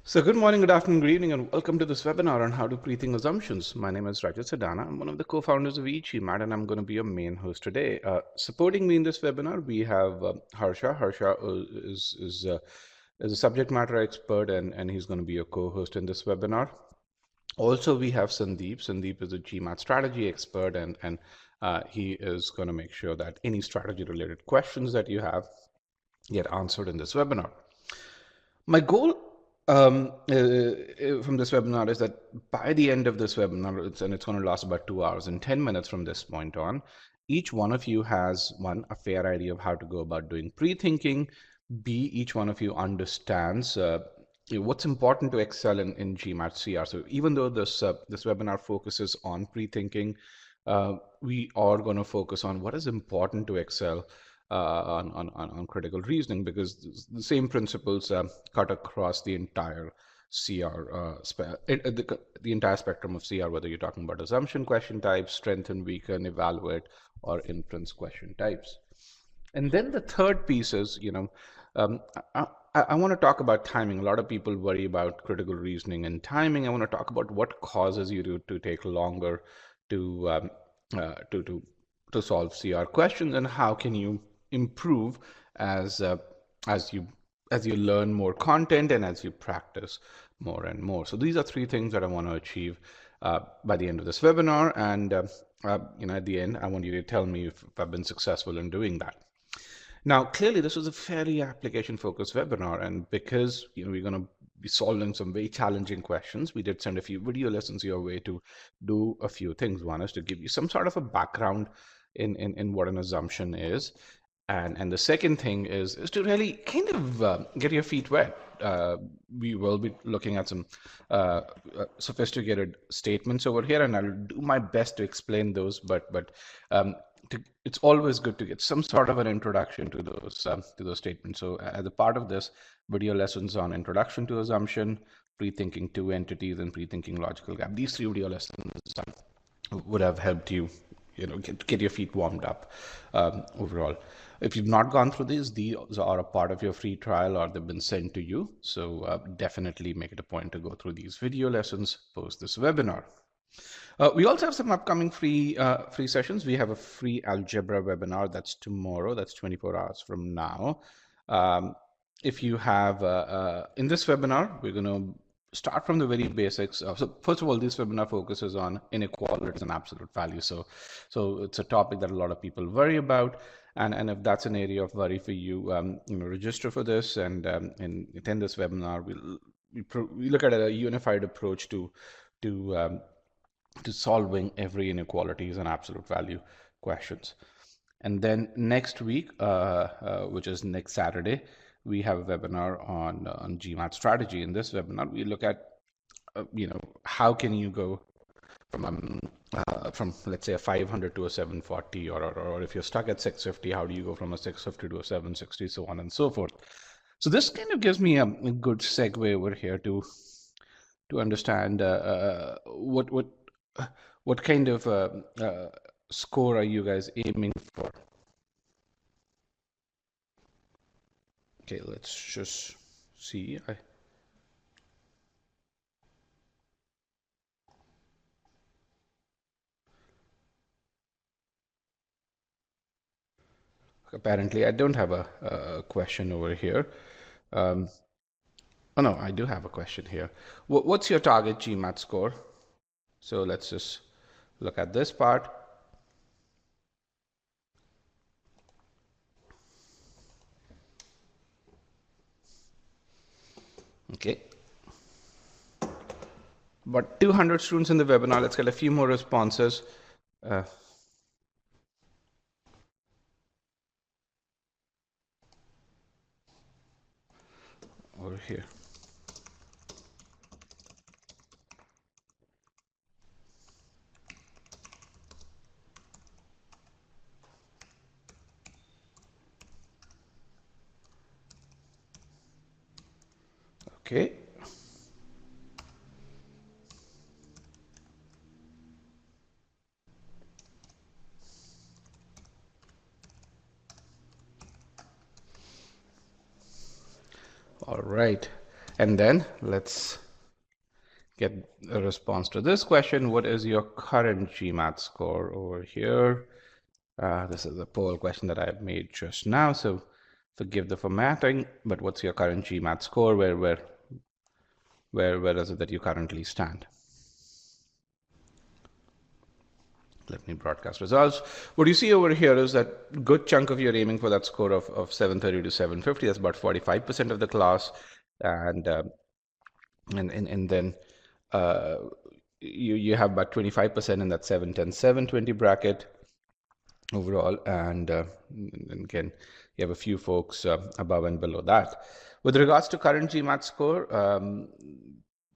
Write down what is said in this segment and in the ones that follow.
So good morning, good afternoon, good evening, and welcome to this webinar on how to pre-think assumptions. My name is Rajat Sadana. I'm one of the co-founders of e-GMAT, and I'm going to be your main host today. Supporting me in this webinar, we have Harsha. Harsha is a subject matter expert, and he's going to be your co-host in this webinar. Also, we have Sandeep. Sandeep is a Gmat strategy expert, and he is going to make sure that any strategy-related questions that you have get answered in this webinar. My goal from this webinar is that by the end of this webinar, it's going to last about 2 hours and 10 minutes from this point on, each one of you has, one, a fair idea of how to go about doing pre-thinking. B, each one of you understands what's important to excel in GMAT CR. So even though this webinar focuses on pre-thinking, we are going to focus on what is important to excel on critical reasoning, because the same principles cut across the entire CR, the entire spectrum of CR, whether you're talking about assumption question types, strengthen, weaken, evaluate, or inference question types. And then the third piece is, I want to talk about timing. A lot of people worry about critical reasoning and timing. I want to talk about what causes you to take longer to to solve CR questions, and how can you improve as as you as you learn more content and as you practice more and more. So these are three things that I want to achieve by the end of this webinar. And at the end, I want you to tell me if I've been successful in doing that. Now, clearly, this was a fairly application-focused webinar, and because we're going to be solving some very challenging questions, we did send a few video lessons your way to do a few things. One is to give you some sort of a background in what an assumption is, and the second thing is to really kind of get your feet wet. We will be looking at some sophisticated statements over here, and I'll do my best to explain those. But it's always good to get some sort of an introduction to those statements. So as a part of this, video lessons on introduction to assumption, pre-thinking two entities, and pre-thinking logical gap. These three video lessons would have helped you, get your feet warmed up overall. If you've not gone through these are a part of your free trial, or they've been sent to you. So definitely make it a point to go through these video lessons post this webinar. We also have some upcoming free sessions. We have a free algebra webinar that's tomorrow. That's 24 hours from now. If you have in this webinar, we're going to start from the very basics. So first of all, this webinar focuses on inequalities and absolute value. So it's a topic that a lot of people worry about. And if that's an area of worry for you, register for this and attend this webinar. We look at a unified approach to solving every inequalities and absolute value questions. And then next week, which is next Saturday, we have a webinar on Gmat Strategy. In this webinar, we look at how can you go from let's say a 500 to a 740, or if you're stuck at 650, how do you go from a 650 to a 760, so on and so forth. So this kind of gives me a good segue over here to understand what kind of score are you guys aiming for? Okay, let's just see. Apparently, I don't have a question over here. Oh no, I do have a question here. What's your target GMAT score? So let's just look at this part. Okay. But 200 students in the webinar. Let's get a few more responses. Over here. Okay. All right. And then let's get a response to this question. What is your current GMAT score over here? This is a poll question that I made just now, so forgive the formatting, but what's your current GMAT score? Where is it that you currently stand? Let me broadcast results. What you see over here is that good chunk of you are aiming for that score of 730 to 750. That's about 45% of the class. And then you have about 25% in that 710, 720 bracket overall. And again, you have a few folks above and below that. With regards to current GMAT score,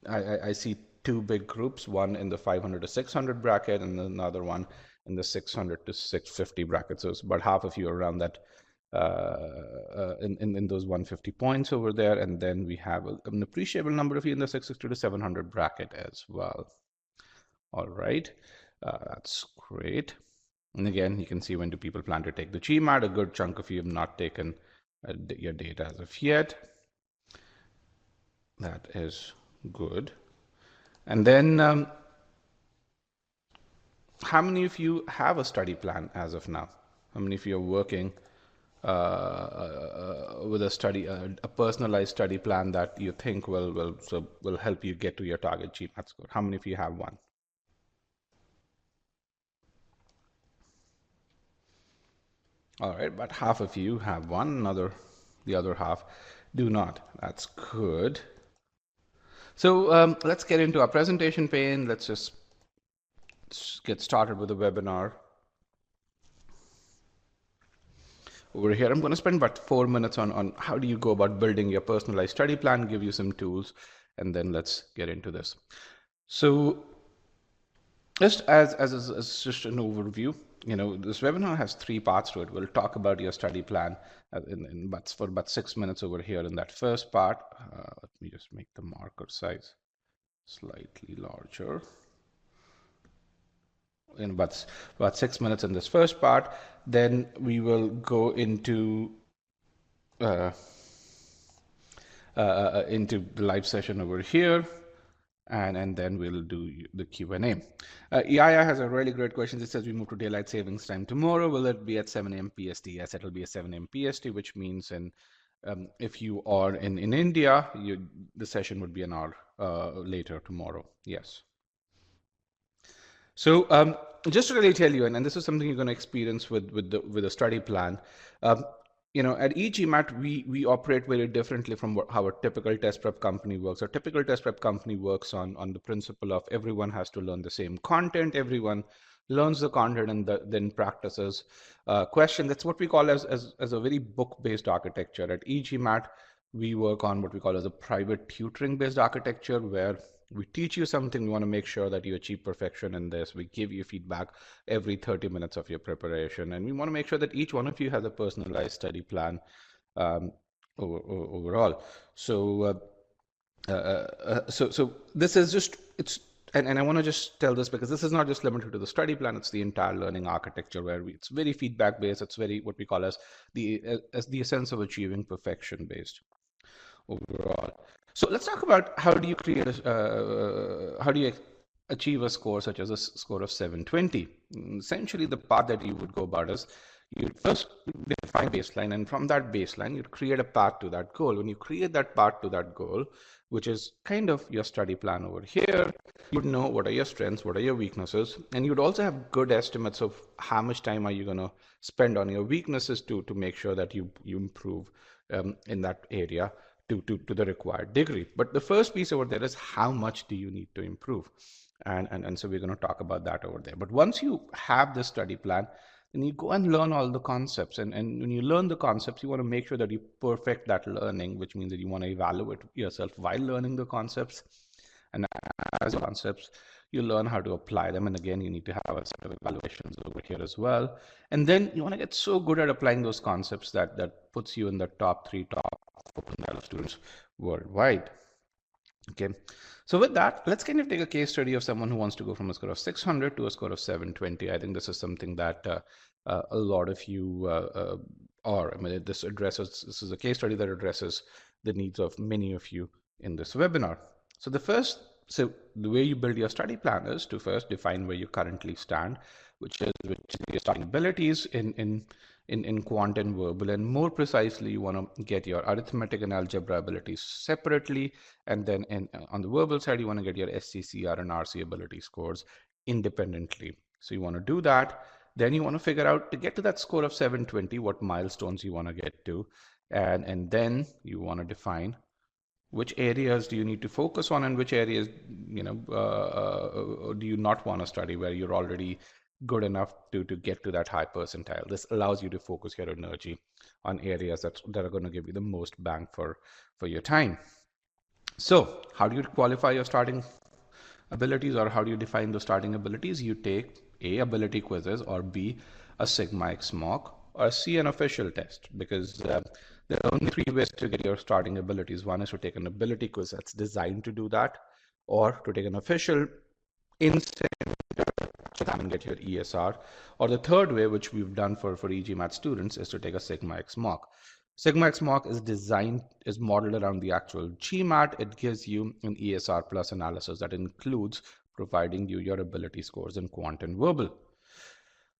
I see two big groups, one in the 500 to 600 bracket and another one in the 600 to 650 bracket. So it's about half of you around that in those 150 points over there. And then we have an appreciable number of you in the 660 to 700 bracket as well. All right, that's great. And again, you can see when do people plan to take the GMAT. A good chunk of you have not taken your data as of yet. That is good. And then how many of you have a study plan as of now? How many of you are working with a personalized study plan that you think will help you get to your target GMAT score? How many of you have one? All right, about half of you have one, the other half do not. That's good. So let's get into our presentation pane. Let's just get started with the webinar. Over here, I'm going to spend about 4 minutes on how do you go about building your personalized study plan, give you some tools, and then let's get into this. So just as just an overview, this webinar has 3 parts to it. We'll talk about your study plan for about 6 minutes over here in that first part. Let me just make the marker size slightly larger. In about 6 minutes in this first part, then we will go into the live session over here, and then we'll do the Q&A. Yaya has a really great question. It says we move to daylight savings time tomorrow. Will it be at 7 a.m. PST? Yes, it'll be at 7 a.m. PST, which means if you are in India, the session would be an hour later tomorrow. Yes. So just to really tell you, and this is something you're going to experience with the study plan. At e-GMAT, we operate very differently from how a typical test prep company works. A typical test prep company works on the principle of everyone has to learn the same content. Everyone learns the content and then practices questions. That's what we call as a very book-based architecture. At e-GMAT, we work on what we call as a private tutoring-based architecture, where we teach you something. We want to make sure that you achieve perfection in this. We give you feedback every 30 minutes of your preparation. And we want to make sure that each one of you has a personalized study plan overall. So this is just, and I want to just tell this because this is not just limited to the study plan, it's the entire learning architecture where it's very feedback based. It's very what we call as the essence of achieving perfection based overall. So let's talk about how do you create how do you achieve a score such as a score of 720. Essentially, the path that you would go about is you first define a baseline, and from that baseline, you'd create a path to that goal. When you create that path to that goal, which is kind of your study plan over here, you'd know what are your strengths, what are your weaknesses, and you'd also have good estimates of how much time are you going to spend on your weaknesses to make sure that you improve in that area to the required degree. But the first piece over there is how much do you need to improve? And so we're going to talk about that over there. But once you have this study plan, then you go and learn all the concepts. And when you learn the concepts, you want to make sure that you perfect that learning, which means that you want to evaluate yourself while learning the concepts. And as concepts, you learn how to apply them. And again, you need to have a set of evaluations over here as well. And then you want to get so good at applying those concepts that puts you in the top 4 percentile of students worldwide. Okay, so with that, let's kind of take a case study of someone who wants to go from a score of 600 to a score of 720. I think this is something that a lot of you are. I mean, this is a case study that addresses the needs of many of you in this webinar. So the way you build your study plan is to first define where you currently stand, which is your starting abilities in quant and verbal, and more precisely, you want to get your arithmetic and algebra abilities separately, and then on the verbal side, you want to get your SCCR and RC ability scores independently. So you want to do that. Then you want to figure out, to get to that score of 720, what milestones you want to get to, and then you want to define which areas do you need to focus on and which areas do you not want to study, where you're already good enough to get to that high percentile. This allows you to focus your energy on areas that are going to give you the most bang for your time. So how do you qualify your starting abilities, or how do you define the starting abilities? You take A, ability quizzes, or B, a Sigma X mock, or C, an official test, because there are only three ways to get your starting abilities. One is to take an ability quiz that's designed to do that, or to take an official in-center exam and get your ESR, or the third way, which we've done for e-GMAT students, is to take a Sigma X mock. Sigma X mock is modeled around the actual GMAT. It gives you an ESR plus analysis that includes providing you your ability scores in quant and verbal.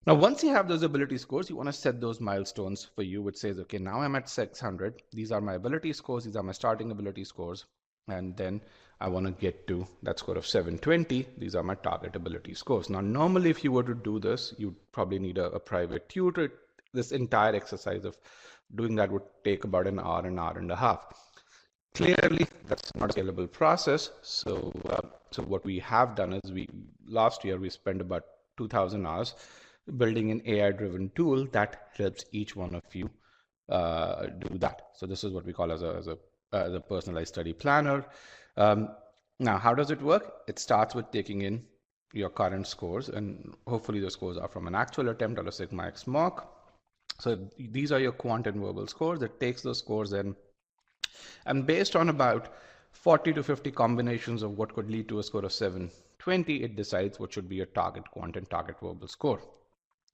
Now, once you have those ability scores, you want to set those milestones for you, which says, okay, now I'm at 600. These are my ability scores. These are my starting ability scores. And then I want to get to that score of 720. These are my target ability scores. Now, normally, if you were to do this, you'd probably need a private tutor. This entire exercise of doing that would take about an hour and a half. Clearly, that's not a scalable process. So what we have done is last year we spent about 2,000 hours building an AI-driven tool that helps each one of you do that. So this is what we call as a personalized study planner. Now, how does it work? It starts with taking in your current scores, and hopefully the scores are from an actual attempt or a Sigma X mock. So these are your quant and verbal scores. It takes those scores in, and based on about 40 to 50 combinations of what could lead to a score of 720, it decides what should be your target quant and target verbal score.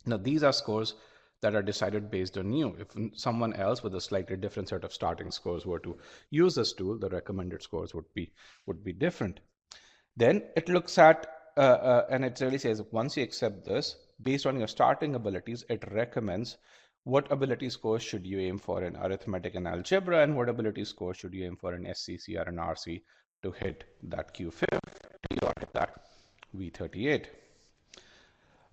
Now, these are scores that are decided based on you. If someone else with a slightly different set of starting scores were to use this tool, the recommended scores would be different. Then it looks at and it really says, once you accept this, based on your starting abilities, it recommends what ability scores should you aim for in arithmetic and algebra, and what ability scores should you aim for in SCCR and RC to hit that Q50 or hit that V38.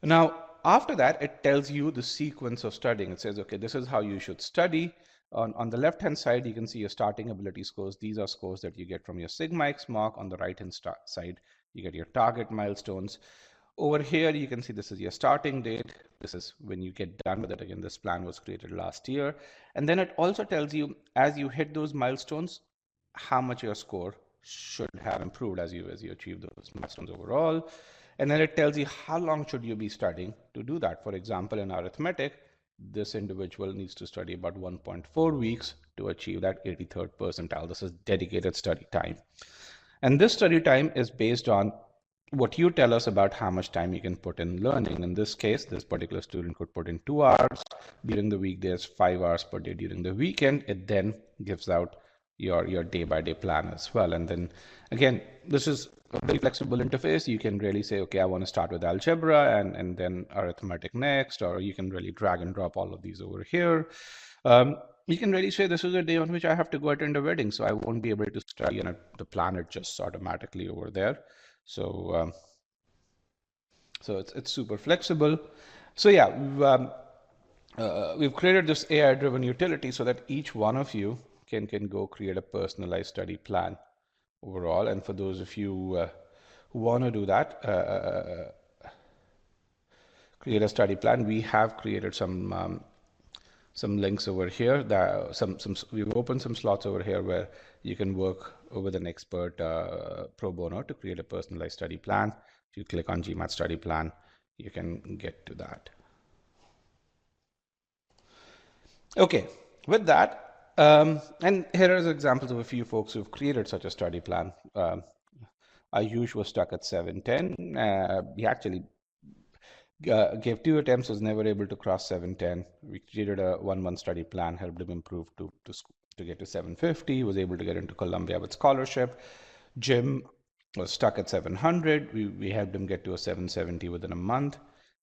Now, after that, it tells you the sequence of studying. It says, okay, this is how you should study. On the left-hand side, you can see your starting ability scores. These are scores that you get from your Sigma X mock. On the right-hand side, you get your target milestones. Over here, you can see this is your starting date. This is when you get done with it. Again, this plan was created last year. And then it also tells you, as you hit those milestones, how much your score should have improved as you achieve those milestones overall. And then it tells you how long should you be studying to do that. For example, in arithmetic, this individual needs to study about 1.4 weeks to achieve that 83rd percentile. This is dedicated study time. And this study time is based on what you tell us about how much time you can put in learning. In this case, this particular student could put in 2 hours during the week. There's 5 hours per day during the weekend. It then gives out your day-by-day plan as well. And then again, this is a very flexible interface. You can really say, okay, I want to start with algebra and then arithmetic next, or you can really drag and drop all of these over here. You can really say, this is a day on which I have to go attend a wedding, so I won't be able to study, and the plan adjusts automatically over there. So it's super flexible. So yeah, we've created this AI-driven utility so that each one of you can go create a personalized study plan overall. And for those of you who want to do that, create a study plan, we have created some links over here. We've opened some slots over here where you can work with an expert pro bono to create a personalized study plan. If you click on GMAT study plan, you can get to that. Okay, with that, and here are examples of a few folks who've created such a study plan. Ayush was stuck at 710. He actually gave 2 attempts, was never able to cross 710. We created a 1-month study plan, helped him improve to to get to 750, was able to get into Columbia with scholarship. Jim was stuck at 700. We helped him get to a 770 within a month.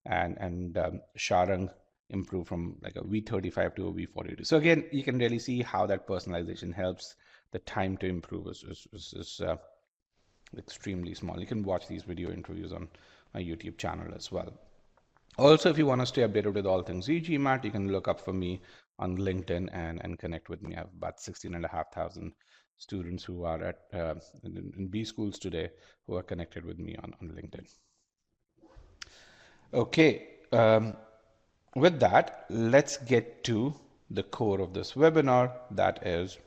And Sharang improved from like a V35 to a V42. So again, you can really see how that personalization helps. The time to improve is extremely small. You can watch these video interviews on my YouTube channel as well. Also, if you want to stay updated with all things e-GMAT, you can look up for me on LinkedIn and connect with me. I have about 16,500 students who are at in B schools today who are connected with me on LinkedIn. Okay, with that, let's get to the core of this webinar. That is,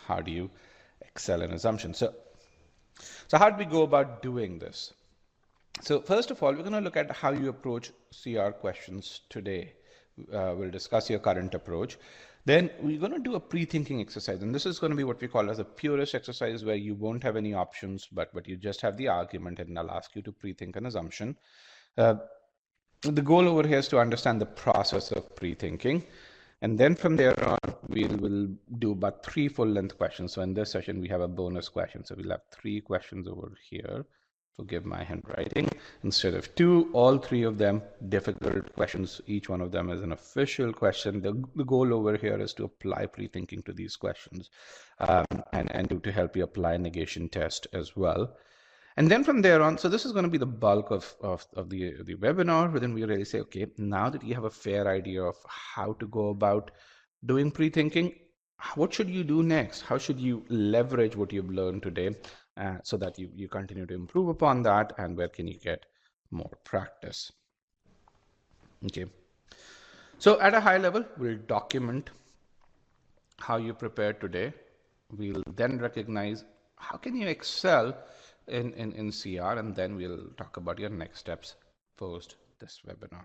how do you excel in assumptions? So how do we go about doing this? So first of all, we're going to look at how you approach CR questions today. We'll discuss your current approach. Then we're going to do a pre-thinking exercise. And this is going to be what we call as a purist exercise, where you won't have any options, but you just have the argument, and I'll ask you to pre-think an assumption. The goal over here is to understand the process of pre-thinking. And then from there on, we will do about 3 full-length questions. So in this session, we have a bonus question. So we'll have 3 questions over here. Forgive my handwriting. Instead of 2, all 3 of them difficult questions. Each one of them is an official question. The goal over here is to apply pre-thinking to these questions and to help you apply negation test as well. And then from there on, so this is going to be the bulk of the webinar, where then we really say, okay, now that you have a fair idea of how to go about doing pre-thinking, what should you do next? How should you leverage what you've learned today so that you continue to improve upon that, and where can you get more practice? Okay. So at a high level, we'll document how you prepared today. We'll then recognize how can you excel in CR, and then we'll talk about your next steps post this webinar.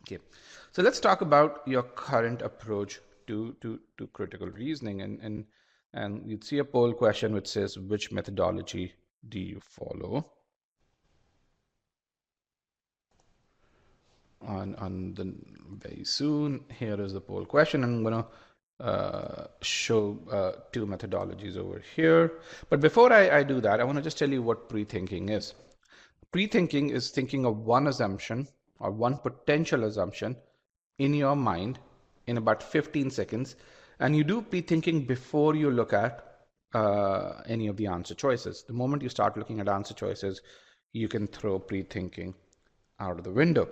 Okay, so let's talk about your current approach to critical reasoning, and you'd see a poll question which says, which methodology do you follow? On the very soon, here is the poll question, and I'm going to show 2 methodologies over here. But before I do that, I want to just tell you what pre-thinking is. Pre-thinking is thinking of one assumption or one potential assumption in your mind in about 15 seconds. And you do pre-thinking before you look at any of the answer choices. The moment you start looking at answer choices, you can throw pre-thinking out of the window.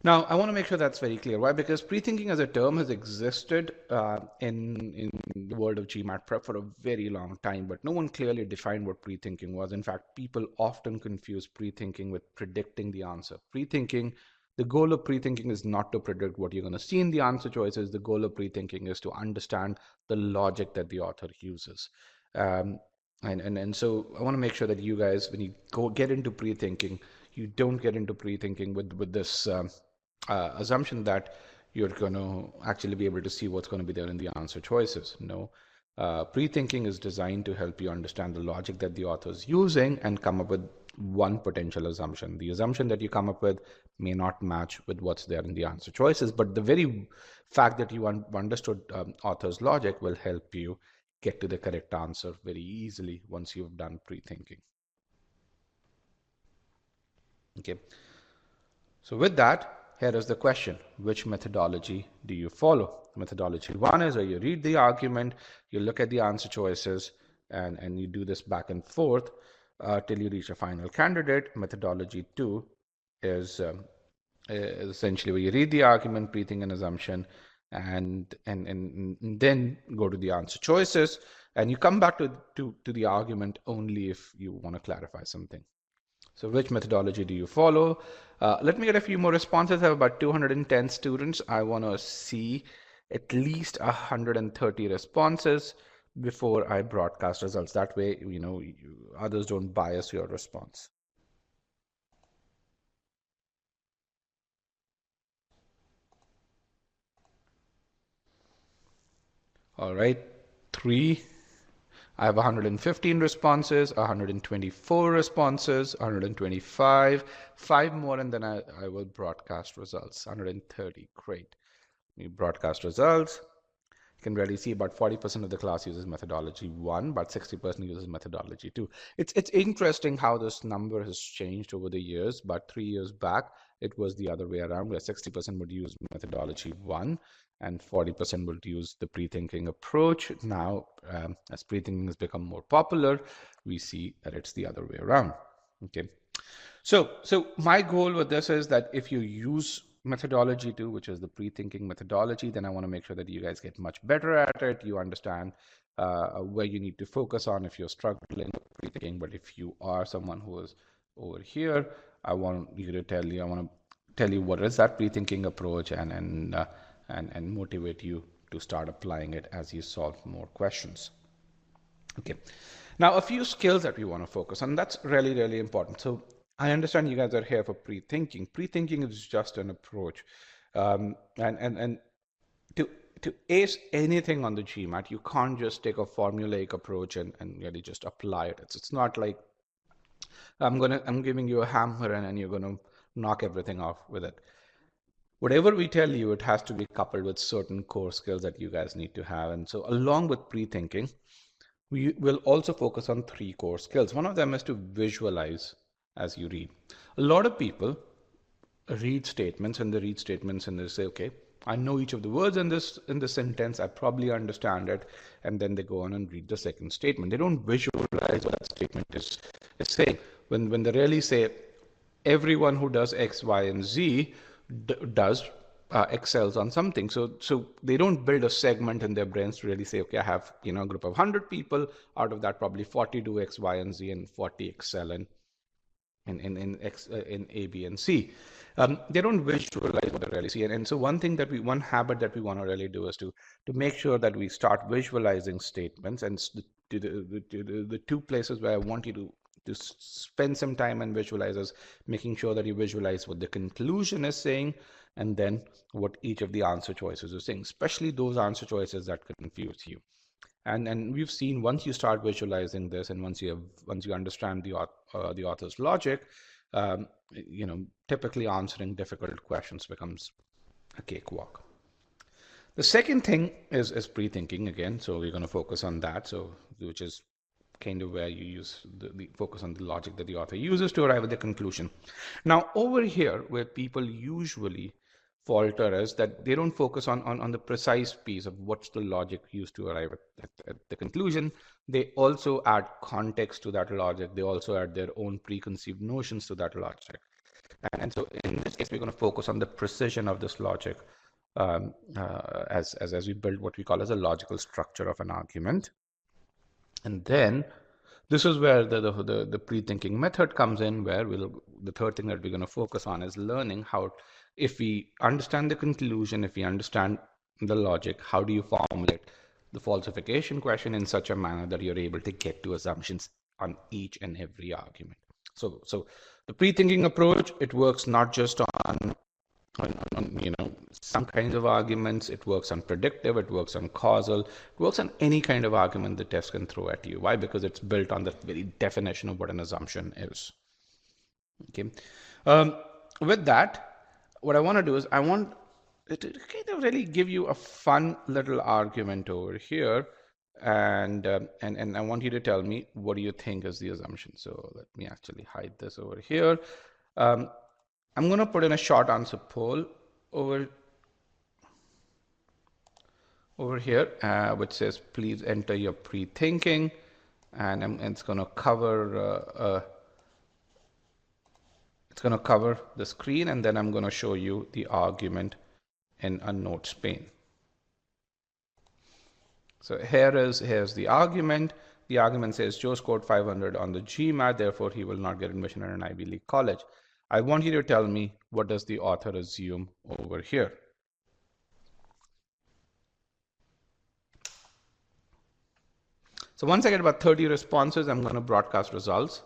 Now, I want to make sure that's very clear. Why? Because pre-thinking as a term has existed in the world of GMAT prep for a very long time, but no one clearly defined what pre-thinking was. In fact, people often confuse pre-thinking with predicting the answer. Pre-thinking, the goal of pre-thinking is not to predict what you're going to see in the answer choices. The goal of pre-thinking is to understand the logic that the author uses. And so I want to make sure that you guys, when you get into pre-thinking, you don't get into pre-thinking with this assumption that you're going to actually be able to see what's going to be there in the answer choices. No, pre-thinking is designed to help you understand the logic that the author is using and come up with one potential assumption. The assumption that you come up with may not match with what's there in the answer choices, but the very fact that you understood author's logic will help you get to the correct answer very easily once you've done pre-thinking. Okay. So with that, here is the question: which methodology do you follow? Methodology 1 is where you read the argument, you look at the answer choices, and you do this back and forth till you reach a final candidate. Methodology 2 is essentially where you read the argument, pre-think an assumption, and then go to the answer choices, and you come back to the argument only if you want to clarify something. So which methodology do you follow? Let me get a few more responses. I have about 210 students. I want to see at least 130 responses before I broadcast results. That way, others don't bias your response. All right, 3. I have 115 responses, 124 responses, 125, 5 more, and then I will broadcast results. 130, great. We broadcast results. You can really see about 40% of the class uses methodology 1, about 60% uses methodology 2. It's interesting how this number has changed over the years. About 3 years back, it was the other way around, where 60% would use methodology 1 and 40% would use the pre-thinking approach. Now, as pre-thinking has become more popular, we see that it's the other way around. Okay. So my goal with this is that if you use methodology 2, which is the pre-thinking methodology, then I want to make sure that you guys get much better at it. You understand where you need to focus on if you're struggling with pre-thinking. But if you are someone who is over here, I want to tell you what is that pre-thinking approach and motivate you to start applying it as you solve more questions. Okay. Now, a few skills that we want to focus on. That's really, really important. So I understand you guys are here for pre-thinking. Pre-thinking is just an approach. And to ace anything on the GMAT, you can't just take a formulaic approach and really just apply it. It's not like I'm giving you a hammer and you're gonna knock everything off with it. Whatever we tell you, it has to be coupled with certain core skills that you guys need to have. And so along with pre-thinking, we will also focus on 3 core skills. One of them is to visualize as you read. A lot of people read statements and they say, okay, I know each of the words in this sentence, I probably understand it, and then they go on and read the second statement. They don't visualize what that statement is saying. When they really say everyone who does X, Y, and Z does excels on something. So they don't build a segment in their brains to really say, okay, I have a group of 100 people. Out of that, probably 40 do X, Y, and Z, and 40 excel in A, B, and C. They don't visualize what they really see. And so one habit that we want to really do is to make sure that we start visualizing statements. And the 2 places where I want you to spend some time and visualize is making sure that you visualize what the conclusion is saying and then what each of the answer choices are saying, especially those answer choices that confuse you. And we've seen once you start visualizing this and once you understand the author's logic, typically answering difficult questions becomes a cakewalk. The second thing is pre-thinking again. So we're going to focus on that. So which is kind of where you use the focus on the logic that the author uses to arrive at the conclusion. Now over here, where people usually falter is that they don't focus on the precise piece of what's the logic used to arrive at the conclusion. They also add context to that logic. They also add their own preconceived notions to that logic. And so in this case, we're going to focus on the precision of this logic as we build what we call as a logical structure of an argument. And then this is where the pre-thinking method comes in, where the third thing that we're going to focus on is learning how, if we understand the conclusion, if we understand the logic, how do you formulate the falsification question in such a manner that you're able to get to assumptions on each and every argument. So the pre-thinking approach, it works not just on some kinds of arguments. It works on predictive, it works on causal, it works on any kind of argument the test can throw at you. Why? Because it's built on the very definition of what an assumption is. Okay. With that, what I want to do is I want it to kind of really give you a fun little argument over here, and I want you to tell me what do you think is the assumption. So let me actually hide this over here. I'm going to put in a short answer poll over here, which says, please enter your pre-thinking, and it's going to cover the screen, and then I'm going to show you the argument in a notes pane. So here's the argument. The argument says Joe scored 500 on the GMAT, therefore he will not get admission at an Ivy League college. I want you to tell me, what does the author assume over here? So once I get about 30 responses, I'm going to broadcast results.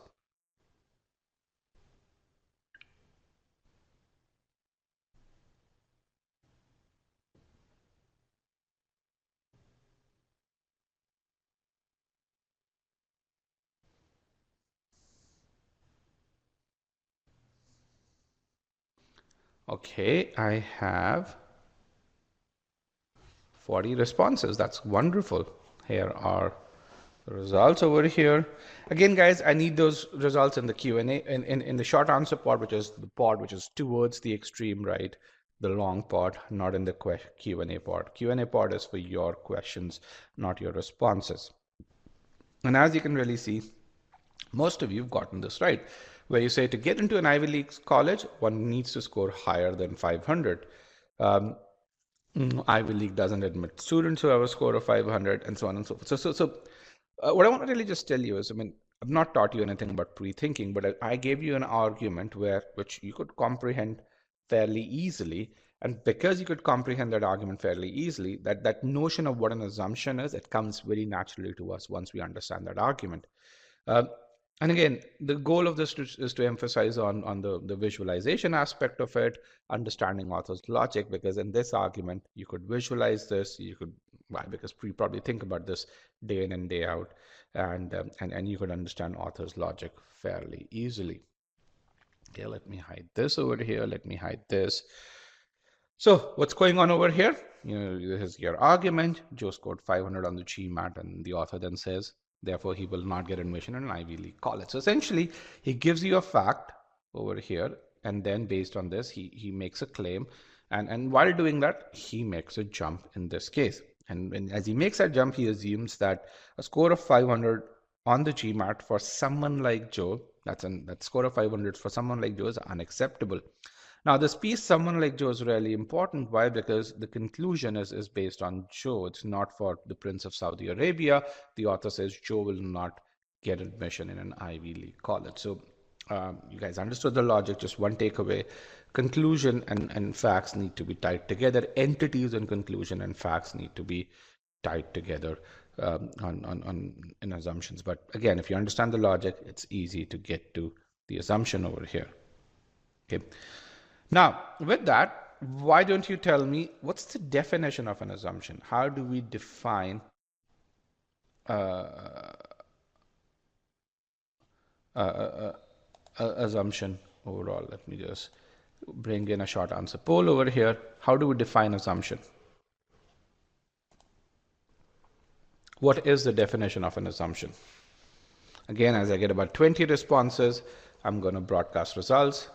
Okay, I have 40 responses. That's wonderful. Here are the results over here. Again, guys, I need those results in the Q&A, in the short answer pod, which is the pod which is towards the extreme right, the long pod, not in the Q&A pod. Q&A pod is for your questions, not your responses. And as you can really see, most of you have gotten this right, where you say to get into an Ivy League college, one needs to score higher than 500. Ivy League doesn't admit students who have a score of 500, and so on and so forth. So what I want to really just tell you is, I mean, I've not taught you anything about pre-thinking, but I gave you an argument which you could comprehend fairly easily. And because you could comprehend that argument fairly easily, that notion of what an assumption is, it comes very naturally to us once we understand that argument. Uh, and again, the goal of this is to emphasize on the visualization aspect of it, understanding author's logic, because in this argument, you could visualize this, you could, why? Because you probably think about this day in and day out, and you could understand author's logic fairly easily. Okay, let me hide this over here. Let me hide this. So what's going on over here? This is your argument. Joe scored 500 on the GMAT, and the author then says, therefore, he will not get admission in an Ivy League college. So essentially, he gives you a fact over here, and then based on this, he makes a claim. And while doing that, he makes a jump in this case. And as he makes that jump, he assumes that a score of 500 on the GMAT for someone like Joe, that score of 500 for someone like Joe is unacceptable. Now, this piece, someone like Joe, is really important. Why? Because the conclusion is based on Joe. It's not for the Prince of Saudi Arabia. The author says Joe will not get admission in an Ivy League college. So you guys understood the logic. Just one takeaway. Conclusion and facts need to be tied together. Entities and conclusion and facts need to be tied together in assumptions. But again, if you understand the logic, it's easy to get to the assumption over here. Okay. Now, with that, why don't you tell me what's the definition of an assumption? How do we define assumption overall? Let me just bring in a short answer poll over here. How do we define assumption? What is the definition of an assumption? Again, as I get about 20 responses, I'm going to broadcast results.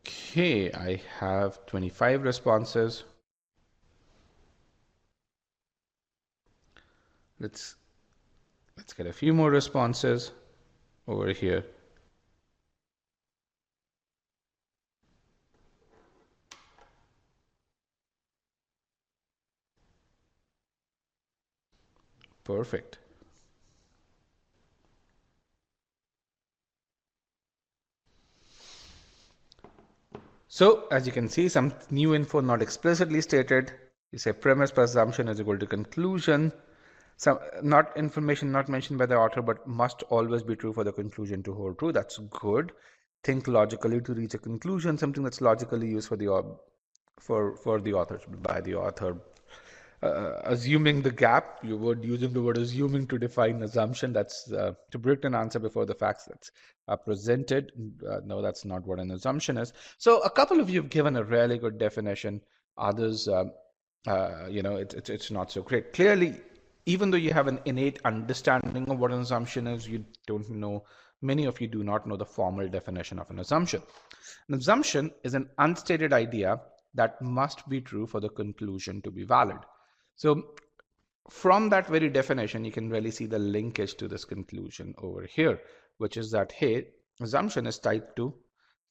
Okay, I have 25 responses. Let's get a few more responses over here. Perfect. So as you can see, some new info not explicitly stated. You say premise plus assumption is equal to conclusion. Some not information not mentioned by the author, but must always be true for the conclusion to hold true. That's good. Think logically to reach a conclusion. Something that's logically used for the author, by the author. Assuming the gap, using the word assuming to define assumption. That's to predict an answer before the facts that's presented. No, that's not what an assumption is. So a couple of you have given a really good definition. Others, it's not so great. Clearly, even though you have an innate understanding of what an assumption is, you don't know. Many of you do not know the formal definition of an assumption. An assumption is an unstated idea that must be true for the conclusion to be valid. So from that very definition, you can really see the linkage to this conclusion over here, which is that, hey, assumption is tied to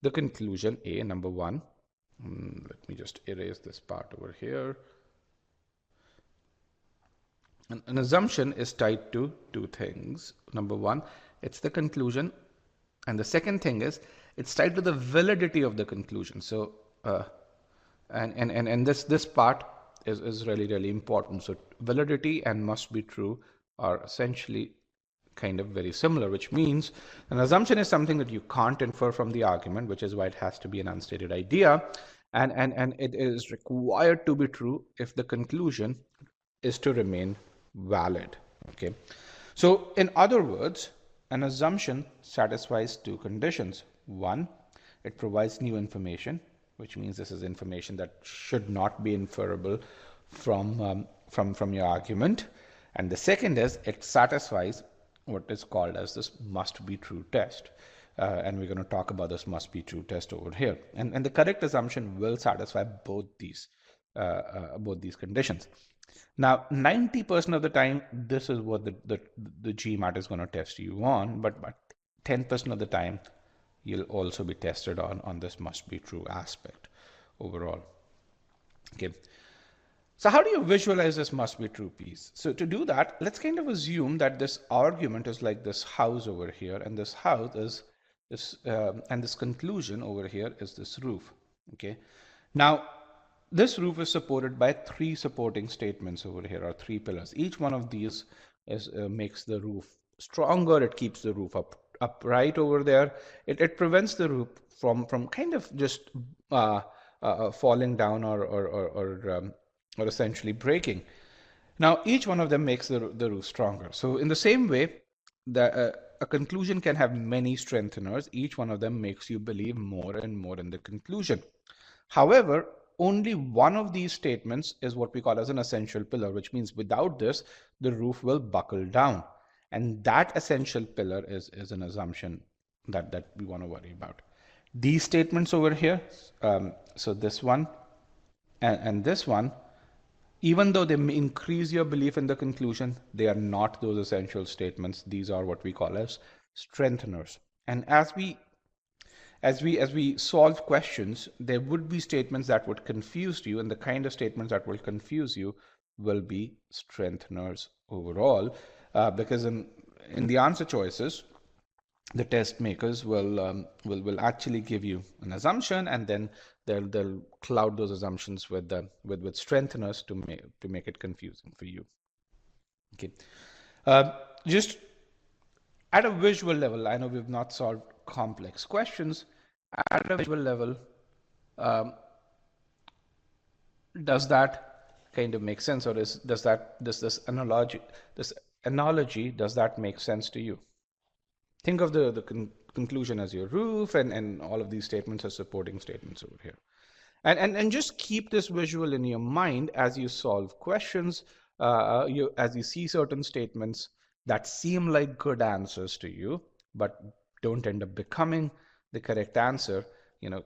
the conclusion A, number one. Let me just erase this part over here. An assumption is tied to two things. Number one, it's the conclusion. And the second thing is, it's tied to the validity of the conclusion. So, and this part is really, really important. So validity and must be true are essentially kind of very similar, which means an assumption is something that you can't infer from the argument, which is why it has to be an unstated idea. and it is required to be true if the conclusion is to remain valid. Okay, so in other words, an assumption satisfies two conditions. One, it provides new information, which means this is information that should not be inferable from your argument. And the second is it satisfies what is called as this must be true test. And we're going to talk about this must be true test over here. And the correct assumption will satisfy both these conditions. Now, 90% of the time, this is what the GMAT is going to test you on, but 10% of the time, you'll also be tested on this must be true aspect overall. Okay. So how do you visualize this must be true piece? So to do that, let's kind of assume that this argument is like this house over here, and this house is and this conclusion over here is this roof. Okay. Now, this roof is supported by three supporting statements over here, or three pillars. Each one of these makes the roof stronger. It keeps the roof upright over there. It prevents the roof from kind of just falling down or essentially breaking. Now, each one of them makes the roof stronger. So in the same way, a conclusion can have many strengtheners. Each one of them makes you believe more and more in the conclusion. However, only one of these statements is what we call as an essential pillar, which means without this, the roof will buckle down. And that essential pillar is an assumption that we want to worry about. These statements over here, so this one and this one, even though they may increase your belief in the conclusion, they are not those essential statements. These are what we call as strengtheners. And as we solve questions, there would be statements that would confuse you, and the kind of statements that will confuse you will be strengtheners overall, because in the answer choices, the test makers will actually give you an assumption, and then they'll cloud those assumptions with strengtheners to make it confusing for you. Okay, just at a visual level, I know we've not solved complex questions. At a visual level, does that kind of make sense, or does this analogy does that make sense to you? Think of the conclusion as your roof, and all of these statements as supporting statements over here. And just keep this visual in your mind as you solve questions, as you see certain statements that seem like good answers to you, but don't end up becoming the correct answer.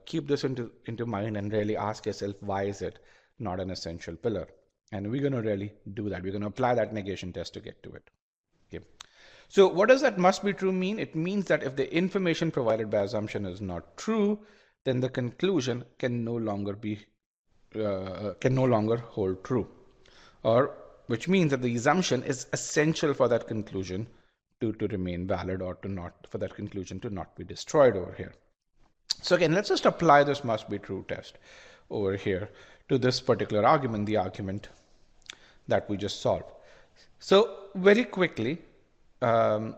Keep this into mind and really ask yourself, why is it not an essential pillar? And we're going to really do that. We're going to apply that negation test to get to it. Okay. So what does that must be true mean? It means that if the information provided by assumption is not true, then the conclusion can no longer hold true, or which means that the assumption is essential for that conclusion to remain valid, or for that conclusion to not be destroyed over here. So again, let's just apply this must be true test over here to this particular argument, the argument that we just solved. So very quickly, how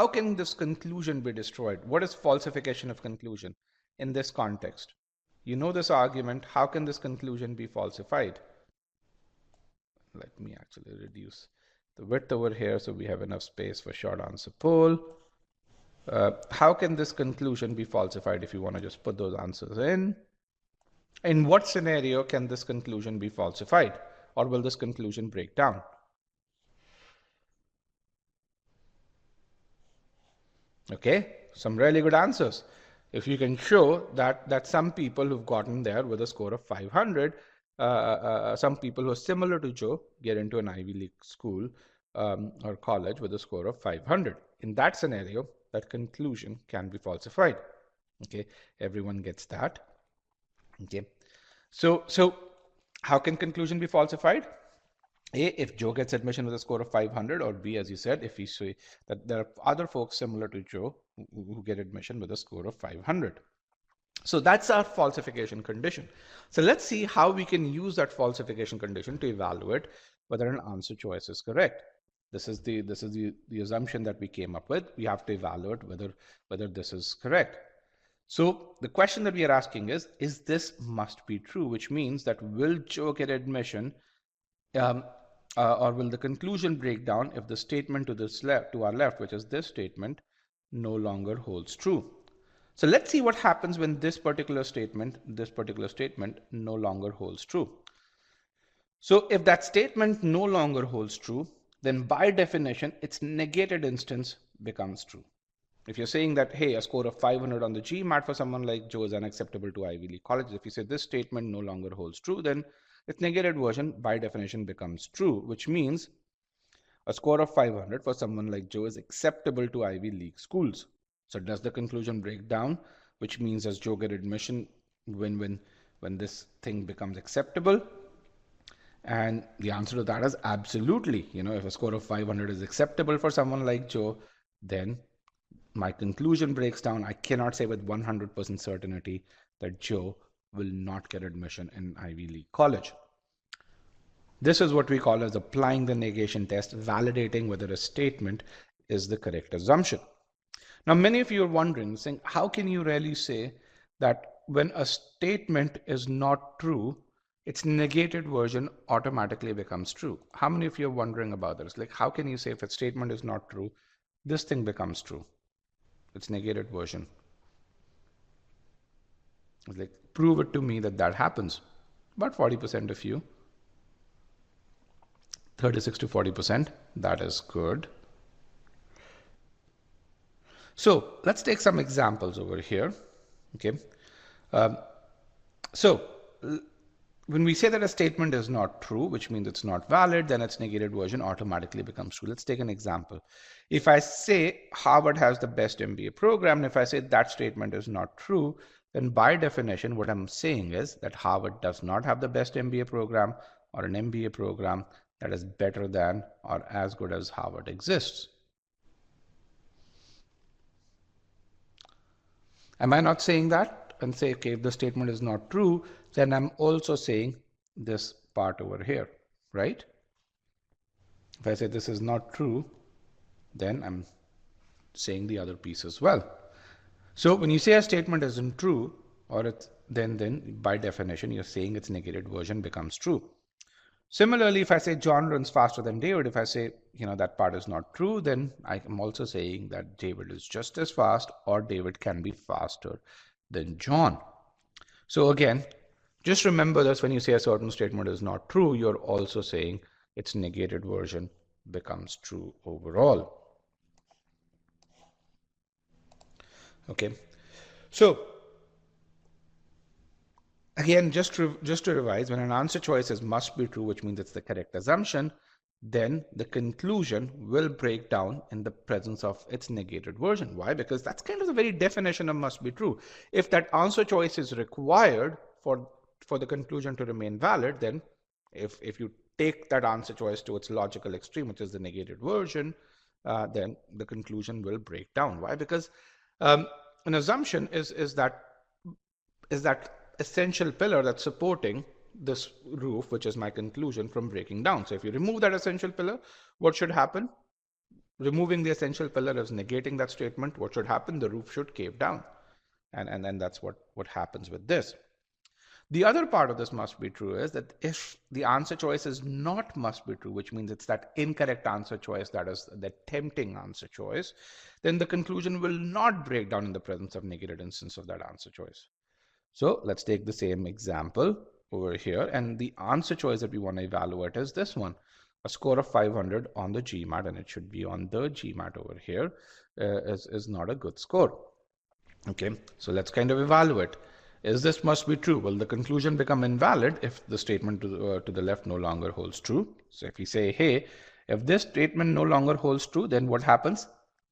can this conclusion be destroyed? What is falsification of conclusion in this context? You know this argument. How can this conclusion be falsified? Let me actually reduce the width over here so we have enough space for short answer poll. How can this conclusion be falsified if you want to just put those answers in? In what scenario can this conclusion be falsified, or will this conclusion break down? Okay, some really good answers. If you can show that some people who've gotten there with a score of 500, some people who are similar to Joe get into an Ivy League school or college with a score of 500. In that scenario, that conclusion can be falsified. Okay, everyone gets that. Okay, so how can conclusion be falsified? A, if Joe gets admission with a score of 500, or B, as you said, if we say that there are other folks similar to Joe who get admission with a score of 500. So that's our falsification condition. So let's see how we can use that falsification condition to evaluate whether an answer choice is correct. This is the assumption that we came up with. We have to evaluate whether this is correct. So the question that we are asking is this must be true, which means that will Joe get admission, um, or will the conclusion break down if the statement to our left, which is this statement, no longer holds true. So let's see what happens when this particular statement no longer holds true. So if that statement no longer holds true, then by definition, its negated instance becomes true. If you're saying that, hey, a score of 500 on the GMAT for someone like Joe is unacceptable to Ivy League colleges, if you say this statement no longer holds true, then its negated version by definition becomes true, which means a score of 500 for someone like Joe is acceptable to Ivy League schools. So does the conclusion break down, which means does Joe get admission when this thing becomes acceptable? And the answer to that is absolutely. If a score of 500 is acceptable for someone like Joe, then my conclusion breaks down. I cannot say with 100% certainty that Joe will not get admission in Ivy League college. This is what we call as applying the negation test, validating whether a statement is the correct assumption. Now, many of you are wondering, saying, how can you really say that when a statement is not true, its negated version automatically becomes true? How many of you are wondering about this? Like, how can you say if a statement is not true, this thing becomes true? Its negated version. It's like, prove it to me that happens. About 40% of you. 36 to 40%. That is good. So let's take some examples over here. Okay. So when we say that a statement is not true, which means it's not valid, then its negated version automatically becomes true. Let's take an example. If I say Harvard has the best MBA program, and if I say that statement is not true, then by definition, what I'm saying is that Harvard does not have the best MBA program or an MBA program that is better than or as good as Harvard exists. Am I not saying that and say, okay, if the statement is not true, then I'm also saying this part over here, right? If I say this is not true, then I'm saying the other piece as well. So when you say a statement isn't true, or it's then by definition, you're saying its negated version becomes true. Similarly, if I say John runs faster than David, if I say, that part is not true, then I am also saying that David is just as fast or David can be faster than John. So again, just remember this: when you say a certain statement is not true, you're also saying its negated version becomes true overall. Okay. So again, just to revise, when an answer choice is must be true, which means it's the correct assumption, then the conclusion will break down in the presence of its negated version. Why? Because that's kind of the very definition of must be true. If that answer choice is required for the conclusion to remain valid, then if you take that answer choice to its logical extreme, which is the negated version, then the conclusion will break down. Why? Because an assumption is that essential pillar that's supporting this roof, which is my conclusion, from breaking down. So if you remove that essential pillar, what should happen? Removing the essential pillar is negating that statement. What should happen? The roof should cave down. And then that's what happens with this. The other part of this must be true is that if the answer choice is not must be true, which means it's that incorrect answer choice, that is the tempting answer choice, then the conclusion will not break down in the presence of negated instance of that answer choice. So let's take the same example over here, and the answer choice that we want to evaluate is this one: a score of 500 on the GMAT, and it should be on the GMAT over here, is not a good score. Okay, so let's kind of evaluate. Is this must be true? Will the conclusion become invalid if the statement to the left no longer holds true? So if we say, hey, if this statement no longer holds true, then what happens?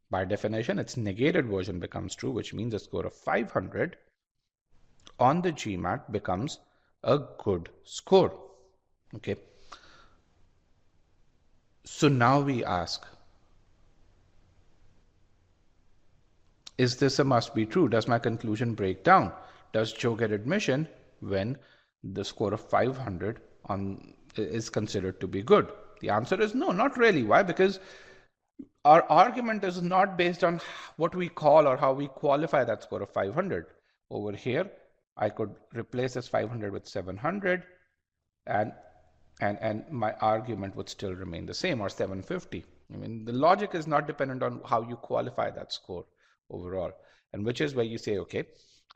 By definition, its negated version becomes true, which means a score of 500 on the GMAT becomes a good score. Okay. So now we ask, is this a must be true? Does my conclusion break down? Does Joe get admission when the score of 500 is considered to be good? The answer is no, not really. Why? Because our argument is not based on what we call or how we qualify that score of 500. Over here, I could replace this 500 with 700, and my argument would still remain the same, or 750. I mean, the logic is not dependent on how you qualify that score overall, and which is where you say, okay,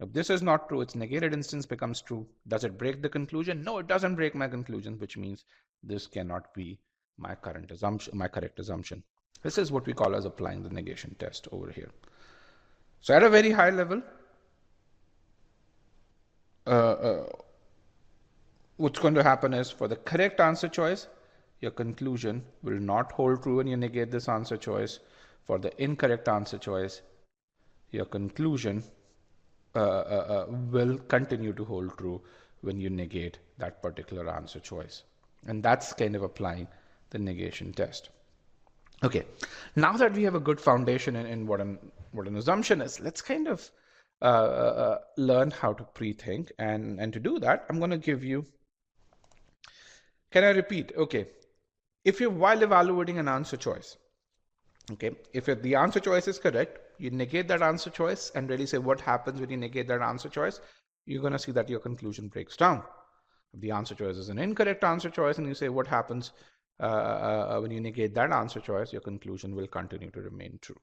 if this is not true, its negated instance becomes true. Does it break the conclusion? No, it doesn't break my conclusion, which means this cannot be my current assumption, my correct assumption. This is what we call as applying the negation test over here. So at a very high level, what's going to happen is, for the correct answer choice, your conclusion will not hold true when you negate this answer choice. For the incorrect answer choice, your conclusion will continue to hold true when you negate that particular answer choice. And that's kind of applying the negation test. Okay, now that we have a good foundation in what an assumption is, let's kind of learn how to pre-think. And to do that, I'm going to give you, can I repeat? Okay, if you're, while evaluating an answer choice, okay, if the answer choice is correct, you negate that answer choice and really say what happens when you negate that answer choice, you're going to see that your conclusion breaks down. If the answer choice is an incorrect answer choice and you say what happens when you negate that answer choice, your conclusion will continue to remain true.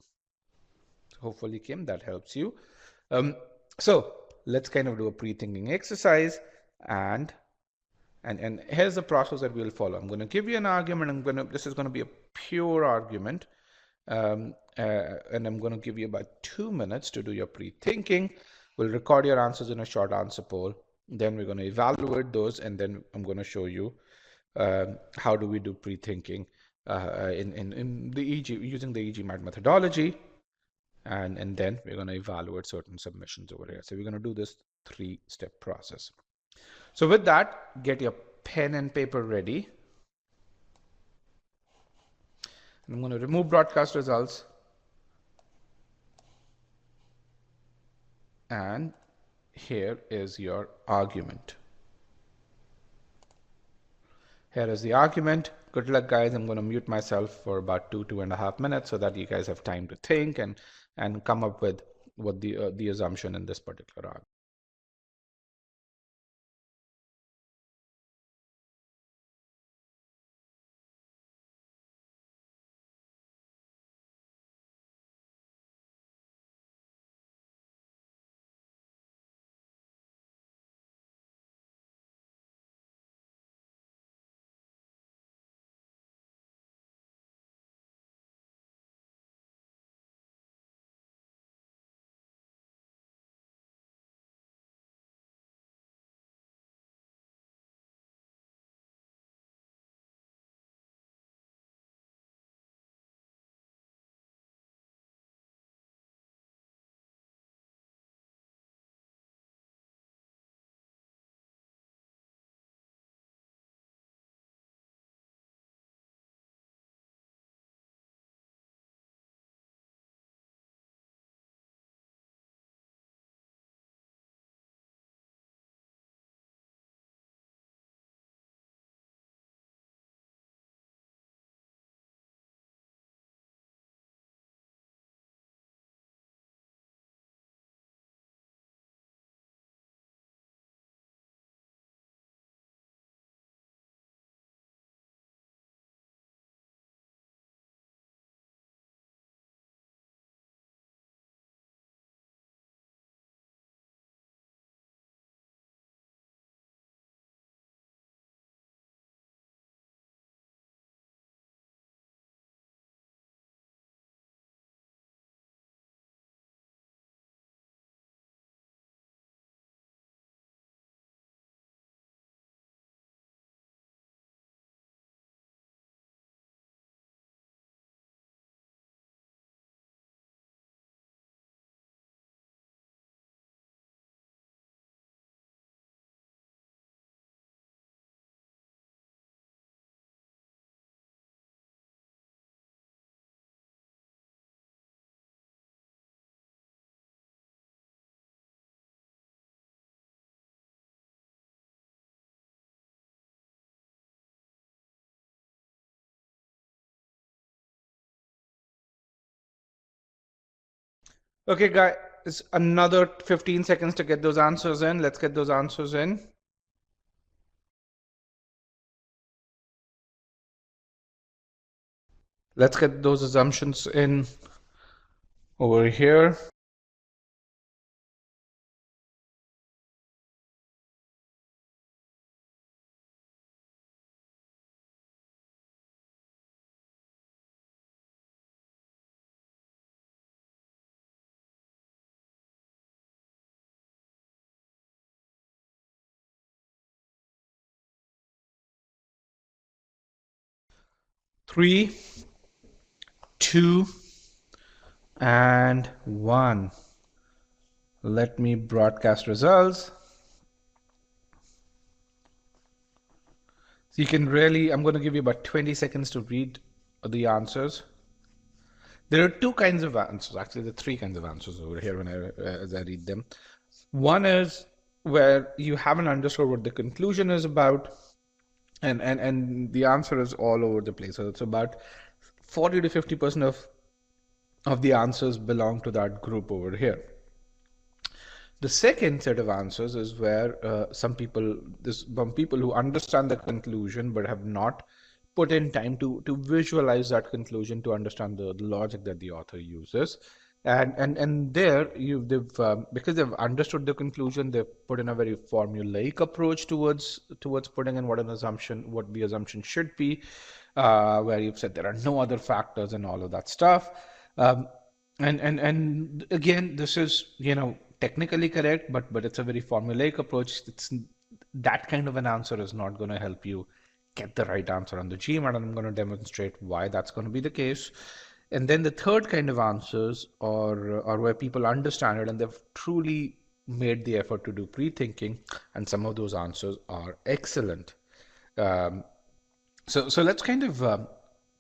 So hopefully, Kim, that helps you. So let's kind of do a pre-thinking exercise, and here's the process that we'll follow. I'm going to give you an argument. This is going to be a pure argument. And I'm going to give you about 2 minutes to do your pre-thinking. We'll record your answers in a short answer poll. Then we're going to evaluate those, and then I'm going to show you how do we do pre-thinking in the using the e-GMAT methodology, and then we're going to evaluate certain submissions over here. So we're going to do this 3-step process. So with that, get your pen and paper ready. I'm going to remove broadcast results, and here is your argument. Here is the argument. Good luck, guys. I'm going to mute myself for about 2.5 minutes so that you guys have time to think and come up with what the assumption in this particular argument. Okay, guys. is another 15 seconds to get those answers in. Let's get those answers in. Let's get those assumptions in over here. Three, two, and one. Let me broadcast results. So you can really, I'm going to give you about 20 seconds to read the answers. There are two kinds of answers. Actually, there are three kinds of answers over here as I read them. One is where you haven't understood what the conclusion is about, and the answer is all over the place. So it's about 40 to 50% of the answers belong to that group over here. The second set of answers is where some people who understand the conclusion but have not put in time to visualize that conclusion, to understand the logic that the author uses. And there they've because they've understood the conclusion, they've put in a very formulaic approach towards putting in what the assumption should be, where you've said there are no other factors and all of that stuff. And again, this is, technically correct, but it's a very formulaic approach. That kind of an answer is not going to help you get the right answer on the GMAT, and I'm going to demonstrate why that's going to be the case. And then the third kind of answers are where people understand it and they've truly made the effort to do pre-thinking, and some of those answers are excellent. So let's kind of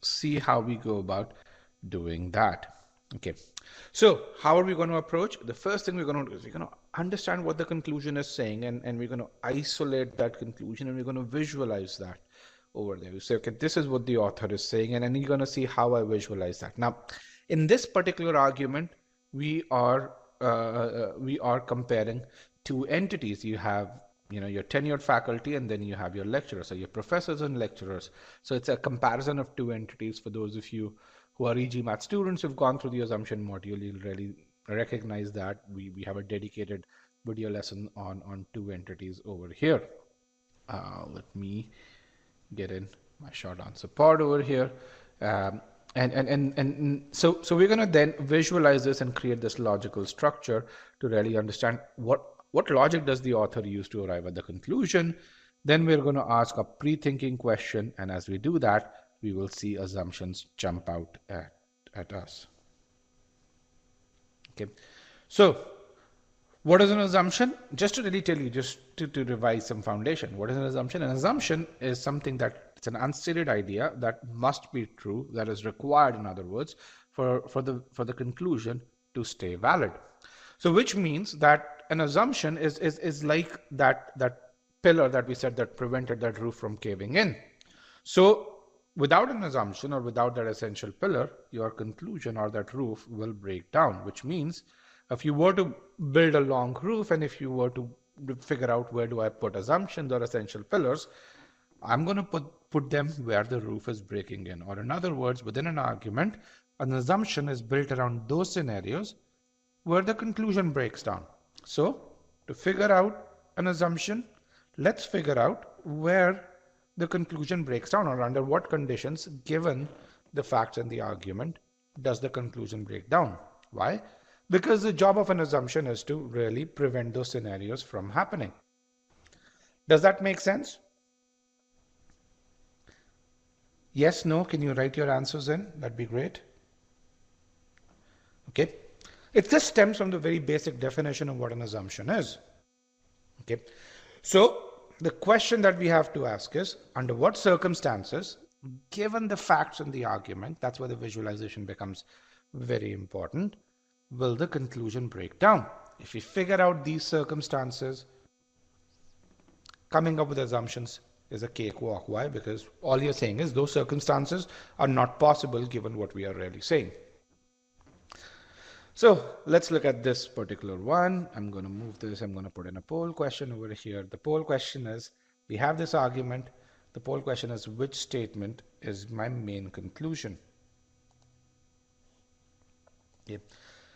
see how we go about doing that. Okay, so how are we going to approach? The first thing we're going to do is we're going to understand what the conclusion is saying, and we're going to isolate that conclusion, and we're going to visualize that over there. We say, okay, this is what the author is saying, and then you're going to see how I visualize that. Now, in this particular argument, we are comparing two entities. You have your tenured faculty, and then you have your lecturers, so your professors and lecturers. So it's a comparison of two entities. For those of you who are e-GMAT students who've gone through the assumption module, you'll really recognize that we have a dedicated video lesson on two entities over here. Let me get in my short answer part over here. So we're going to then visualize this and create this logical structure to really understand what logic does the author use to arrive at the conclusion. Then we're going to ask a pre-thinking question, and as we do that, we will see assumptions jump out at us. Okay, so what is an assumption? Just to really tell you, just to revise some foundation, what is an assumption? An assumption is something that it's an unstated idea that must be true, that is required, in other words, for the conclusion to stay valid. So which means that an assumption is like that pillar that we said that prevented that roof from caving in. So without an assumption or without that essential pillar, your conclusion or that roof will break down, which means if you were to build a long roof and if you were to figure out where do I put assumptions or essential pillars, I'm going to put them where the roof is breaking in. Or in other words, within an argument, an assumption is built around those scenarios where the conclusion breaks down. So to figure out an assumption, let's figure out where the conclusion breaks down, or under what conditions, given the facts and the argument, does the conclusion break down. Why? Because the job of an assumption is to really prevent those scenarios from happening. Does that make sense? Yes, no? Can you write your answers in? That'd be great. Okay. It just stems from the very basic definition of what an assumption is. Okay. So the question that we have to ask is, under what circumstances, given the facts and the argument, that's where the visualization becomes very important, will the conclusion break down? If we figure out these circumstances, coming up with assumptions is a cakewalk. Why? Because all you're saying is those circumstances are not possible given what we are really saying. So let's look at this particular one. I'm going to move this. I'm going to put in a poll question over here. The poll question is, we have this argument. The poll question is, which statement is my main conclusion? Okay.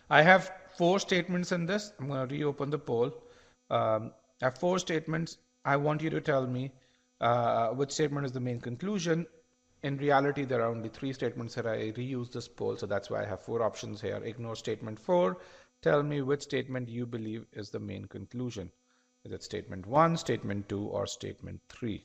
I have 4 statements in this. I'm going to reopen the poll. I have 4 statements. I want you to tell me which statement is the main conclusion. In reality, there are only 3 statements that I reuse this poll, so that's why I have 4 options here. Ignore statement 4. Tell me which statement you believe is the main conclusion. Is it statement 1, statement 2, or statement 3?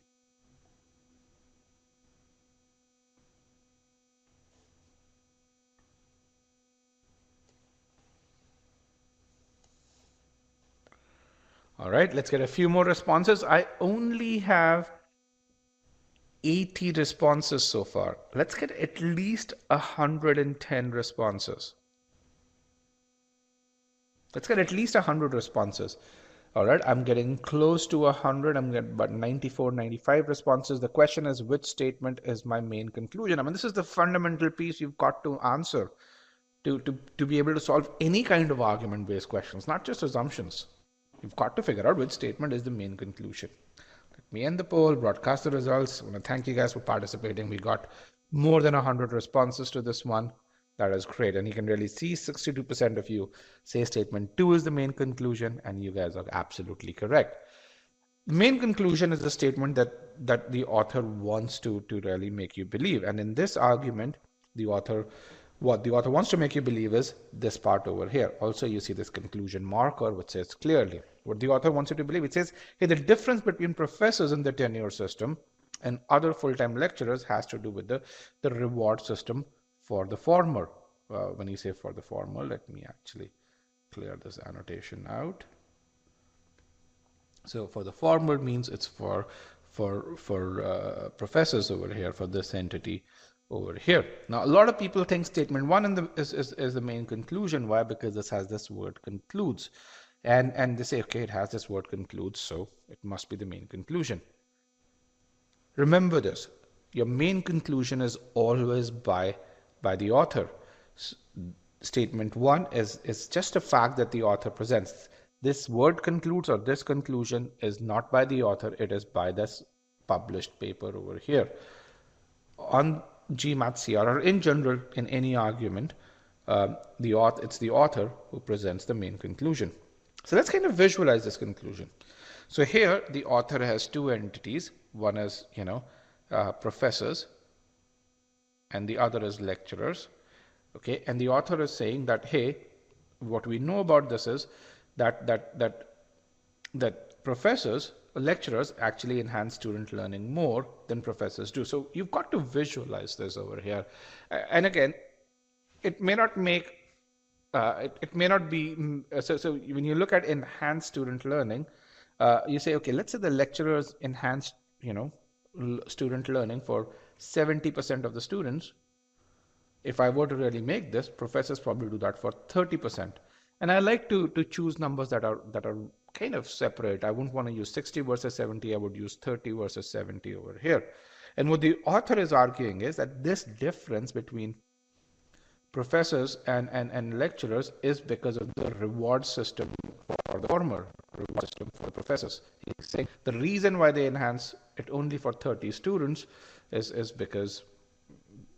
All right, let's get a few more responses. I only have 80 responses so far. Let's get at least 110 responses. Let's get at least 100 responses. All right, I'm getting close to 100. I'm getting about 94, 95 responses. The question is, which statement is my main conclusion? I mean, this is the fundamental piece you've got to answer to be able to solve any kind of argument-based questions, not just assumptions. You've got to figure out which statement is the main conclusion. Let me end the poll, broadcast the results. I want to thank you guys for participating. We got more than 100 responses to this one. That is great. And you can really see 62% of you say statement 2 is the main conclusion, and you guys are absolutely correct. The main conclusion is the statement that the author wants to really make you believe. And in this argument, what the author wants to make you believe is this part over here. Also, you see this conclusion marker, which says clearly what the author wants you to believe. It says, hey, the difference between professors in the tenure system and other full-time lecturers has to do with the reward system for the former. When you say for the former, let me actually clear this annotation out. So for the former means it's for professors over here, for this entity over here. Now, a lot of people think statement 1 is the main conclusion. Why? Because this has this word concludes. And they say, okay, it has this word concludes, so it must be the main conclusion. Remember this, your main conclusion is always by the author. Statement 1 is just a fact that the author presents. This word concludes or this conclusion is not by the author, it is by this published paper over here. On GMAT CR, or in general, in any argument, it's the author who presents the main conclusion. So let's kind of visualize this conclusion. So here, the author has 2 entities. One is, professors, and the other is lecturers. Okay, and the author is saying that, hey, what we know about this is that professors, lecturers actually enhance student learning more than professors do. So you've got to visualize this over here. And again, it may not make, it may not be, so when you look at enhanced student learning, you say, okay, let's say the lecturers enhance, student learning for 70% of the students. If I were to really make this, professors probably do that for 30%. And I like to choose numbers that are kind of separate. I wouldn't want to use 60 versus 70. I would use 30 versus 70 over here. And what the author is arguing is that this difference between professors and lecturers is because of the reward system for the former, reward system for the professors. He's saying the reason why they enhance it only for 30 students is because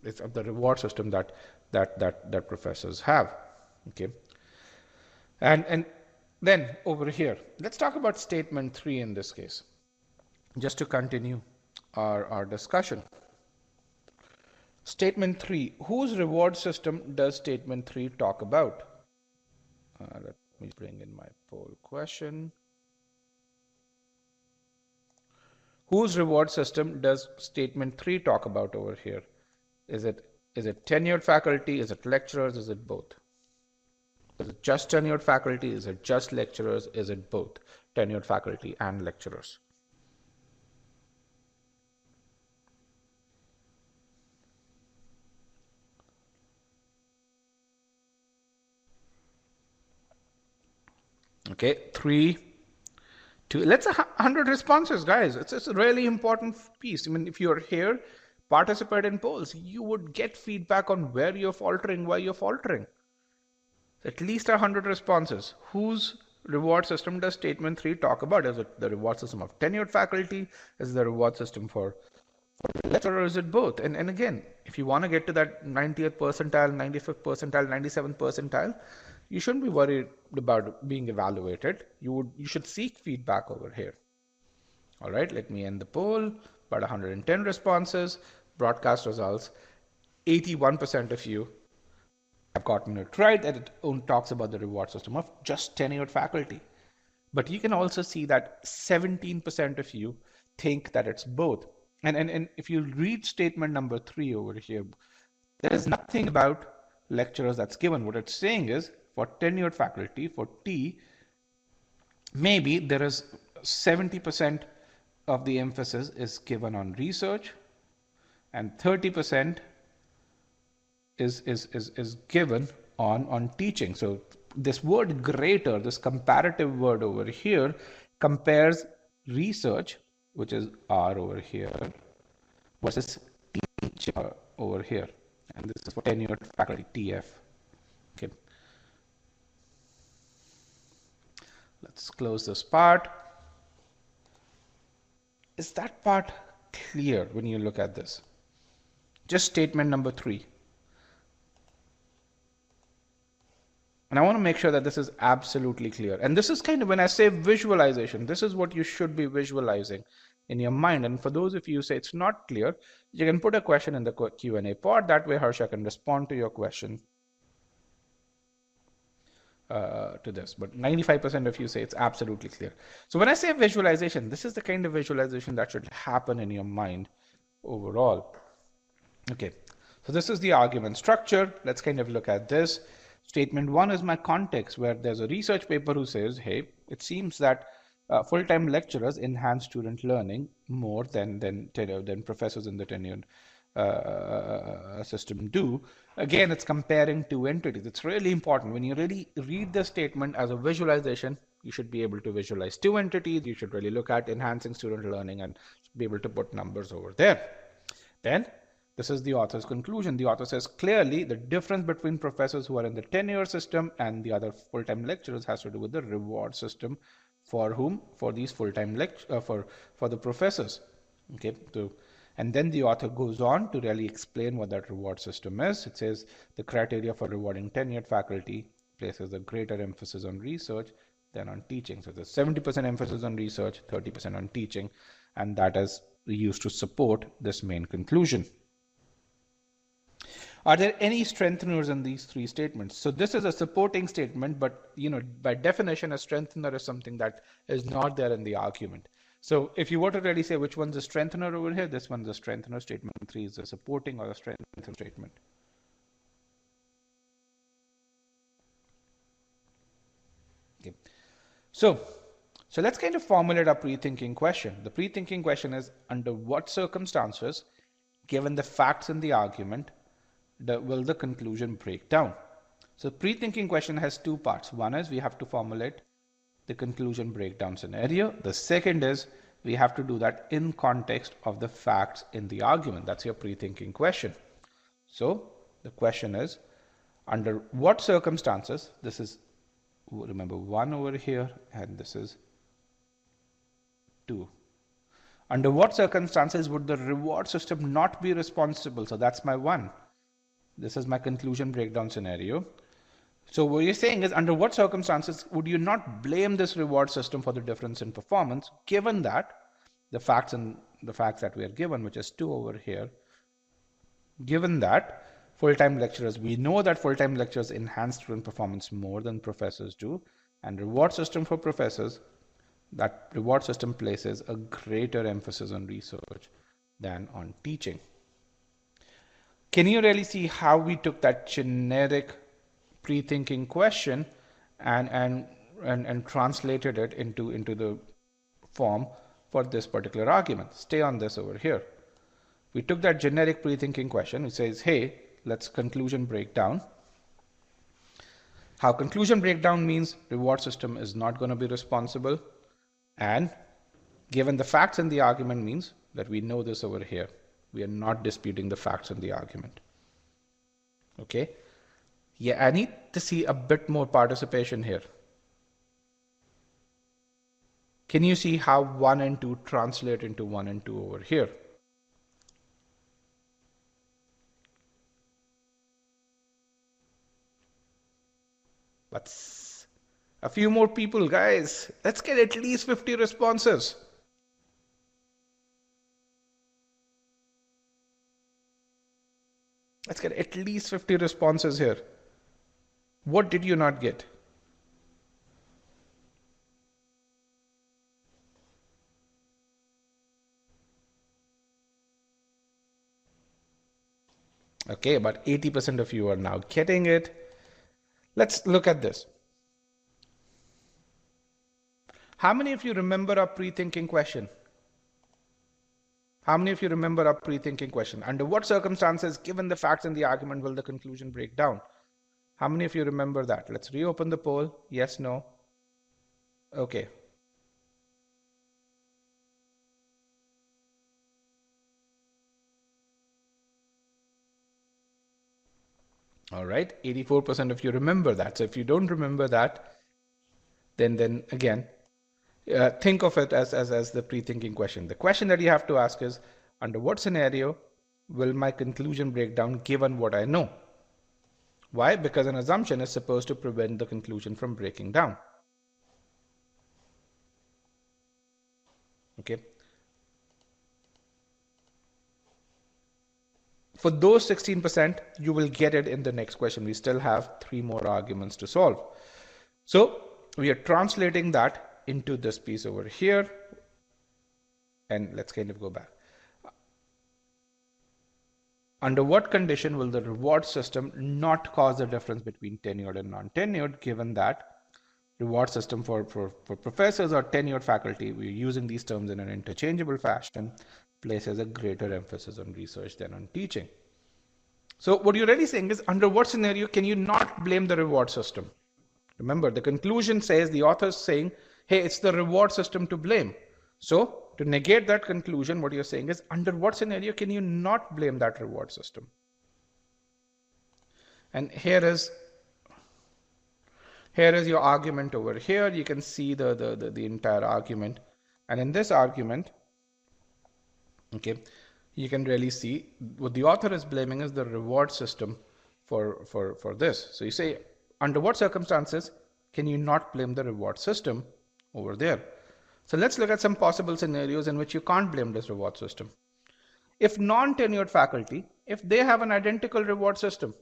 it's of the reward system that professors have. Okay, and then over here, let's talk about statement 3 in this case, just to continue our discussion. Statement 3, whose reward system does statement 3 talk about? Let me bring in my poll question. Whose reward system does statement 3 talk about over here? Is it tenured faculty? Is it lecturers? Is it both? Is it just tenured faculty? Is it just lecturers? Is it both tenured faculty and lecturers? Okay, 3, 2. Let's 100 responses, guys. It's a really important piece. I mean, if you're here, participate in polls. You would get feedback on where you're faltering, why you're faltering. At least 100 responses. Whose reward system does statement 3 talk about? Is it the reward system of tenured faculty? Is it the reward system for lecturer, or is it both? And again, if you want to get to that 90th percentile, 95th percentile, 97th percentile, you shouldn't be worried about being evaluated. You should seek feedback over here. All right, let me end the poll. About 110 responses, broadcast results. 81% of you have gotten it right, that it only talks about the reward system of just tenured faculty. But you can also see that 17% of you think that it's both. And if you read statement number 3 over here, there is nothing about lecturers that's given. What it's saying is for tenured faculty, for T, maybe there is 70% of the emphasis is given on research and 30% is given on teaching. So this word greater, this comparative word over here, compares research, which is R over here, versus teach over here. And this is for tenured faculty, TF. Okay. Let's close this part. Is that part clear when you look at this? Just statement number 3. And I want to make sure that this is absolutely clear. And this is kind of, when I say visualization, this is what you should be visualizing in your mind. And for those of you who say it's not clear, you can put a question in the Q&A pod. That way Harsha can respond to your question to this. But 95% of you say it's absolutely clear. So when I say visualization, this is the kind of visualization that should happen in your mind overall. Okay, so this is the argument structure. Let's kind of look at this. Statement 1 is my context, where there's a research paper who says, hey, it seems that full-time lecturers enhance student learning more than professors in the tenured system do. Again, it's comparing two entities. It's really important. When you really read the statement as a visualization, you should be able to visualize two entities. You should really look at enhancing student learning and be able to put numbers over there. Then, this is the author's conclusion. The author says clearly the difference between professors who are in the tenure system and the other full-time lecturers has to do with the reward system for whom? For these full-time for the professors. Okay, so, and then the author goes on to really explain what that reward system is. It says the criteria for rewarding tenured faculty places a greater emphasis on research than on teaching. So there's 70% emphasis on research, 30% on teaching, and that is used to support this main conclusion. Are there any strengtheners in these three statements? So this is a supporting statement, but by definition, a strengthener is something that is not there in the argument. So if you were to really say which one's a strengthener over here, this one's a strengthener. Statement 3 is a supporting or a strengthener statement. Okay. So let's kind of formulate a pre-thinking question. The pre-thinking question is, under what circumstances, given the facts in the argument, will the conclusion break down? So pre-thinking question has two parts. One is we have to formulate the conclusion breakdown scenario. The second is we have to do that in context of the facts in the argument. That's your pre-thinking question. So the question is, under what circumstances, this is, remember, 1 over here, and this is 2. Under what circumstances would the reward system not be responsible? So that's my 1. This is my conclusion breakdown scenario. So what you're saying is, under what circumstances would you not blame this reward system for the difference in performance, given that the facts that we are given, which is 2 over here, given that full-time lecturers, we know that full-time lecturers enhance student performance more than professors do, and reward system for professors, that reward system places a greater emphasis on research than on teaching. Can you really see how we took that generic pre-thinking question and translated it into the form for this particular argument? Stay on this over here. We took that generic pre-thinking question. It says, hey, let's conclusion breakdown. How conclusion breakdown means reward system is not going to be responsible. And given the facts in the argument means that we know this over here. We are not disputing the facts in the argument. Okay. Yeah, I need to see a bit more participation here. Can you see how 1 and 2 translate into 1 and 2 over here? Let's a few more people, guys. Let's get at least 50 responses. Let's get at least 50 responses here. What did you not get? Okay, about 80% of you are now getting it. Let's look at this. How many of you remember our pre-thinking question? How many of you remember our pre-thinking question? Under what circumstances, given the facts in the argument, will the conclusion break down? How many of you remember that? Let's reopen the poll. Yes, no. Okay. All right. 84% of you remember that. So if you don't remember that, then again, think of it as the pre-thinking question. The question that you have to ask is, under what scenario will my conclusion break down given what I know? Why? Because an assumption is supposed to prevent the conclusion from breaking down. Okay. For those 16%, you will get it in the next question. We still have 3 more arguments to solve. So we are translating that into this piece over here. And let's kind of go back. Under what condition will the reward system not cause the difference between tenured and non-tenured, given that reward system for professors or tenured faculty, we're using these terms in an interchangeable fashion, places a greater emphasis on research than on teaching. So what you're really saying is, under what scenario can you not blame the reward system? Remember, the conclusion says, the author is saying, hey, it's the reward system to blame. So to negate that conclusion, what you're saying is, under what scenario can you not blame that reward system? And here is your argument over here. You can see the entire argument. And in this argument, okay, you can really see what the author is blaming is the reward system for this. So you say, under what circumstances can you not blame the reward system over there? So let's look at some possible scenarios in which you can't blame this reward system. If non-tenured faculty, if they have an identical reward system,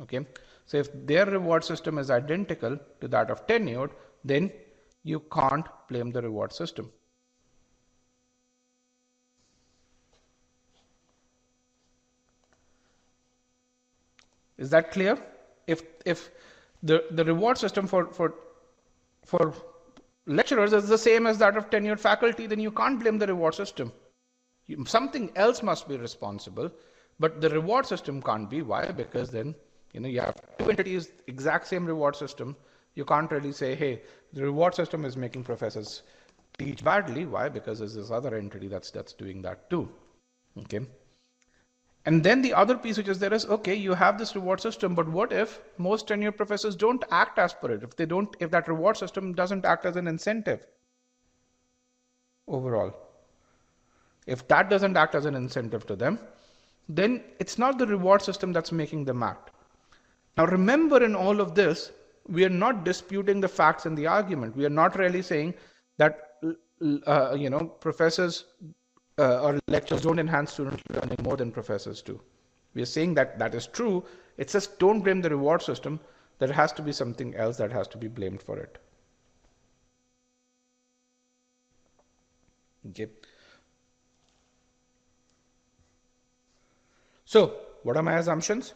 okay, so if their reward system is identical to that of tenured, then you can't blame the reward system. Is that clear? If the reward system for lecturers is the same as that of tenured faculty, then you can't blame the reward system. Something else must be responsible, but the reward system can't be. Why? Because then you have two entities, exact same reward system. You can't really say, hey, the reward system is making professors teach badly. Why? Because there's this other entity that's doing that too. Okay. And then the other piece which is there is, okay, you have this reward system, but what if most tenured professors don't act as per it? If that reward system doesn't act as an incentive overall, if that doesn't act as an incentive to them, then it's not the reward system that's making them act. Now remember, in all of this, we are not disputing the facts in the argument. We are not really saying that professors or lectures don't enhance student learning more than professors do. We are saying that that is true. It's just don't blame the reward system. There has to be something else that has to be blamed for it. Okay. So what are my assumptions?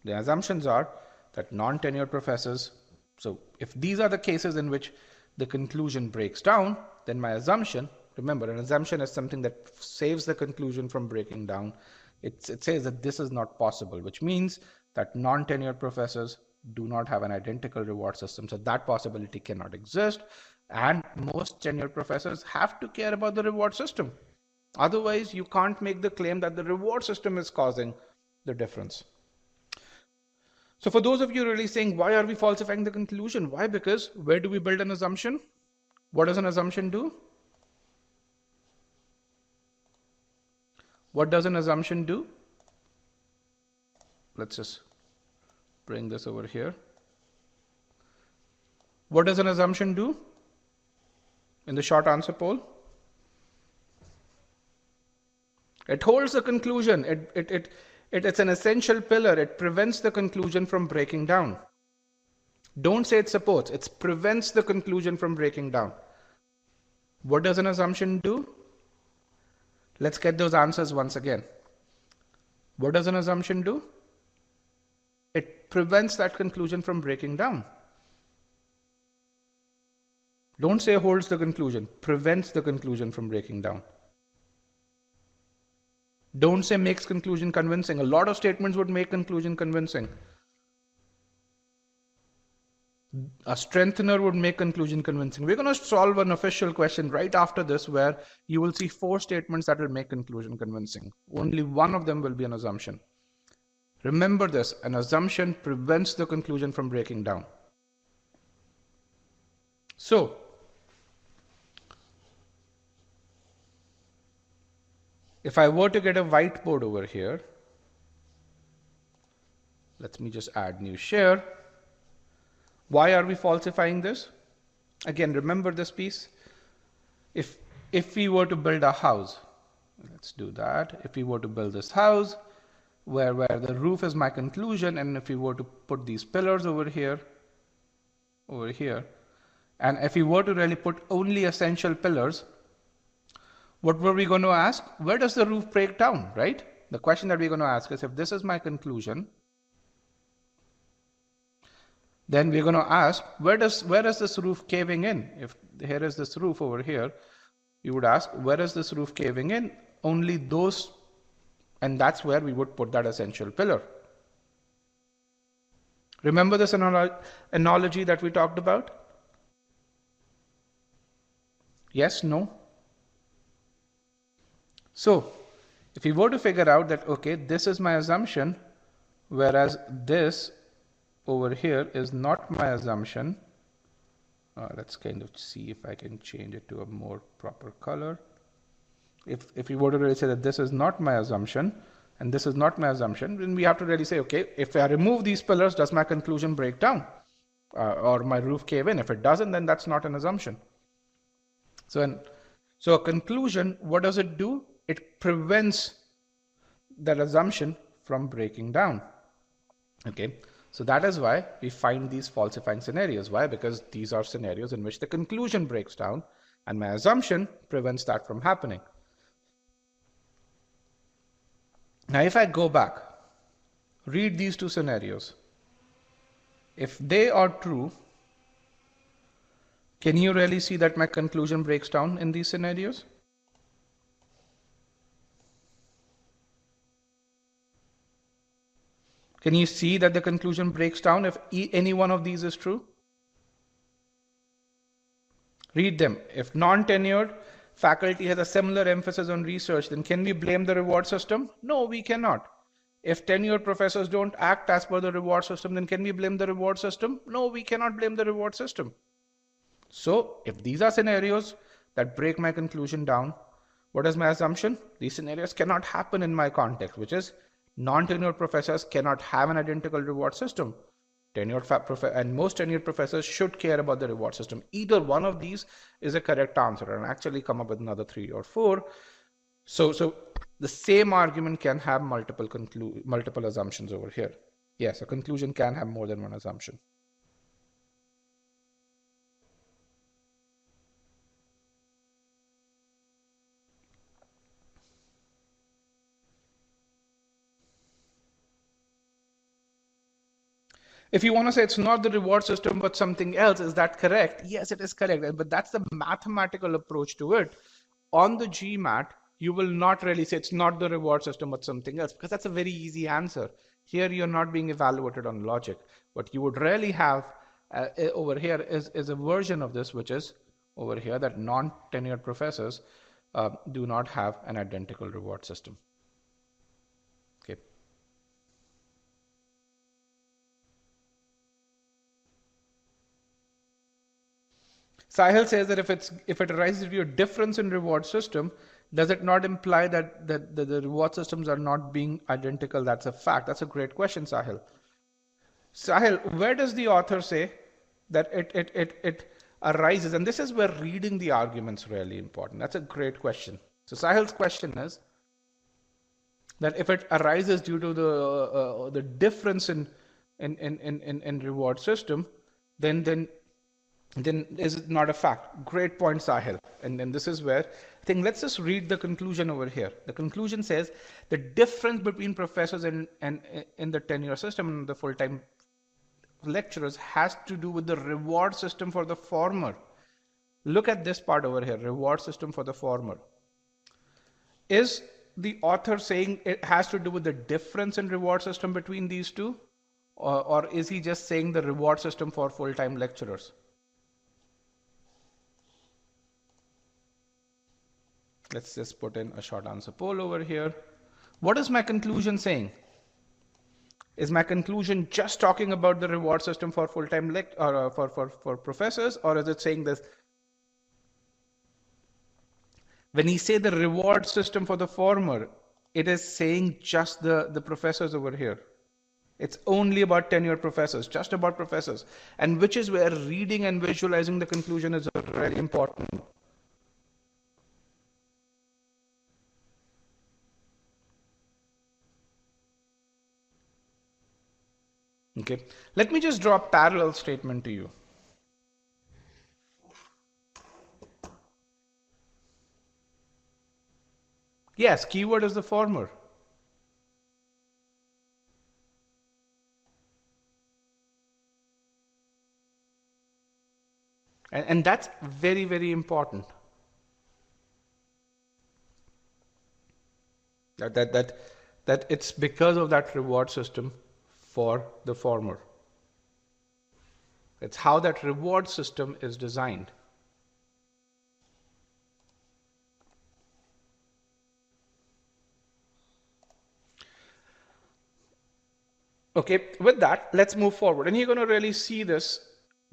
The assumptions are that non-tenured professors, so if these are the cases in which the conclusion breaks down, then my assumption, remember, an assumption is something that saves the conclusion from breaking down. It says that this is not possible, which means that non-tenured professors do not have an identical reward system. So that possibility cannot exist. And most tenured professors have to care about the reward system. Otherwise, you can't make the claim that the reward system is causing the difference. So for those of you really saying, why are we falsifying the conclusion? Why? Because where do we build an assumption? What does an assumption do? What does an assumption do? Let's just bring this over here. What does an assumption do in the short answer poll? It holds the conclusion. It's an essential pillar. It prevents the conclusion from breaking down. Don't say it supports. It prevents the conclusion from breaking down. What does an assumption do? Let's get those answers once again. What does an assumption do? It prevents that conclusion from breaking down. Don't say holds the conclusion. Prevents the conclusion from breaking down. Don't say makes conclusion convincing. A lot of statements would make conclusion convincing. A strengthener would make conclusion convincing. We're going to solve an official question right after this where you will see 4 statements that will make conclusion convincing. Only one of them will be an assumption. Remember this, an assumption prevents the conclusion from breaking down. So, if I were to get a whiteboard over here, let me just add new share. Why are we falsifying this? Again, remember this piece. If we were to build a house, let's do that. If we were to build this house where the roof is my conclusion, and if we were to put these pillars over here, and if we were to really put only essential pillars, what were we going to ask? Where does the roof break down, right? The question that we're going to ask is, if this is my conclusion, then we're going to ask, where is this roof caving in? If here is this roof over here, you would ask, where is this roof caving in? Only those, and that's where we would put that essential pillar. Remember this analogy that we talked about? Yes, no? So, if we were to figure out that, okay, this is my assumption, whereas this over here is not my assumption. Let's kind of see if I can change it to a more proper color. If we were to really say that this is not my assumption and this is not my assumption, then we have to really say, okay, if I remove these pillars, does my conclusion break down or my roof cave in? If it doesn't, then that's not an assumption. So a conclusion, what does it do? It prevents that assumption from breaking down. Okay. So that is why we find these falsifying scenarios. Why? Because these are scenarios in which the conclusion breaks down and my assumption prevents that from happening. Now, if I go back, read these 2 scenarios. If they are true, can you really see that my conclusion breaks down in these scenarios? Can you see that the conclusion breaks down if any one of these is true? Read them. If non-tenured faculty has a similar emphasis on research, then can we blame the reward system? No, we cannot. If tenured professors don't act as per the reward system, then can we blame the reward system? No, we cannot blame the reward system. So if these are scenarios that break my conclusion down, what is my assumption? These scenarios cannot happen in my context, which is non-tenured professors cannot have an identical reward system. And most tenured professors should care about the reward system. Either one of these is a correct answer, and actually come up with another 3 or 4. So the same argument can have multiple assumptions over here. Yes, a conclusion can have more than one assumption. If you want to say it's not the reward system but something else, is that correct? Yes, it is correct. But that's the mathematical approach to it. On the GMAT, you will not really say it's not the reward system but something else, because that's a very easy answer. Here you're not being evaluated on logic. What you would really have over here is a version of this, which is over here, that non-tenured professors do not have an identical reward system. Okay. Sahil says that if it arises due to a difference in reward system, does it not imply that the reward systems are not being identical? That's a fact. That's a great question, Sahil. Sahil, where does the author say that it arises? And this is where reading the argument's really important. That's a great question. So Sahil's question is that if it arises due to the difference in reward system, then is it not a fact? Great point, Sahil. And then this is where I think let's just read the conclusion over here. The conclusion says the difference between professors and in the tenure system and the full-time lecturers has to do with the reward system for the former. Look at this part over here, reward system for the former. Is the author saying it has to do with the difference in reward system between these two? Or is he just saying the reward system for full-time lecturers? Let's just put in a short answer poll over here. What is my conclusion saying? Is my conclusion just talking about the reward system for full-time or for professors, or is it saying this? When he say the reward system for the former, it is saying just the professors over here. It's only about tenured professors, just about professors, and which is where reading and visualizing the conclusion is really important. Okay, let me just draw a parallel statement to you. Yes, keyword is the former. And that's very, very important. That it's because of that reward system for the former. It's how that reward system is designed. Okay, with that, let's move forward. And you're going to really see this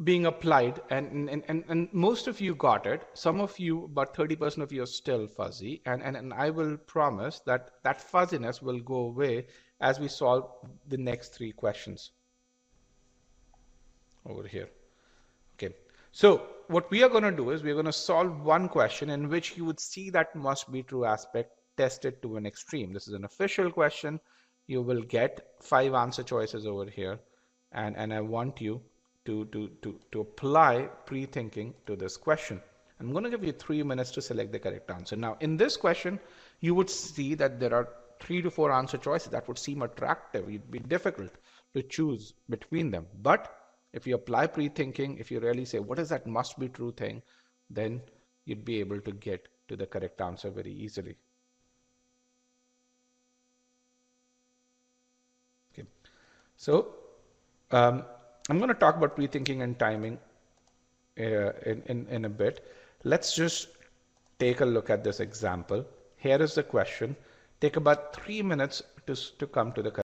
being applied. And most of you got it. Some of you, about 30% of you, are still fuzzy. And I will promise that that fuzziness will go away as we solve the next three questions over here. Okay, so what we are going to do is we're going to solve one question in which you would see that must be true aspect tested to an extreme. This is an official question. You will get 5 answer choices over here, and I want you to apply pre-thinking to this question. I'm going to give you 3 minutes to select the correct answer. Now, in this question, you would see that there are 3 to 4 answer choices that would seem attractive. It'd be difficult to choose between them, but if you apply pre-thinking, if you really say, what is that must be true thing, then you'd be able to get to the correct answer very easily. Okay. So I'm going to talk about pre-thinking and timing in a bit. Let's just take a look at this example. Here is the question. Take about 3 minutes to come to the correct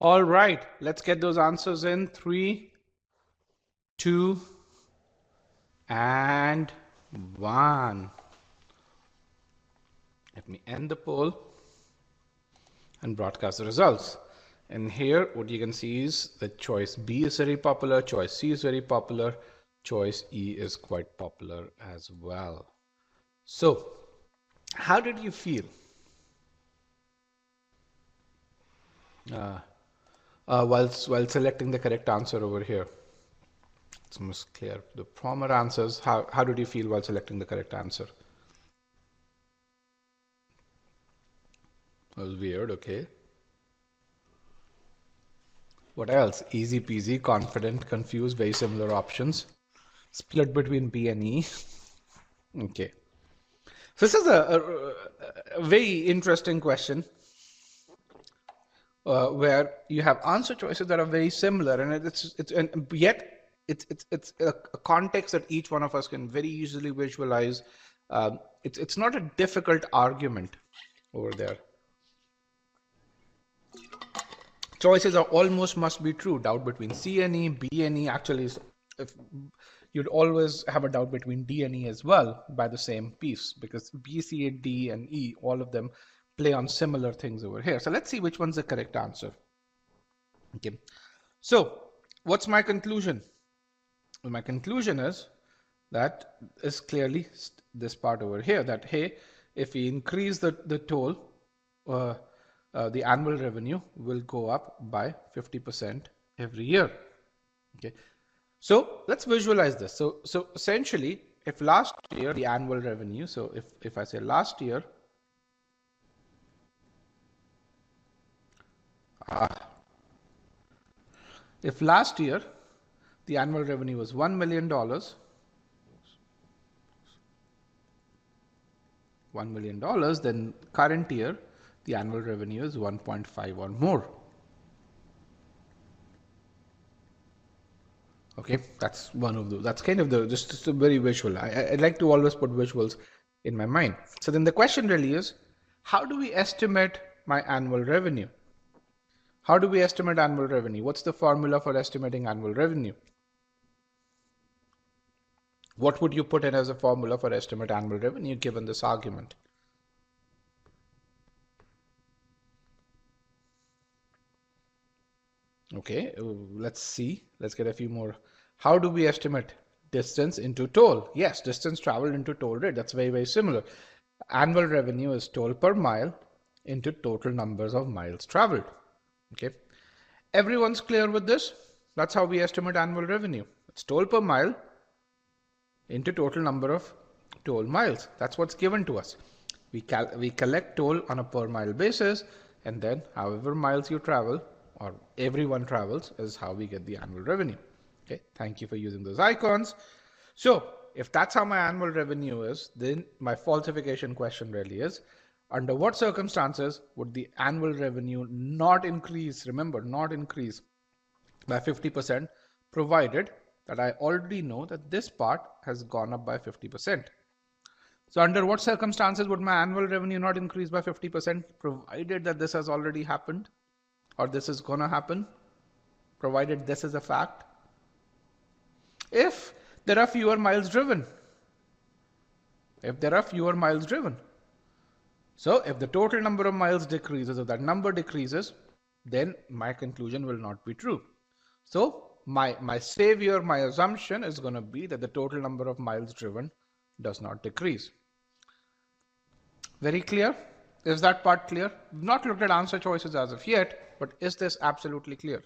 All right, let's get those answers in. 3, 2, and 1. Let me end the poll and broadcast the results. And here, what you can see is that choice B is very popular, choice C is very popular, choice E is quite popular as well. So, how did you feel? While selecting the correct answer over here. It's most clear. The former answers, how did you feel while selecting the correct answer? That was weird, okay. What else? Easy peasy, confident, confused, very similar options. Split between B and E. Okay. So this is a very interesting question where you have answer choices that are very similar, and yet it's a context that each one of us can very easily visualize. It's not a difficult argument over there. Choices are almost must be true. Doubt between C and E, B and E. Actually, if you'd always have a doubt between D and E as well by the same piece, because B, C, D, and E, all of them play on similar things over here. So let's see which one's the correct answer. Okay. So what's my conclusion? Well, my conclusion is that is clearly this part over here, that hey, if we increase the toll, the annual revenue will go up by 50% every year. Okay. So let's visualize this. So essentially, if last year the annual revenue, so if I say last year, if last year the annual revenue was $1 million, $1 million, then current year the annual revenue is 1.5 or more. Okay, that's one of those. That's kind of just a very visual. I like to always put visuals in my mind. So then the question really is, how do we estimate my annual revenue? How do we estimate annual revenue? What's the formula for estimating annual revenue? What would you put in as a formula for estimate annual revenue given this argument? Okay, let's see. Let's get a few more. How do we estimate distance into toll? Yes, distance traveled into toll rate. That's very, very similar. Annual revenue is toll per mile into total numbers of miles traveled. Okay, everyone's clear with this? That's how we estimate annual revenue. It's toll per mile into total number of toll miles. That's what's given to us. We collect toll on a per mile basis, and then however miles you travel or everyone travels is how we get the annual revenue. Okay, thank you for using those icons. So if that's how my annual revenue is, then my falsification question really is, under what circumstances would the annual revenue not increase? Remember, not increase by 50%, provided that I already know that this part has gone up by 50%. So under what circumstances would my annual revenue not increase by 50%, provided that this has already happened, or this is gonna happen, provided this is a fact? If there are fewer miles driven. If there are fewer miles driven. So if the total number of miles decreases, if that number decreases, then my conclusion will not be true. So my savior, my assumption is going to be that the total number of miles driven does not decrease. Very clear? Is that part clear? We've not looked at answer choices as of yet, but is this absolutely clear?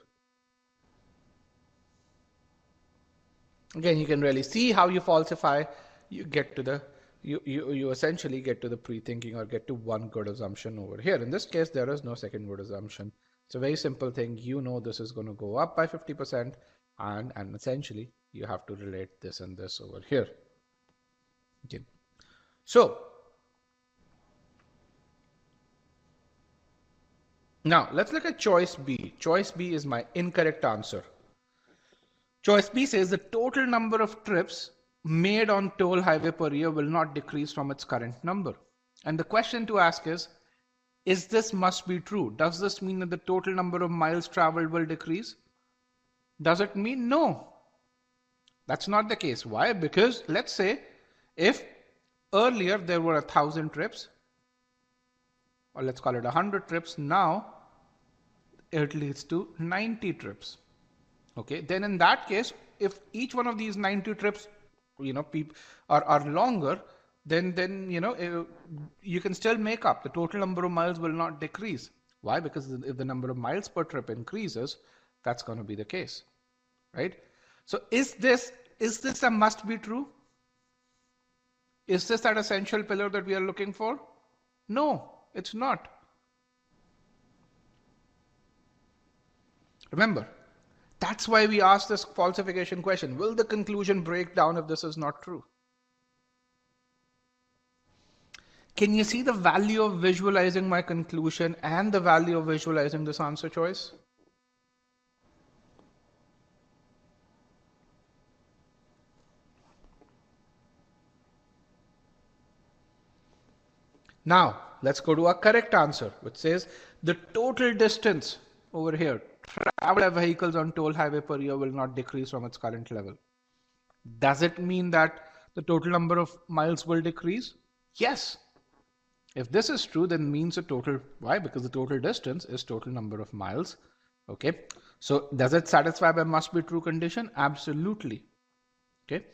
Again, you can really see how you falsify. You get to the you essentially get to the pre-thinking or get to one good assumption over here. In this case, there is no second good assumption. It's a very simple thing. You know this is going to go up by 50%, and essentially you have to relate this and this over here. Okay. So now let's look at choice B. Choice B is my incorrect answer. Choice B says the total number of trips made on toll highway per year will not decrease from its current number. And the question to ask is, Is this must be true? Does this mean that the total number of miles traveled will decrease? Does it mean no? That's not the case. Why? Because let's say if earlier there were 1,000 trips, or let's call it 100 trips, now it leads to 90 trips. Okay, then in that case, if each one of these 90 trips, are longer, then you can still make up. The total number of miles will not decrease. Why? Because if the number of miles per trip increases, that's going to be the case, right? So is this a must be true? Is this that essential pillar that we are looking for? No, it's not. Remember, that's why we asked this falsification question. Will the conclusion break down if this is not true? Can you see the value of visualizing my conclusion and the value of visualizing this answer choice? Now, let's go to our correct answer, which says the total distance over here, traveled by vehicles on toll highway per year will not decrease from its current level. Does it mean that the total number of miles will decrease? Yes. If this is true, then means the total, why? Because the total distance is total number of miles. Okay. So does it satisfy my must be true condition? Absolutely. Okay.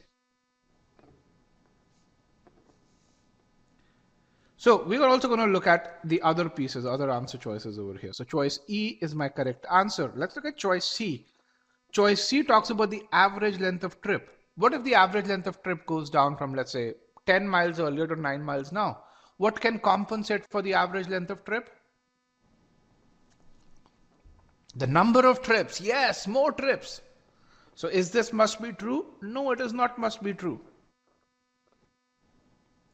So we are also going to look at the other pieces, other answer choices over here. So choice E is my correct answer. Let's look at choice C. Choice C talks about the average length of trip. What if the average length of trip goes down from, let's say, 10 miles earlier to 9 miles now? What can compensate for the average length of trip? The number of trips. Yes, more trips. So is this must be true? No, it is not must be true.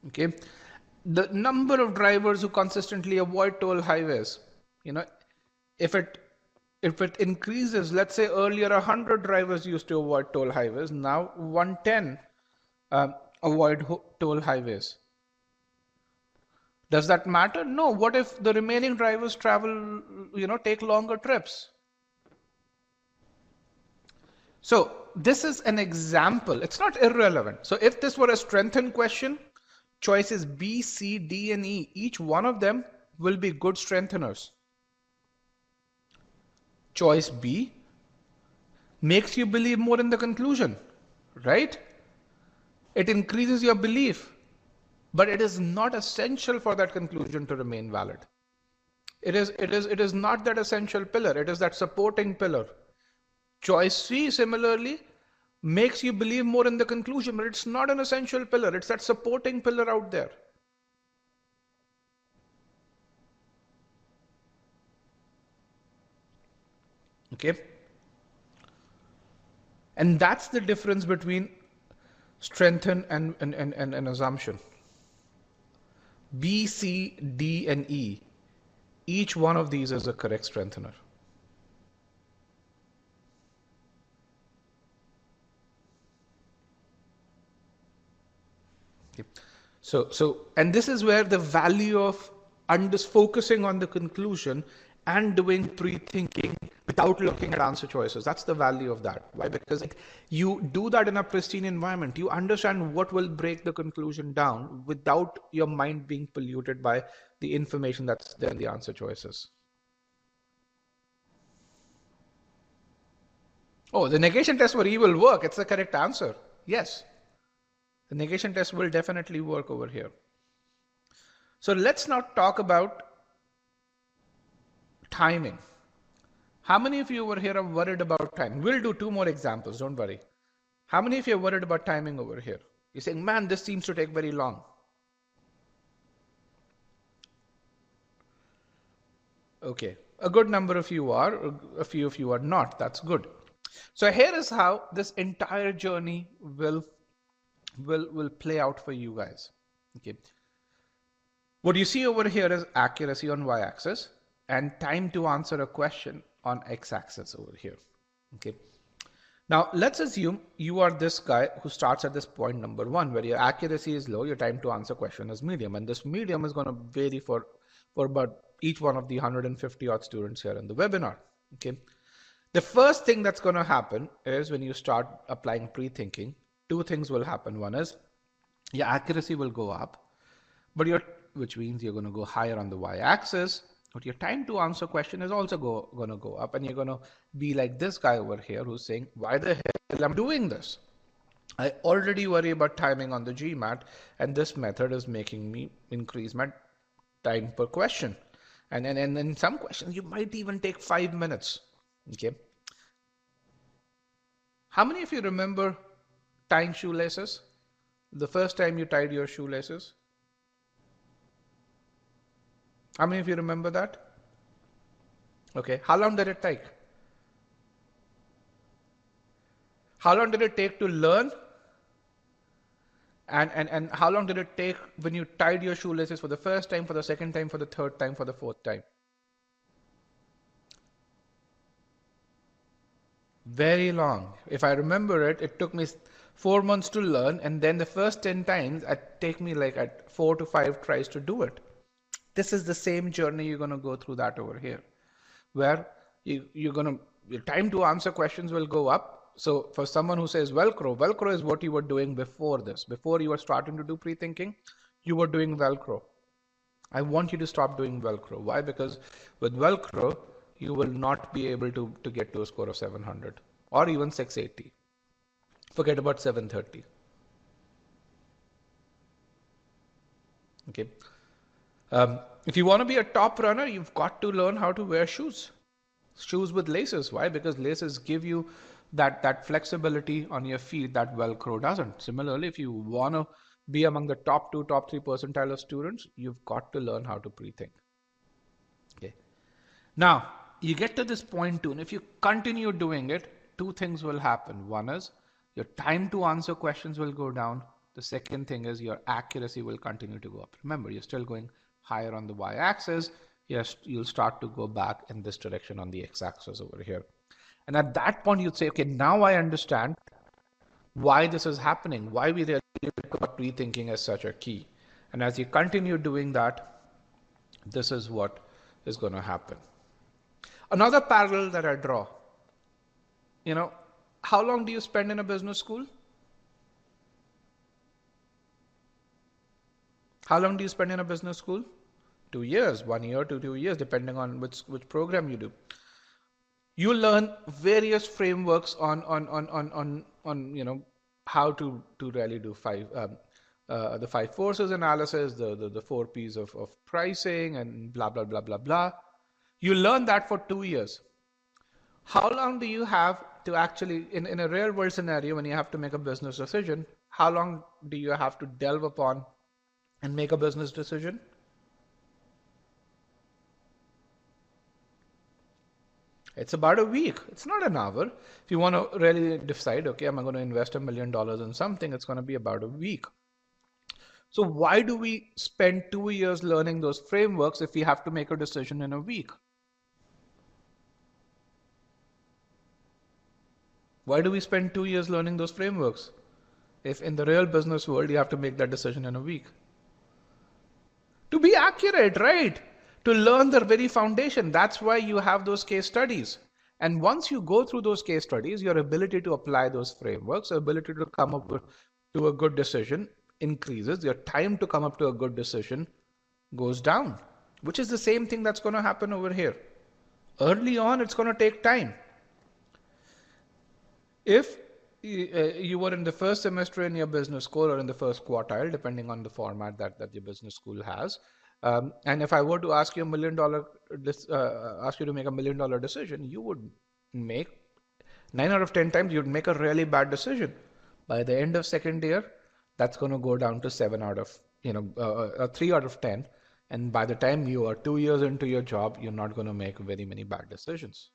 Okay. The number of drivers who consistently avoid toll highways, if it increases, let's say earlier 100 drivers used to avoid toll highways, now 110 avoid toll highways. Does that matter? No. What if the remaining drivers travel, take longer trips? So this is an example. It's not irrelevant. So if this were a strengthened question, choices B, C, D, and E, each one of them will be good strengtheners. Choice B makes you believe more in the conclusion, right? It increases your belief, but it is not essential for that conclusion to remain valid. It is not that essential pillar. It is that supporting pillar. Choice C similarly makes you believe more in the conclusion, but it's not an essential pillar. It's that supporting pillar out there. Okay. And that's the difference between strengthen and an assumption. B, C, D, and E. Each one of these is a correct strengthener. So, and this is where the value of focusing on the conclusion and doing pre-thinking without looking at answer choices. That's the value of that. Why? Because you do that in a pristine environment. You understand what will break the conclusion down without your mind being polluted by the information that's there in the answer choices. Oh, the negation test for E will work. It's the correct answer. Yes. The negation test will definitely work over here. So let's now talk about timing. How many of you over here are worried about time? We'll do 2 more examples, don't worry. How many of you are worried about timing over here? You're saying, man, this seems to take very long. Okay, a good number of you are, a few of you are not. That's good. So here is how this entire journey will play out for you guys. Okay. What you see over here is accuracy on y-axis and time to answer a question on x-axis over here. Okay. Now let's assume you are this guy who starts at this point number 1, where your accuracy is low, your time to answer question is medium, and this medium is going to vary for about each one of the 150 odd students here in the webinar. Okay. The first thing that's going to happen is when you start applying pre-thinking, two things will happen. One is your accuracy will go up, but which means you're going to go higher on the y-axis, but your time to answer question is also going to go up, and you're going to be like this guy over here who's saying, why the hell am I doing this? I already worry about timing on the GMAT, and this method is making me increase my time per question. And in some questions, you might even take 5 minutes. Okay. How many of you remember tying shoelaces? The first time you tied your shoelaces? How many of you remember that? Okay. How long did it take? How long did it take to learn? And how long did it take when you tied your shoelaces for the first time, for the second time, for the third time, for the fourth time? Very long. If I remember it, it took me 4 months to learn, and then the first 10 times it take me like at 4 to 5 tries to do it. This is the same journey you're going to go through that over here, where your time to answer questions will go up. So for someone who says Velcro is what you were doing before this. Before you were starting to do pre-thinking, you were doing Velcro. I want you to stop doing Velcro. Why? Because with Velcro, you will not be able to get to a score of 700 or even 680. Forget about 730. Okay. If you want to be a top runner, you've got to learn how to wear shoes. Shoes with laces. Why? Because laces give you that flexibility on your feet that Velcro doesn't. Similarly, if you want to be among the top 2, top 3 percentile of students, you've got to learn how to pre-think. Okay. Now, you get to this point too, and if you continue doing it, two things will happen. One is your time to answer questions will go down. The second thing is your accuracy will continue to go up. Remember, you're still going higher on the y-axis. Yes, you'll start to go back in this direction on the x-axis over here. And at that point, you'd say, okay, now I understand why this is happening, why we really got pre-thinking as such a key. And as you continue doing that, this is what is going to happen. Another parallel that I draw, how long do you spend in a business school? How long do you spend in a business school? 2 years, 1 year to 2 years, depending on which program you do. You learn various frameworks on how to really do the 5 forces analysis, the 4 P's of pricing and blah blah blah blah blah. You learn that for 2 years. How long do you have to actually, in a real world scenario, when you have to make a business decision, how long do you have to delve upon and make a business decision? It's about a week. It's not an hour. If you want to really decide, okay, I'm going to invest $1 million in something, it's going to be about a week. So why do we spend 2 years learning those frameworks if we have to make a decision in a week? Why do we spend 2 years learning those frameworks if in the real business world you have to make that decision in a week? To be accurate, right? To learn the very foundation. That's why you have those case studies. And once you go through those case studies, your ability to apply those frameworks, your ability to come up to a good decision increases. Your time to come up to a good decision goes down, which is the same thing that's going to happen over here. Early on, it's going to take time. If you were in the first semester in your business school or in the first quartile, depending on the format that your business school has, and if I were to ask you ask you to make $1 million decision, you would make 9 out of 10 times you'd make a really bad decision. By the end of second year, that's going to go down to 3 out of 10. And by the time you are 2 years into your job, you're not going to make very many bad decisions.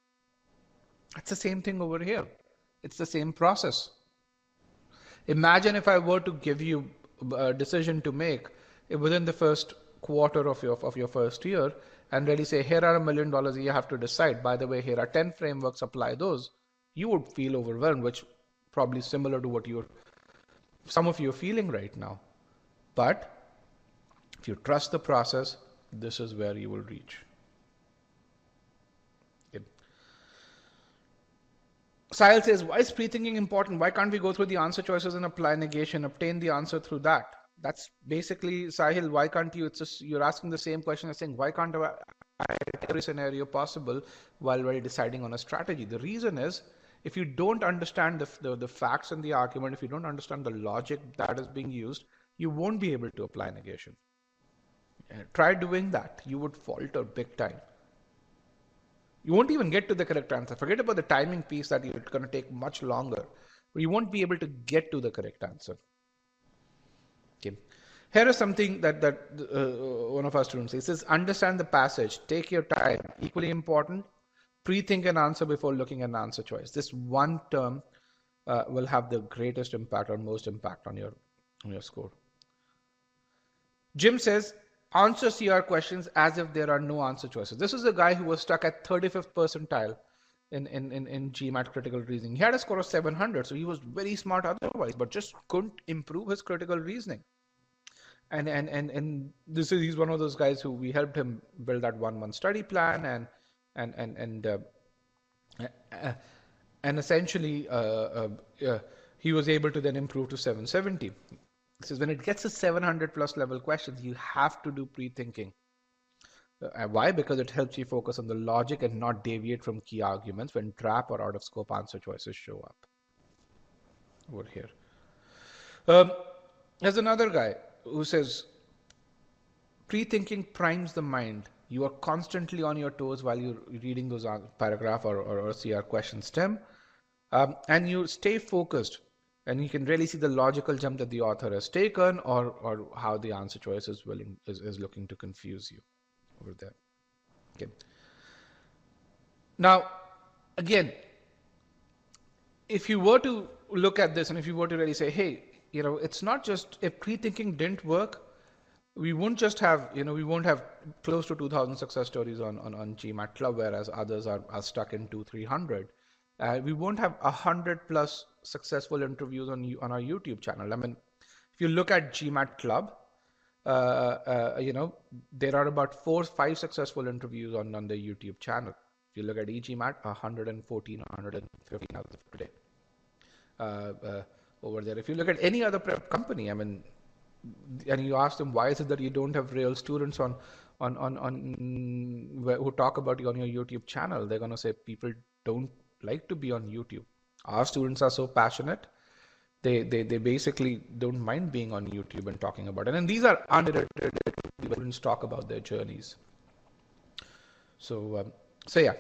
That's the same thing over here. It's the same process. Imagine if I were to give you a decision to make within the first quarter of your first year and really say, here are $1 million you have to decide. By the way, here are 10 frameworks, apply those. You would feel overwhelmed, which probably similar to what some of you are feeling right now. But if you trust the process, this is where you will reach. Sahil says, why is pre-thinking important? Why can't we go through the answer choices and apply negation, obtain the answer through that? That's basically, Sahil, why can't you? It's just, you're asking the same question as saying, why can't I every scenario possible while deciding on a strategy? The reason is, if you don't understand the facts and the argument, if you don't understand the logic that is being used, you won't be able to apply negation. Try doing that. You would falter big time. You won't even get to the correct answer. Forget about the timing piece that it's going to take much longer. But you won't be able to get to the correct answer. Okay. Here is something that one of our students says. He says, understand the passage. Take your time. Equally important, pre-think an answer before looking at an answer choice. This one term will have the greatest impact or most impact on your score. Jim says, answer CR questions as if there are no answer choices. This is a guy who was stuck at 35th percentile in GMAT critical reasoning. He had a score of 700, so he was very smart otherwise, but just couldn't improve his critical reasoning. And he's one of those guys who we helped him build that 1 month study plan and essentially he was able to then improve to 770. This is when it gets to 700 plus level questions, you have to do pre-thinking. Why? Because it helps you focus on the logic and not deviate from key arguments when trap or out of scope answer choices show up. Over here. There's another guy who says, pre-thinking primes the mind. You are constantly on your toes while you're reading those paragraph or CR question stem. And you stay focused. And you can really see the logical jump that the author has taken or how the answer choice is looking to confuse you over there. Okay. Now, again, if you were to look at this and if you were to really say, hey, it's not just if pre-thinking didn't work, we won't just have, we won't have close to 2,000 success stories on GMAT Club, whereas others are stuck in 200-300. We won't have 100 plus successful interviews on our YouTube channel. I mean, if you look at GMAT Club, there are about 4-5 successful interviews on the YouTube channel. If you look at e-GMAT, 114, 115 as of today over there. If you look at any other prep company, I mean, and you ask them, why is it that you don't have real students who talk about you on your YouTube channel? They're going to say people don't like to be on YouTube. Our students are so passionate. They basically don't mind being on YouTube and talking about it. And these are unedited. Students talk about their journeys. So yeah,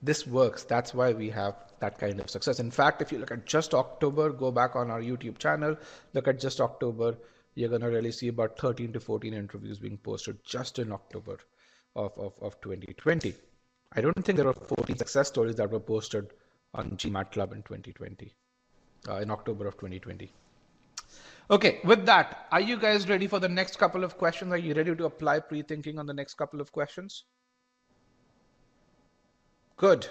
this works. That's why we have that kind of success. In fact, if you look at just October, go back on our YouTube channel, look at just October, you're going to really see about 13 to 14 interviews being posted just in October of 2020. I don't think there are 14 success stories that were posted on GMAT Club in 2020, in October of 2020. Okay, with that, are you guys ready for the next couple of questions? Are you ready to apply pre-thinking on the next couple of questions? Good.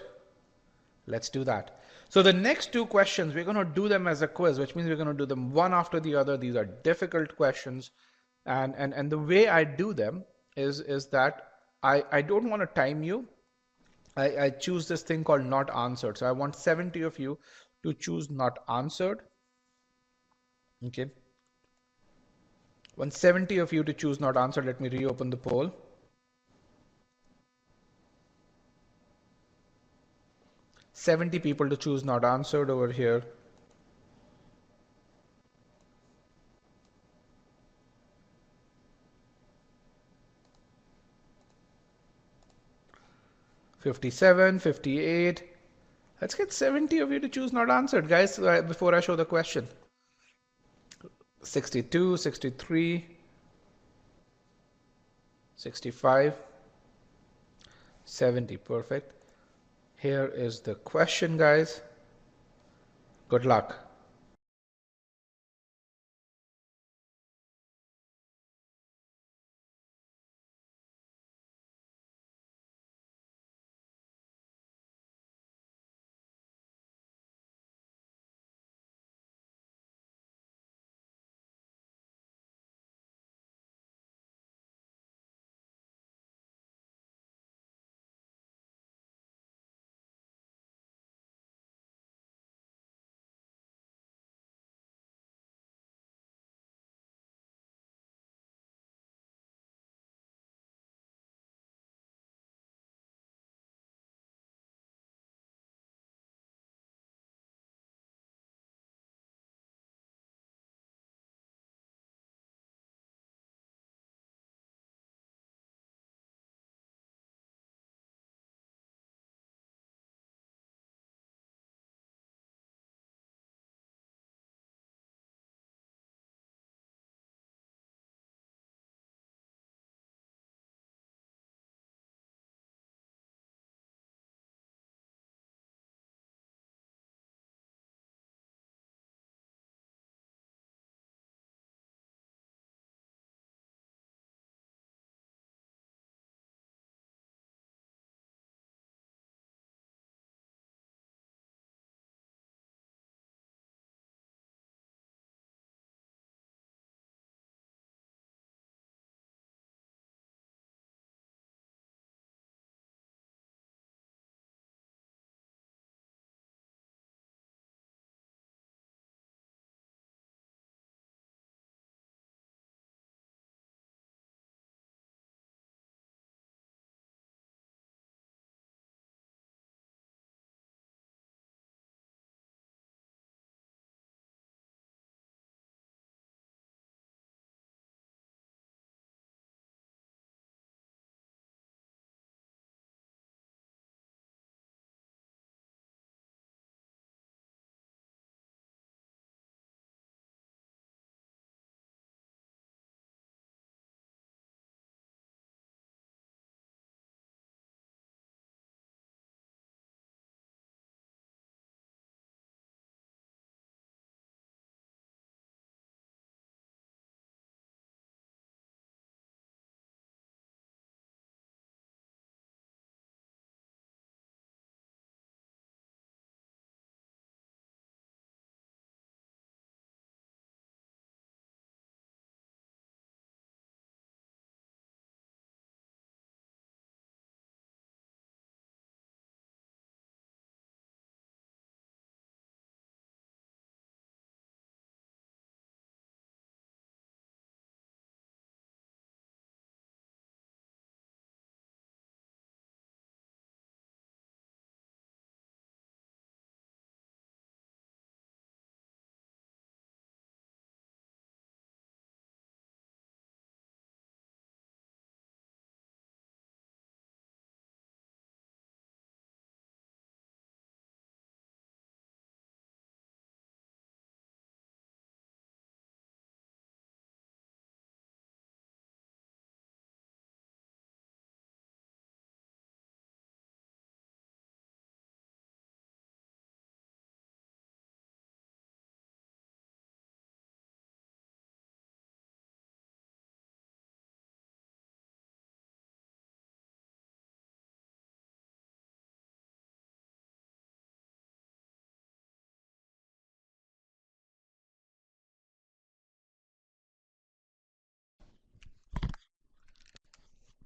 Let's do that. So the next two questions, we're going to do them as a quiz, which means we're going to do them one after the other. These are difficult questions. And the way I do them is that I don't want to time you. I choose this thing called not answered. So I want 70 of you to choose not answered. Okay. 170 of you to choose not answered. Let me reopen the poll. $70 people to choose not answered over here. $57, $58. Let's get 70 of you to choose not answered, guys, before I show the question. 62, 63, 65, 70. Perfect. Here is the question, guys. Good luck.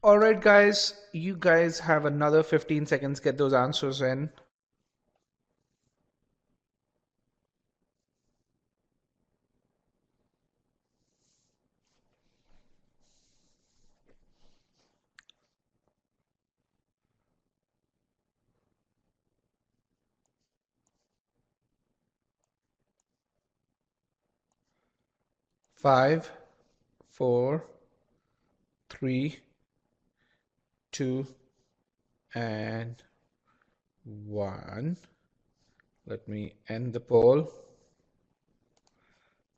All right, guys, you guys have another 15 seconds. Get those answers in. Five, four, three, two, and one. Let me end the poll.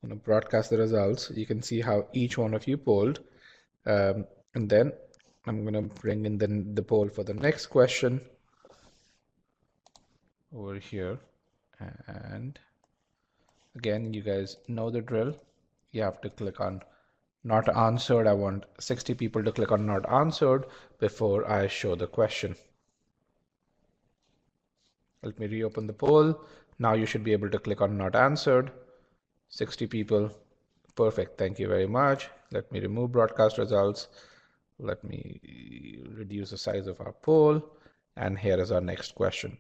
I'm going to broadcast the results. You can see how each one of you polled. And then I'm going to bring in the poll for the next question over here. And again, you guys know the drill. You have to click on not answered. I want 60 people to click on not answered before I show the question. Let me reopen the poll. Now you should be able to click on not answered. 60 people. Perfect. Thank you very much. Let me remove broadcast results. Let me reduce the size of our poll. And here is our next question.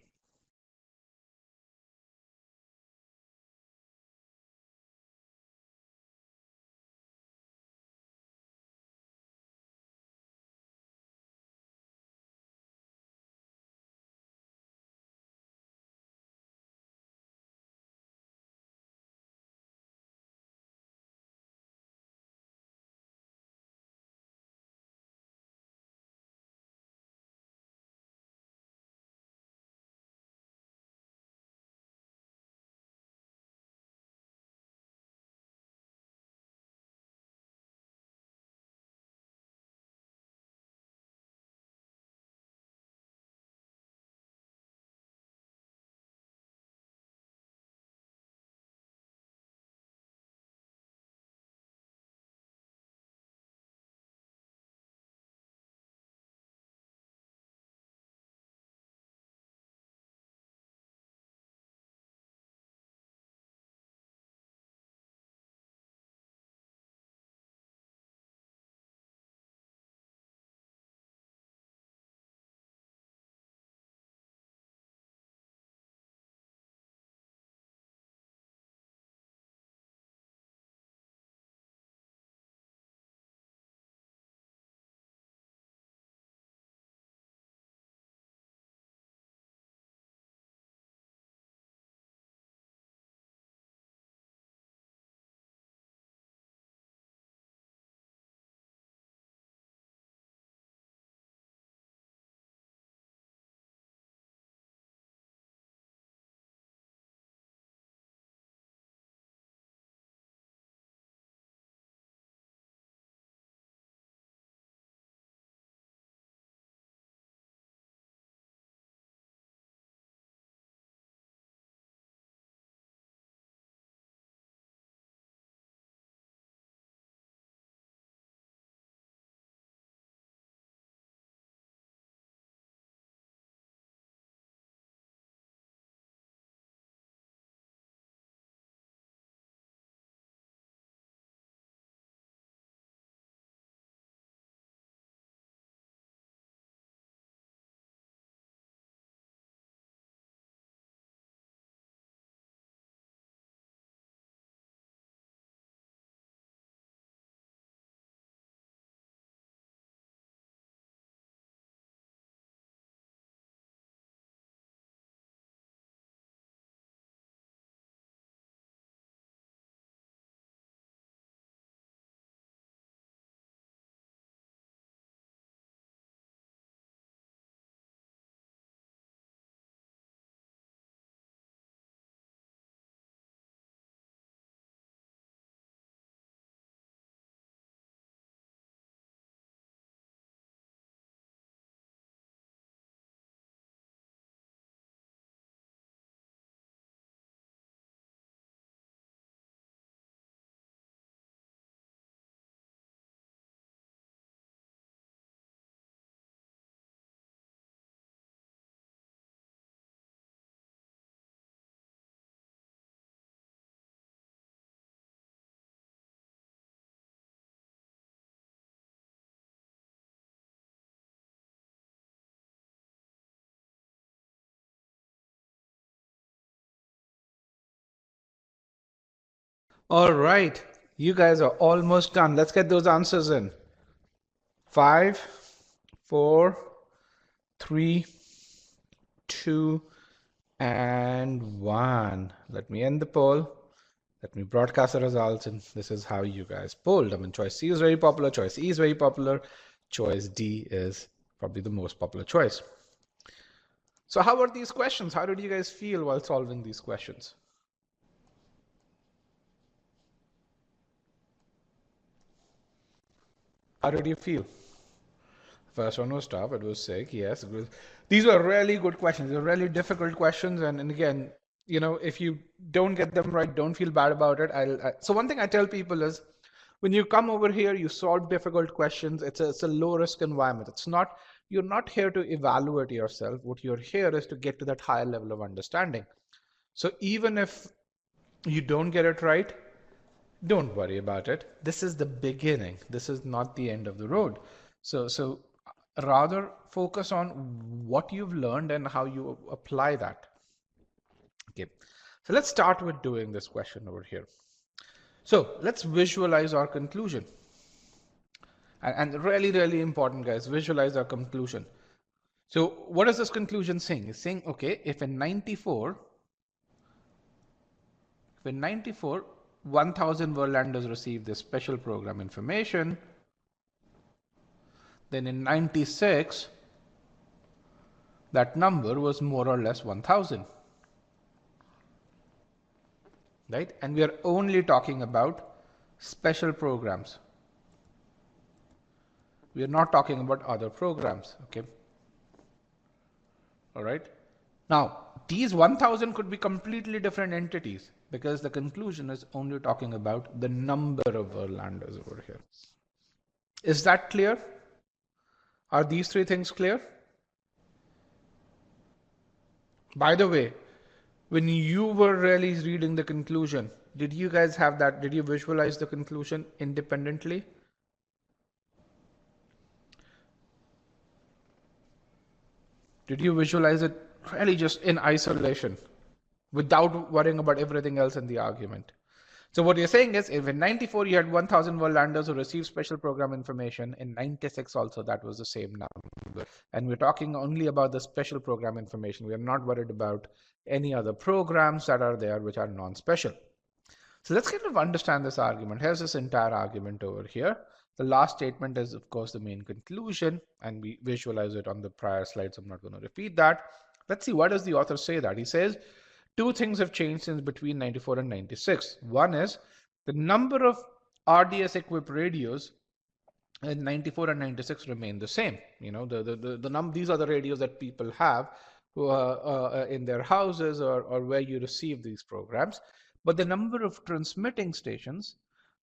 All right, you guys are almost done. Let's get those answers in. 5, 4, 3, 2, and 1. Let me end the poll. Let me broadcast the results, and this is how you guys polled. I mean, choice C is very popular, choice E is very popular, choice D is probably the most popular choice. So how were these questions? How did you guys feel while solving these questions? How did you feel? First one was tough. It was sick. Yes, it was. These were really good questions. They were really difficult questions. And again, you know, if you don't get them right, don't feel bad about it. So one thing I tell people is, when you come over here, you solve difficult questions. It's a low risk environment. It's not, you're not here to evaluate yourself. What you're here is to get to that higher level of understanding. So even if you don't get it right, don't worry about it. This is the beginning. This is not the end of the road. So rather focus on what you've learned and how you apply that. Okay. So let's start with doing this question over here. So let's visualize our conclusion. And really, really important, guys, visualize our conclusion. So what is this conclusion saying? It's saying, okay, if in 94, 1,000 Verlanders received this special program information, then in 96, that number was more or less 1,000. Right? And we are only talking about special programs. We are not talking about other programs. Okay. All right. Now, these 1,000 could be completely different entities because the conclusion is only talking about the number of Verlanders over here. Is that clear? Are these three things clear? By the way, when you were really reading the conclusion, did you guys have that? Did you visualize the conclusion independently? Did you visualize it really just in isolation without worrying about everything else in the argument? So what you're saying is, if in 94 you had 1,000 Verlanders who received special program information, in 96 also that was the same number. And we're talking only about the special program information. We are not worried about any other programs that are there which are non-special. So let's kind of understand this argument. Here's this entire argument over here. The last statement is, of course, the main conclusion, and we visualize it on the prior slides. I'm not going to repeat that. Let's see, what does the author say that? He says, two things have changed since between 94 and 96. One is the number of RDS equipped radios in 94 and 96 remain the same. You know, these are the radios that people have in their houses or where you receive these programs. But the number of transmitting stations,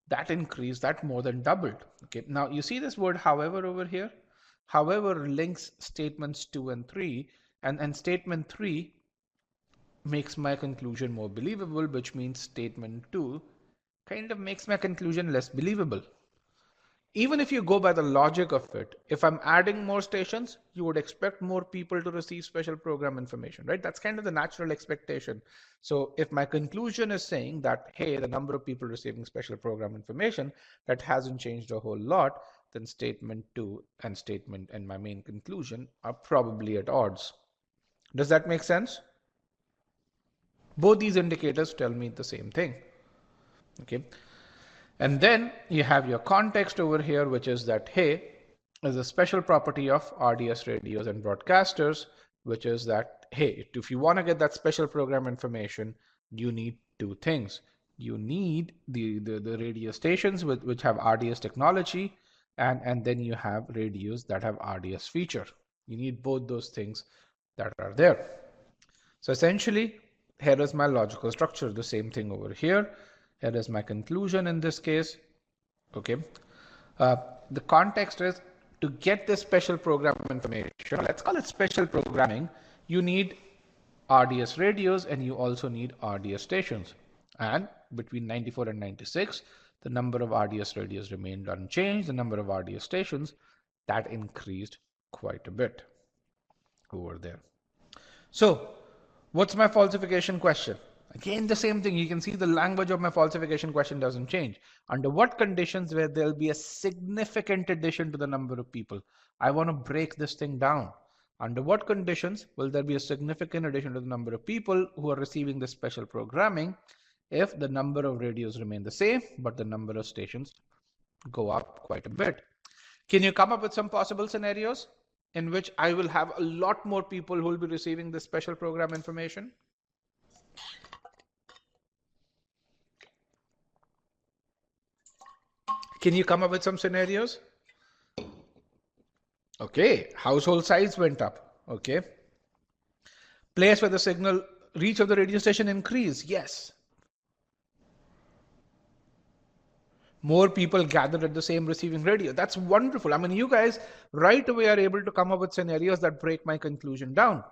that increased, that more than doubled. Okay, now you see this word however over here. However links statements 2 and 3, and statement 3 makes my conclusion more believable, which means statement 2 kind of makes my conclusion less believable. Even if you go by the logic of it, if I'm adding more stations, you would expect more people to receive special program information, right? That's kind of the natural expectation. So if my conclusion is saying that, hey, the number of people receiving special program information, that hasn't changed a whole lot, then statement 2 and my main conclusion are probably at odds. Does that make sense? Both these indicators tell me the same thing. Okay. And then you have your context over here, which is that, hey, there's a special property of RDS radios and broadcasters, which is that, hey, if you want to get that special program information, you need two things. You need the radio stations which have RDS technology, and then you have radios that have RDS feature. You need both those things that are there. So essentially, here is my logical structure, the same thing over here. Here is my conclusion in this case. Okay. The context is to get this special program information. Let's call it special programming. You need RDS radios and you also need RDS stations. And between 94 and 96, the number of RDS radios remained unchanged. The number of RDS stations, that increased quite a bit over there. So what's my falsification question? Again, the same thing. You can see the language of my falsification question doesn't change. Under what conditions where there'll be a significant addition to the number of people? I want to break this thing down. Under what conditions will there be a significant addition to the number of people who are receiving this special programming if the number of radios remain the same, but the number of stations go up quite a bit? Can you come up with some possible scenarios in which I will have a lot more people who will be receiving this special program information? Can you come up with some scenarios? Okay, household size went up. Okay. Place where the signal reach of the radio station increased. Yes. More people gathered at the same receiving radio. That's wonderful. I mean, you guys right away are able to come up with scenarios that break my conclusion down.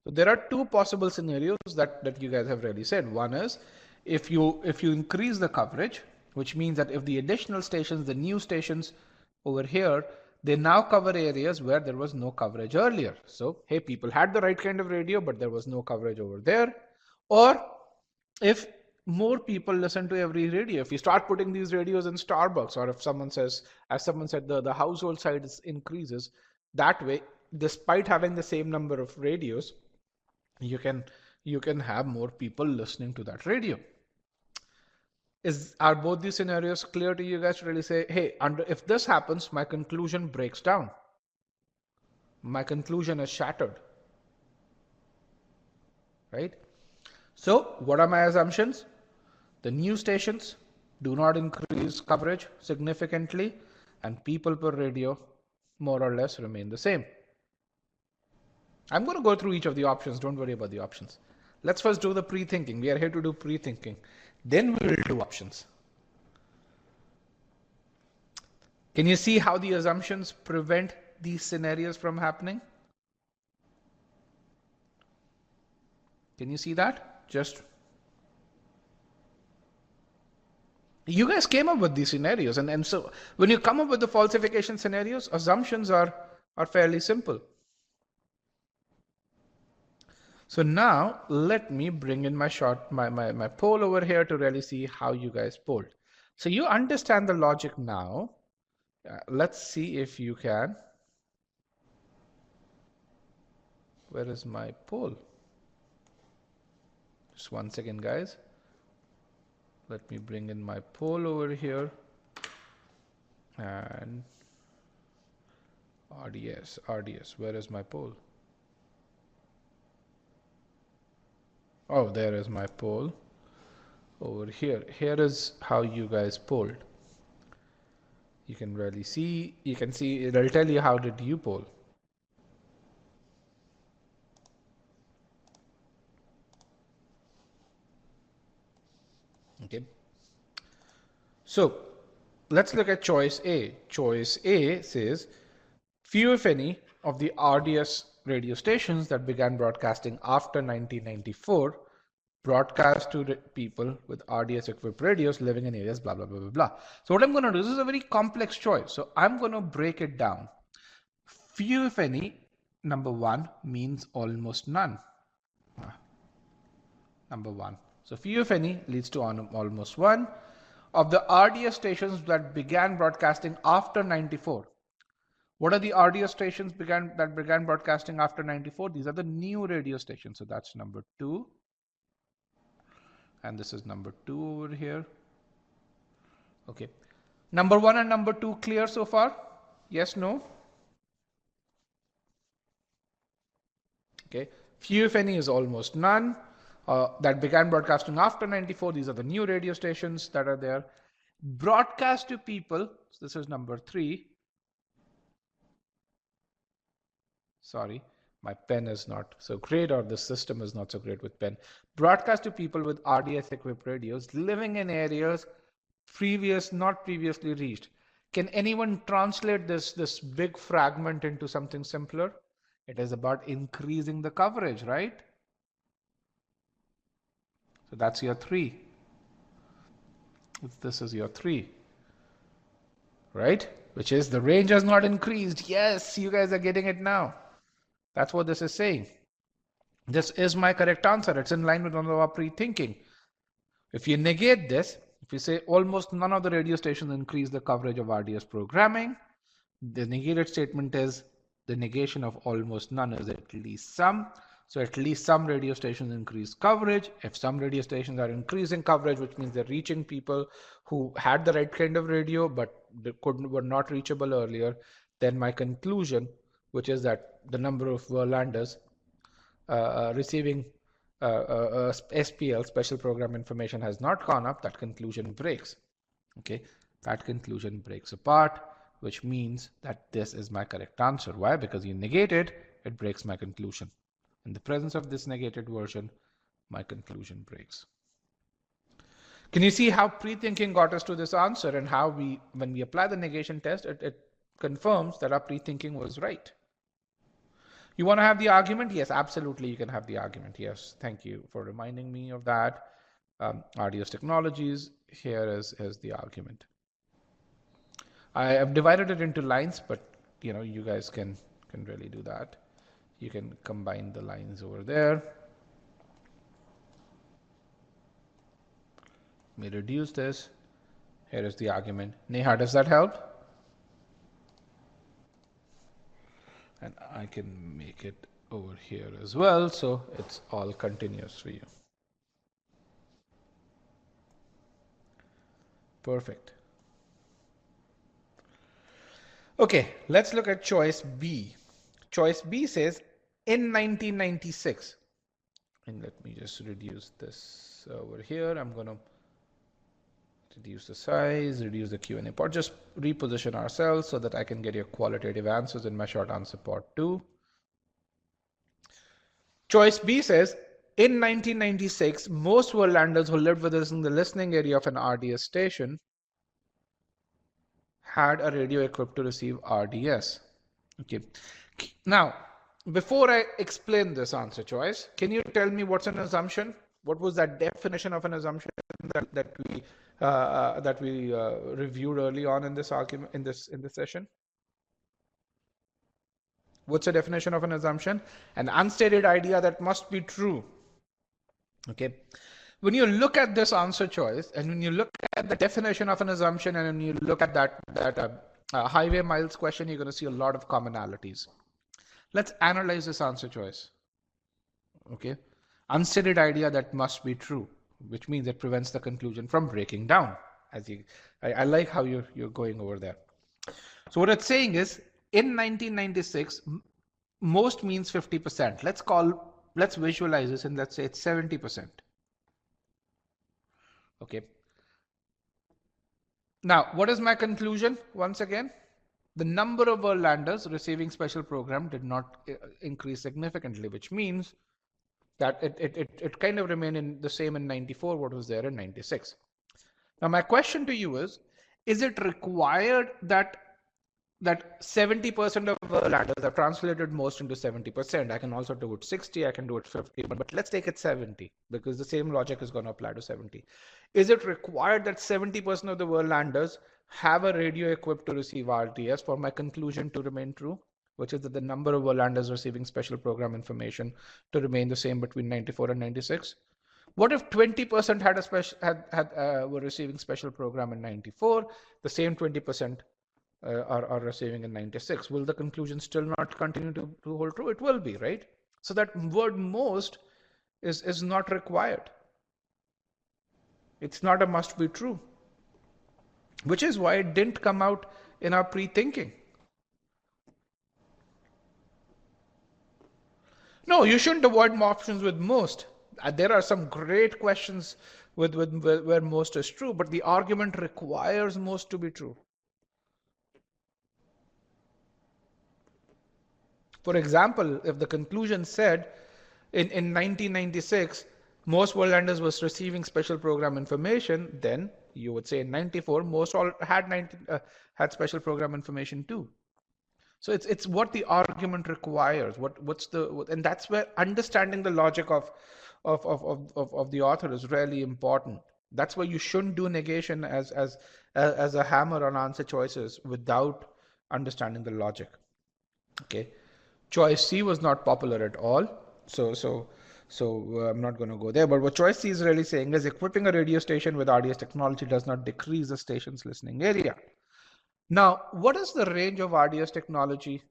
So there are two possible scenarios that you guys have really said. One is if you increase the coverage, which means that if the additional stations, the new stations over here, they now cover areas where there was no coverage earlier. So, hey, people had the right kind of radio, but there was no coverage over there. Or if more people listen to every radio, if you start putting these radios in Starbucks, or if someone says, as someone said, the household size increases, that way, despite having the same number of radios, you can have more people listening to that radio. Are both these scenarios clear to you guys to really say, hey, if this happens, my conclusion breaks down. My conclusion is shattered. Right? So what are my assumptions? The new stations do not increase coverage significantly, and people per radio more or less remain the same. I'm going to go through each of the options. Don't worry about the options. Let's first do the pre-thinking. We are here to do pre-thinking. Then we will do options. Can you see how the assumptions prevent these scenarios from happening? Can you see that? Just you guys came up with these scenarios, and so when you come up with the falsification scenarios, assumptions are fairly simple. So now let me bring in my poll over here to really see how you guys polled. So you understand the logic now. Let's see if you can. Where is my poll? Just 1 second, guys. Let me bring in my poll over here. And RDS, where is my poll? Oh, there is my poll over here. Here is how you guys polled. You can really see, you can see, it'll tell you how did you poll. Okay. So let's look at choice A. Choice A says, few if any of the RDS radio stations that began broadcasting after 1994 broadcast to people with RDS equipped radios living in areas blah blah blah blah blah. So what I'm going to do, this is a very complex choice, so I'm going to break it down. Few if any, number one, means almost none. Number one. So few if any leads to almost one. Of the RDS stations that began broadcasting after 94. What are the RDS stations that began broadcasting after 94? These are the new radio stations. So that's number 2. And this is number 2 over here. Okay. Number 1 and number 2 clear so far? Yes, no? Okay. Few if any is almost none. That began broadcasting after 94. These are the new radio stations that are there. Broadcast to people. So this is number 3. Sorry, my pen is not so great, or the system is not so great with pen. Broadcast to people with RDS equipped radios living in areas not previously reached. Can anyone translate this big fragment into something simpler? It is about increasing the coverage, right? So that's your 3. This is your 3, right? Which is the range has not increased. Yes, you guys are getting it now. That's what this is saying. This is my correct answer. It's in line with one of our pre-thinking. If you negate this, if you say almost none of the radio stations increase the coverage of RDS programming, the negated statement is the negation of almost none is at least some. So at least some radio stations increase coverage. If some radio stations are increasing coverage, which means they're reaching people who had the right kind of radio but were not reachable earlier, then my conclusion, which is that the number of Verlanders receiving SPL, special program information, has not gone up, that conclusion breaks. Okay, that conclusion breaks apart, which means that this is my correct answer. Why? Because you negate it, it breaks my conclusion. In the presence of this negated version, my conclusion breaks. Can you see how pre-thinking got us to this answer, and how when we apply the negation test, it confirms that our pre-thinking was right? You want to have the argument? Yes, absolutely, you can have the argument. Yes, thank you for reminding me of that. RDS Technologies, here is the argument. I have divided it into lines, but you guys can really do that. You can combine the lines over there. Let me reduce this. Here is the argument. Neha, does that help? And I can make it over here as well, so it's all continuous for you. Perfect. Okay, let's look at choice B. Choice B says, in 1996, and let me just reduce this over here. I'm going to reduce the size, reduce the Q&A part, just reposition ourselves so that I can get your qualitative answers in my short answer part 2. Choice B says, in 1996, most Verlanders who lived with us in the listening area of an RDS station had a radio equipped to receive RDS. Okay. Now, before I explain this answer choice, can you tell me what's an assumption? What was that definition of an assumption that we reviewed early on in this argument, in this session? What's the definition of an assumption? An unstated idea that must be true. Okay. When you look at this answer choice, and when you look at the definition of an assumption, and when you look at that highway miles question, you're going to see a lot of commonalities. Let's analyze this answer choice. Okay. Unstated idea that must be true, which means it prevents the conclusion from breaking down. I like how you're going over there. So what it's saying is, in 1996, most means 50%. Let's visualize this, and let's say it's 70%. Okay. Now, what is my conclusion? Once again, the number of Verlanders receiving special program did not increase significantly, which means that it kind of remained in the same in 94 what was there in 96. Now my question to you is it required that 70% of Verlanders are translated most into 70%? I can also do it 60, I can do it 50, but let's take it 70, because the same logic is going to apply to 70. Is it required that 70% of the Verlanders have a radio equipped to receive RDS for my conclusion to remain true, which is that the number of Verlanders receiving special program information to remain the same between 94 and 96? What if 20% were receiving special program in 94, the same 20% are receiving in 96? Will the conclusion still not continue to hold true? It will be, right? So that word most is not required. It's not a must be true, which is why it didn't come out in our pre-thinking. No, you shouldn't avoid options with most. There are some great questions where most is true, but the argument requires most to be true. For example, if the conclusion said in 1996, most Verlanders was receiving special program information, then you would say in 94, most all had special program information too. So it's what the argument requires. And that's where understanding the logic of the author is really important. That's why you shouldn't do negation as a hammer on answer choices without understanding the logic. Okay. Choice C was not popular at all. So So I'm not going to go there. But what choice C is really saying is equipping a radio station with RDS technology does not decrease the station's listening area. Now, what is the range of RDS technology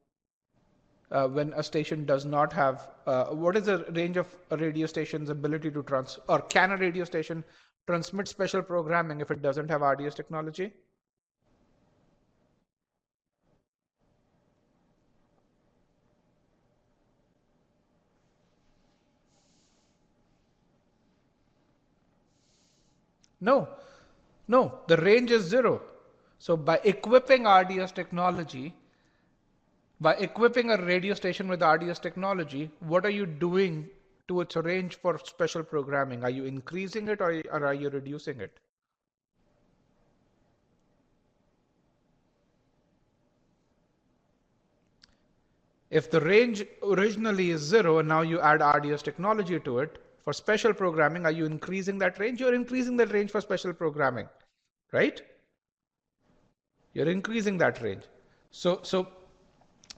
when a station does not have, what is the range of a radio station's ability to or can a radio station transmit special programming if it doesn't have RDS technology? No, no, the range is 0. So by equipping RDS technology, by equipping a radio station with RDS technology, what are you doing to its range for special programming? Are you increasing it or are you reducing it? If the range originally is 0 and now you add RDS technology to it, for special programming, are you increasing that range? You're increasing that range for special programming, right? You're increasing that range. So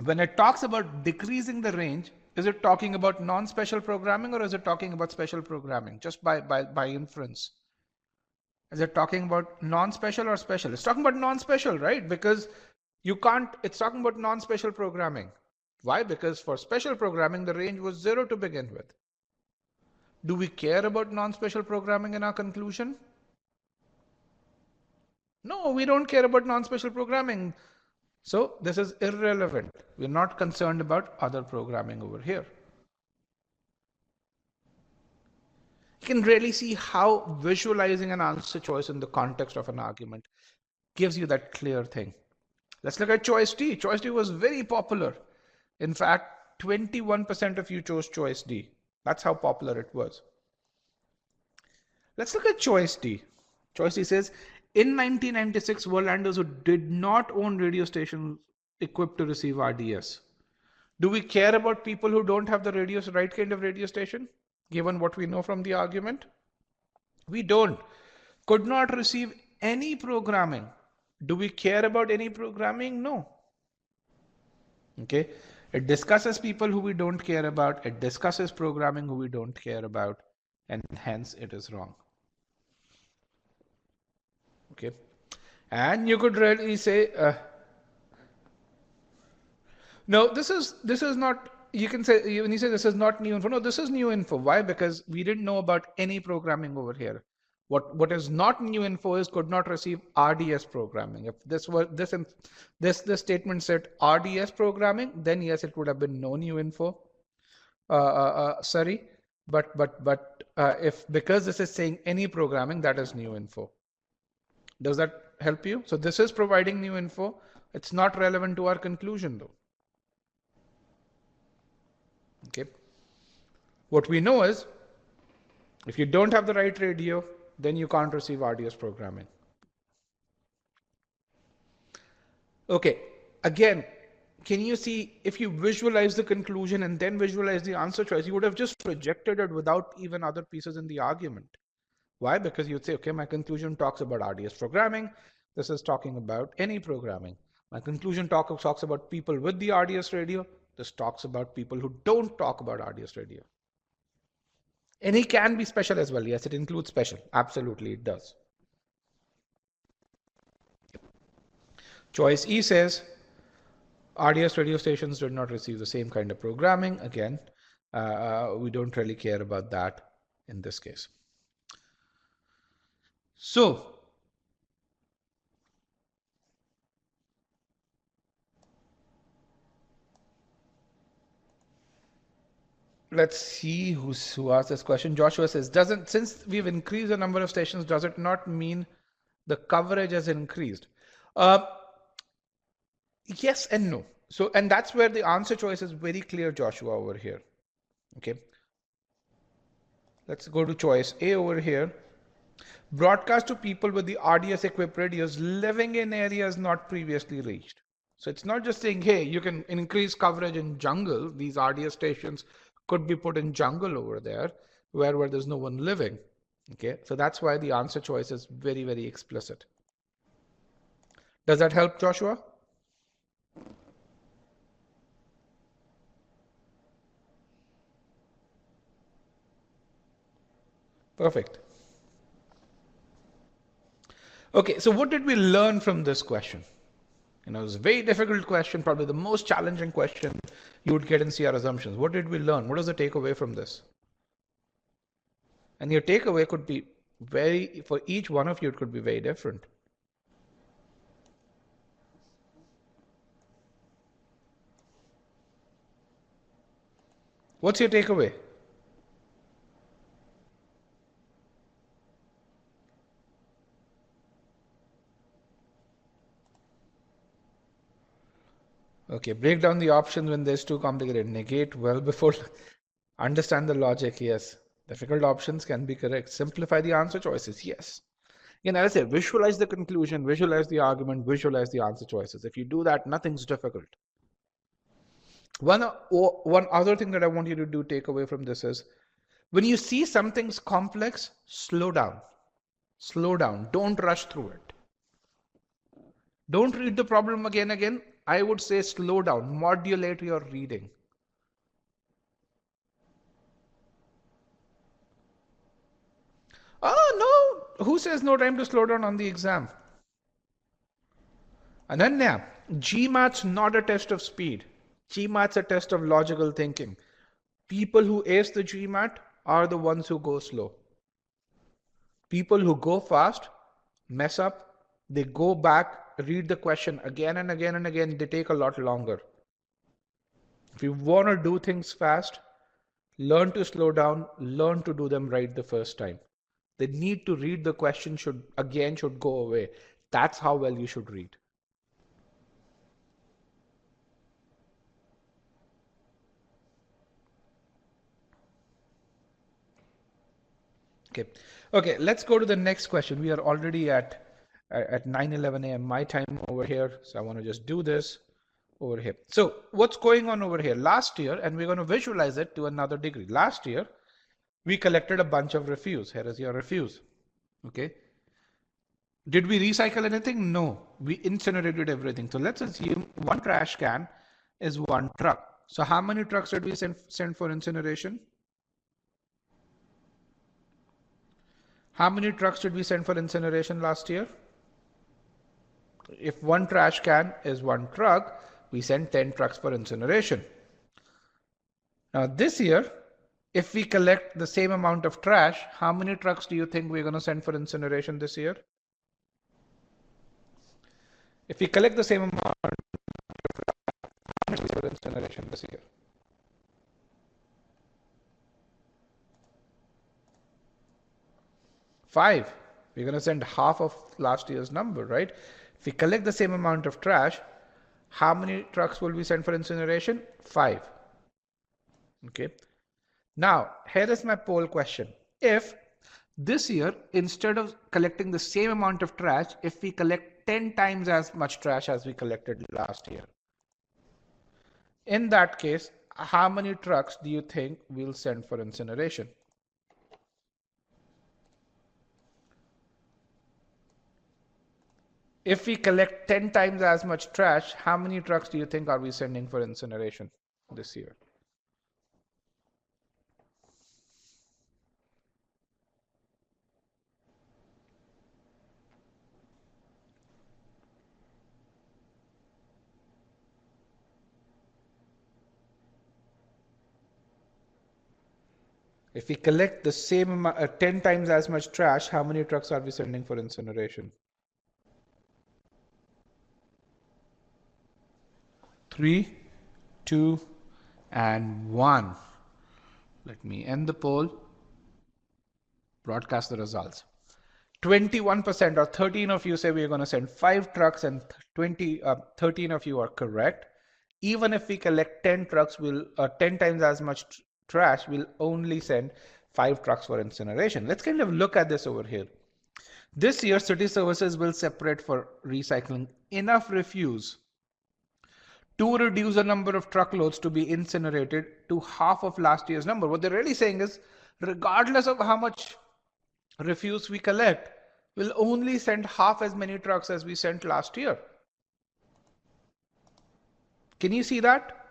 when it talks about decreasing the range, is it talking about non-special programming or is it talking about special programming? Just by inference. Is it talking about non-special or special? It's talking about non-special, right? Because you can't, it's talking about non-special programming. Why? Because for special programming, the range was 0 to begin with. Do we care about non-special programming in our conclusion? No, we don't care about non-special programming. So this is irrelevant. We're not concerned about other programming over here. You can really see how visualizing an answer choice in the context of an argument gives you that clear thing. Let's look at choice D. Choice D was very popular. In fact, 21% of you chose choice D. That's how popular it was. Let's look at choice D. Choice D says, in 1996, Worldlanders who did not own radio stations equipped to receive RDS. Do we care about people who don't have the right kind of radio station, given what we know from the argument? We don't. Could not receive any programming. Do we care about any programming? No. Okay. It discusses people who we don't care about. It discusses programming who we don't care about. And hence it is wrong. Okay. And you could really say, no, this is not, you can say, when you say this is not new info, no, this is new info. Why? Because we didn't know about any programming over here. What is not new info is could not receive RDS programming. If this were this statement said RDS programming, then yes, it would have been no new info. Sorry, but if because this is saying any programming, that is new info. Does that help you? So this is providing new info. It's not relevant to our conclusion though. Okay. What we know is if you don't have the right radio, then you can't receive RDS programming. Okay. Again, can you see if you visualize the conclusion and then visualize the answer choice, you would have just rejected it without even other pieces in the argument. Why? Because you'd say, okay, my conclusion talks about RDS programming. This is talking about any programming. My conclusion talks about people with the RDS radio. This talks about people who don't talk about RDS radio. Any can be special as well. Yes, it includes special. Absolutely, it does. Choice E says RDS radio stations did not receive the same kind of programming. Again, we don't really care about that in this case. So, let's see who asked this question. Joshua says, since we've increased the number of stations, does it not mean the coverage has increased? Yes and no. So, and that's where the answer choice is very clear, Joshua, over here. Okay. Let's go to choice A over here. Broadcast to people with the RDS equipped radios living in areas not previously reached. So it's not just saying, hey, you can increase coverage in jungle. These RDS stations could be put in jungle over there where there's no one living. Okay. So that's why the answer choice is very, very explicit. Does that help, Joshua? Perfect. Okay, so what did we learn from this question? You know, it's a very difficult question, probably the most challenging question you would get in CR assumptions. What did we learn? What is the takeaway from this? And your takeaway could be very, for each one of you, it could be very different. What's your takeaway? Okay, break down the options when there's too complicated. Negate well before. Understand the logic, yes. Difficult options can be correct. Simplify the answer choices, yes. Again, as I say, visualize the conclusion, visualize the argument, visualize the answer choices. If you do that, nothing's difficult. One other thing that I want you to do, take away from this is, when you see something's complex, slow down. Slow down. Don't rush through it. Don't read the problem again. I would say slow down, modulate your reading. Oh, no. Who says no time to slow down on the exam? Ananya, GMAT's not a test of speed. GMAT's a test of logical thinking. People who ace the GMAT are the ones who go slow. People who go fast mess up. They go back, read the question again and again and again. They take a lot longer. If you want to do things fast, learn to slow down, learn to do them right the first time. The need to read the question should go away. That's how well you should read. Okay, let's go to the next question. We are already at 9:11 a.m. my time over here, so I want to just do this over here. So what's going on over here? Last year, and we're going to visualize it to another degree. Last year, we collected a bunch of refuse. Here is your refuse. Okay. Did we recycle anything? No. We incinerated everything. So let's assume one trash can is one truck. So how many trucks did we send for incineration? How many trucks did we send for incineration last year? If one trash can is one truck, we send 10 trucks for incineration. Now this year, if we collect the same amount of trash, how many trucks do you think we're going to send for incineration this year? If we collect the same amount of trash, how many for incineration this year? 5. We're going to send half of last year's number, right? If we collect the same amount of trash, how many trucks will we send for incineration? 5. Okay. Now, here is my poll question. If this year, instead of collecting the same amount of trash, if we collect 10 times as much trash as we collected last year, in that case, how many trucks do you think we'll send for incineration? If we collect 10 times as much trash, how many trucks do you think are we sending for incineration this year? If we collect the same amount, 10 times as much trash, how many trucks are we sending for incineration? 3, 2, and 1. Let me end the poll. Broadcast the results. 21% or 13 of you say we're going to send 5 trucks, and 13 of you are correct. Even if we collect 10 trucks, 10 times as much trash, we'll only send 5 trucks for incineration. Let's kind of look at this over here. This year, city services will separate for recycling enough refuse to reduce the number of truckloads to be incinerated to half of last year's number. What they're really saying is, regardless of how much refuse we collect, we'll only send half as many trucks as we sent last year. Can you see that?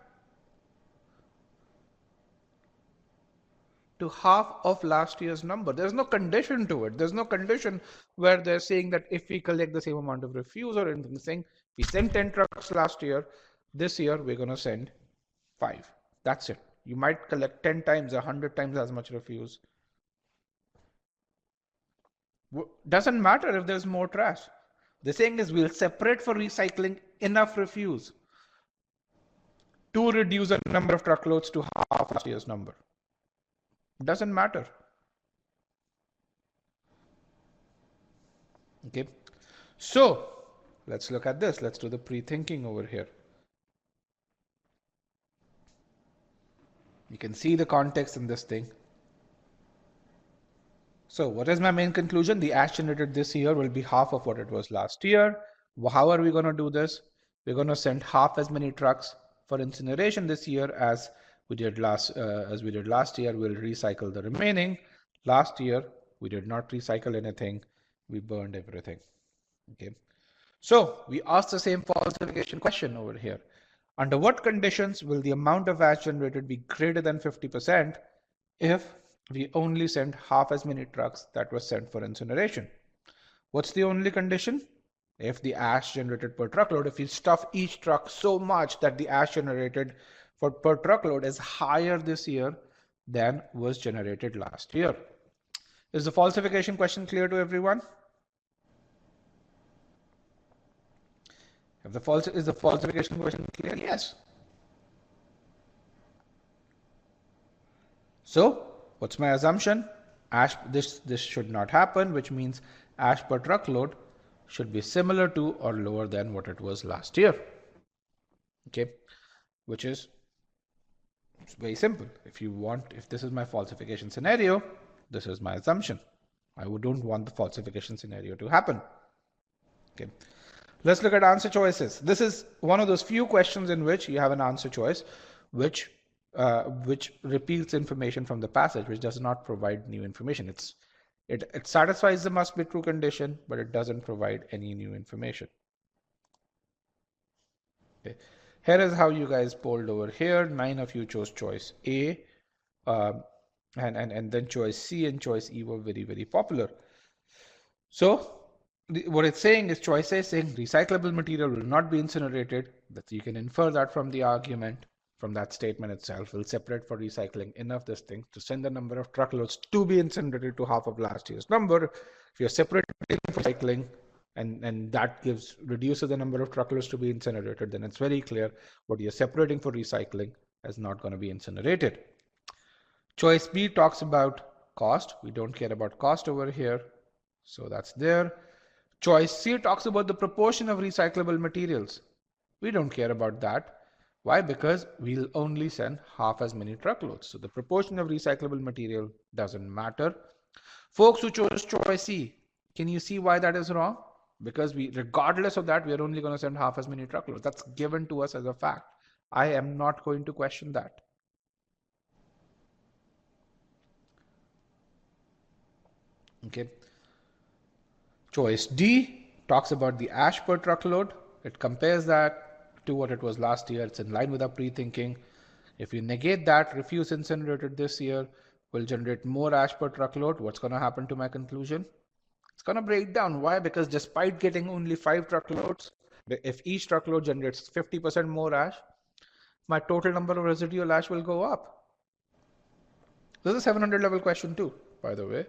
to half of last year's number. There's no condition to it. There's no condition where they're saying that if we collect the same amount of refuse or anything, saying we sent 10 trucks last year, this year we're going to send 5. That's it. You might collect 10 times, 100 times as much refuse. Doesn't matter if there's more trash. The saying is we'll separate for recycling enough refuse to reduce the number of truckloads to half last year's number. Doesn't matter. Okay. So let's look at this. Let's do the pre-thinking over here. You can see the context in this thing. So what is my main conclusion? The ash generated this year will be half of what it was last year. How are we going to do this? We're going to send half as many trucks for incineration this year as we did last year. We'll recycle the remaining. Last year we did not recycle anything. We burned everything. Okay. So we asked the same falsification question over here. Under what conditions will the amount of ash generated be greater than 50% if we only send half as many trucks that were sent for incineration? What's the only condition? If the ash generated per truckload, if you stuff each truck so much that the ash generated per truckload is higher this year than was generated last year. Is the falsification question clear to everyone? Is the falsification question clear? Yes. So what's my assumption? Ash, this should not happen, which means ash per truckload should be similar to or lower than what it was last year. Okay, which is very simple. If this is my falsification scenario, this is my assumption. I don't want the falsification scenario to happen. Okay, let's look at answer choices. This is one of those few questions in which you have an answer choice, which repeats information from the passage, which does not provide new information. It satisfies the must be true condition, but it doesn't provide any new information. Okay. Here is how you guys polled over here. 9 of you chose choice A, and then choice C and choice E were very, very popular. So what it's saying is choice A is saying recyclable material will not be incinerated. That you can infer that from the argument. From that statement itself, will separate for recycling enough this thing to send the number of truckloads to be incinerated to half of last year's number. If you're separating for recycling and that reduces the number of truckloads to be incinerated, then it's very clear what you're separating for recycling is not going to be incinerated. Choice B talks about cost. We don't care about cost over here, so that's there. Choice C talks about the proportion of recyclable materials. We don't care about that. Why? Because we'll only send half as many truckloads. So the proportion of recyclable material doesn't matter. Folks who chose choice C, can you see why that is wrong? Because regardless of that, we are only going to send half as many truckloads. That's given to us as a fact. I am not going to question that. Okay. Choice D talks about the ash per truckload. It compares that to what it was last year. It's in line with our pre-thinking. If you negate that, refuse incinerated this year will generate more ash per truckload. What's going to happen to my conclusion? It's going to break down. Why? Because despite getting only 5 truckloads, if each truckload generates 50% more ash, my total number of residual ash will go up. This is a 700 level question too, by the way.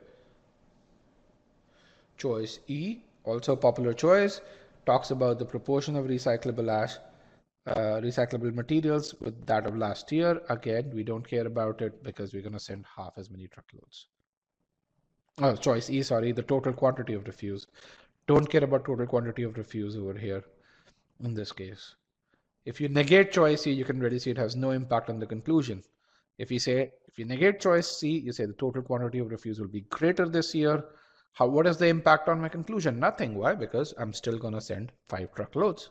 Choice E, also a popular choice, talks about the proportion of recyclable ash, recyclable materials with that of last year. Again, we don't care about it because we're going to send half as many truckloads. Oh, choice E, sorry, the total quantity of refuse. Don't care about total quantity of refuse over here in this case. If you negate choice C, you can already see it has no impact on the conclusion. If you negate choice C, you say the total quantity of refuse will be greater this year. What is the impact on my conclusion? Nothing. Why? Because I'm still going to send 5 truckloads,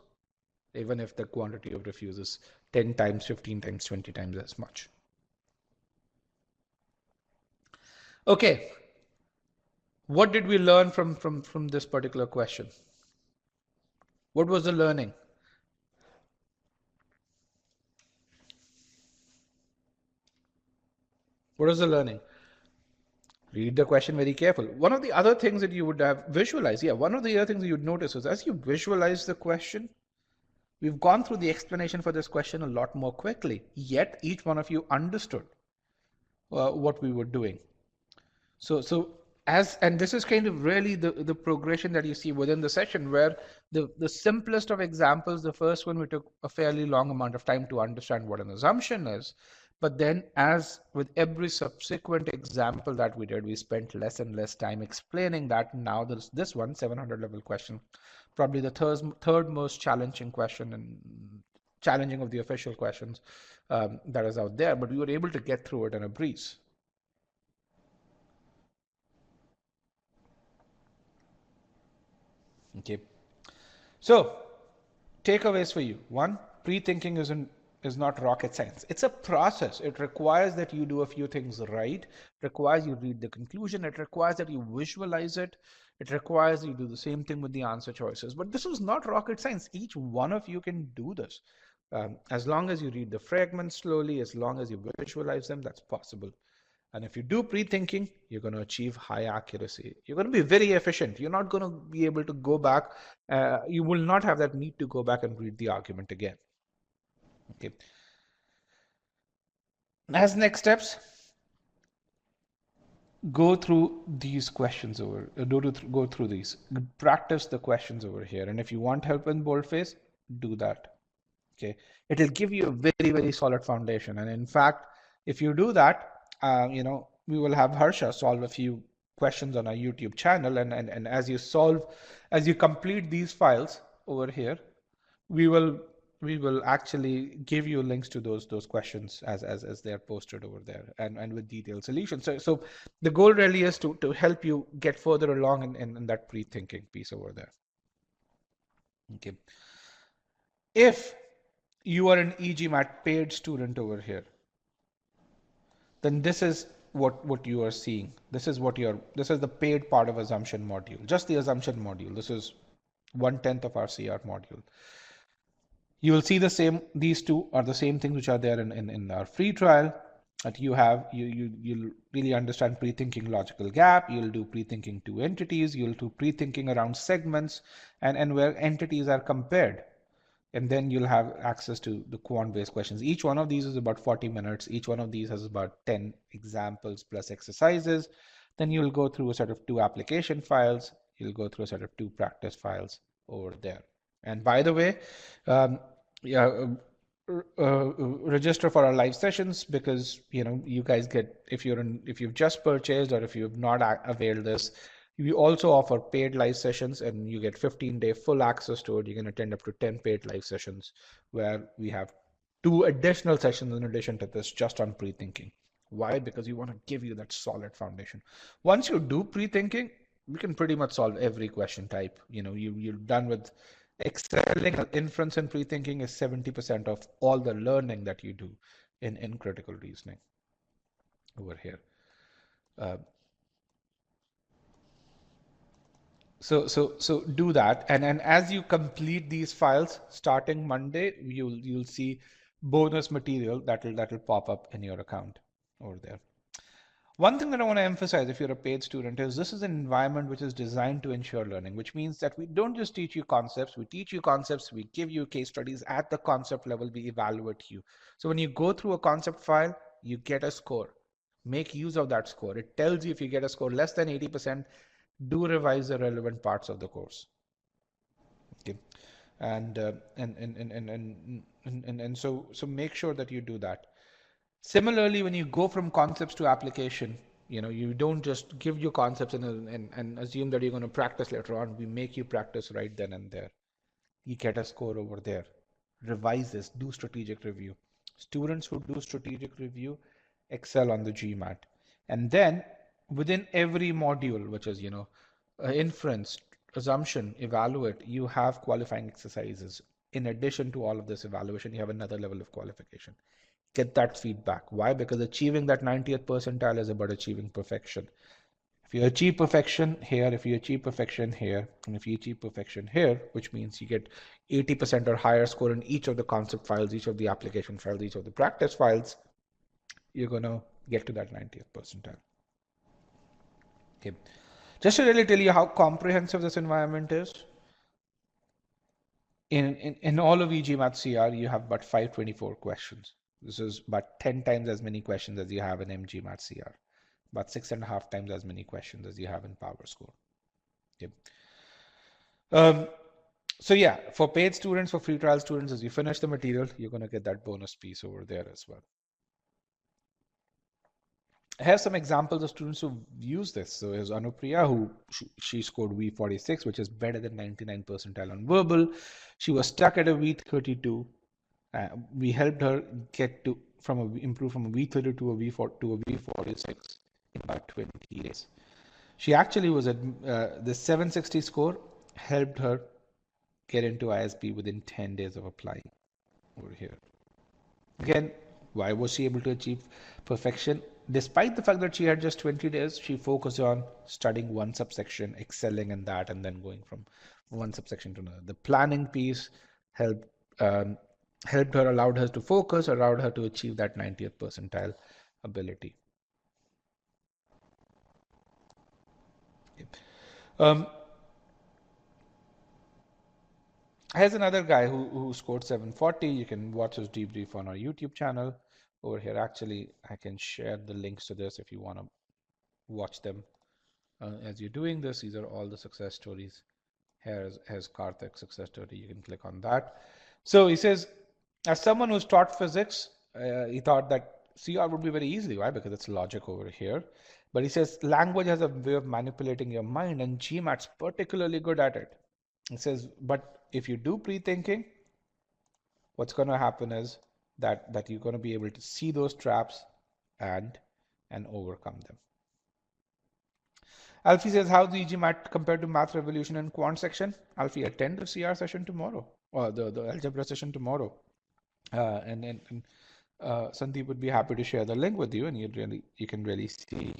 even if the quantity of refuse is 10 times, 15 times, 20 times as much. Okay. What did we learn from this particular question? What was the learning? What is the learning? Read the question very careful. One of the other things that you would have visualized, one of the other things that you'd notice is as you visualize the question, we've gone through the explanation for this question a lot more quickly, yet each one of you understood what we were doing. And this is kind of really the progression that you see within the session, where the simplest of examples, the first one, we took a fairly long amount of time to understand what an assumption is. But then as with every subsequent example that we did, we spent less and less time explaining that. Now there's this one, 700 level question, probably the third most challenging question and challenging of the official questions that is out there. But we were able to get through it in a breeze. Okay. So takeaways for you. One, pre-thinking is not rocket science. It's a process. It requires that you do a few things right. It requires you read the conclusion. It requires that you visualize it. It requires you do the same thing with the answer choices. But this is not rocket science. Each one of you can do this. As long as you read the fragments slowly, as long as you visualize them, that's possible. And if you do pre-thinking, you're going to achieve high accuracy. You're going to be very efficient. You're not going to be able to go back. You will not have that need to go back and read the argument again. Okay. As next steps, go through these questions go through these. Practice the questions over here. And if you want help in boldface, do that. Okay. It'll give you a very, very solid foundation. And in fact, if you do that, we will have Harsha solve a few questions on our YouTube channel. And as you complete these files over here, we will actually give you links to those questions as they are posted over there and with detailed solutions. So the goal really is to help you get further along in that pre-thinking piece over there. Okay. If you are an e-GMAT paid student over here, then this is what you are seeing. This is the paid part of assumption module, just the assumption module. This is 1/10 of our CR module. You will see the same, these two are the same things which are there in our free trial. That you'll really understand pre-thinking logical gap. You'll do pre-thinking two entities. You'll do pre-thinking around segments and where entities are compared. And then you'll have access to the quant-based questions. Each one of these is about 40 minutes. Each one of these has about 10 examples plus exercises. Then you'll go through a set of 2 application files. You'll go through a set of 2 practice files over there. And by the way, register for our live sessions, because you guys get, if you've just purchased or if you've not availed this, we also offer paid live sessions, and you get 15-day full access to it. You can attend up to 10 paid live sessions where we have 2 additional sessions in addition to this just on pre-thinking. Why? Because we want to give you that solid foundation. Once you do pre-thinking, you can pretty much solve every question type. You're done with excelling. Inference and pre-thinking is 70% of all the learning that you do in critical reasoning over here. So do that, and as you complete these files starting Monday, you'll see bonus material that'll pop up in your account over there. One thing that I want to emphasize, if you're a paid student, is this is an environment which is designed to ensure learning, which means that we don't just teach you concepts, we teach you concepts, we give you case studies at the concept level, we evaluate you. So when you go through a concept file, you get a score. Make use of that score. It tells you if you get a score less than 80%, do revise the relevant parts of the course. Okay, so make sure that you do that. Similarly, when you go from concepts to application, you don't just give your concepts and assume that you're going to practice later on. We make you practice right then and there. You get a score over there. Revise this. Do strategic review. Students who do strategic review excel on the GMAT. And then within every module, which is inference, assumption, evaluate, you have qualifying exercises. In addition to all of this evaluation, you have another level of qualification. Get that feedback. Why? Because achieving that 90th percentile is about achieving perfection. If you achieve perfection here, if you achieve perfection here, and if you achieve perfection here, which means you get 80% or higher score in each of the concept files, each of the application files, each of the practice files, you're going to get to that 90th percentile. Okay. Just to really tell you how comprehensive this environment is, in all of e-GMAT CR, you have about 524 questions. This is about 10 times as many questions as you have in m-GMAT CR, about 6.5 times as many questions as you have in PowerScore. Okay. So yeah, for paid students, for free trial students, as you finish the material, you're going to get that bonus piece over there as well. I have some examples of students who use this. So here's Anupriya, who she scored V46, which is better than 99 percentile on verbal. She was stuck at a V32. We helped her get to improve from a V32 to a V4 to a V46 in about 20 days. She actually was at the 760 score helped her get into ISB within 10 days of applying over here. Again, why was she able to achieve perfection? Despite the fact that she had just 20 days, she focused on studying one subsection, excelling in that, and then going from one subsection to another. The planning piece helped helped her, allowed her to focus, allowed her to achieve that 90th percentile ability. Okay. Here's another guy who scored 740. You can watch his debrief on our YouTube channel. Over here, actually, I can share the links to this if you want to watch them as you're doing this. These are all the success stories. Here's Karthik's success story. You can click on that. So he says, as someone who's taught physics, he thought that CR would be very easy. Why? Because it's logic over here. But he says language has a way of manipulating your mind, and GMAT's particularly good at it. He says, but if you do pre-thinking, what's going to happen is that you're going to be able to see those traps and overcome them. Alfie says, how's the e-GMAT compared to Math Revolution and Quant section? Alfie, attend the CR session tomorrow, or the algebra session tomorrow. And Sandeep would be happy to share the link with you, and you can really see.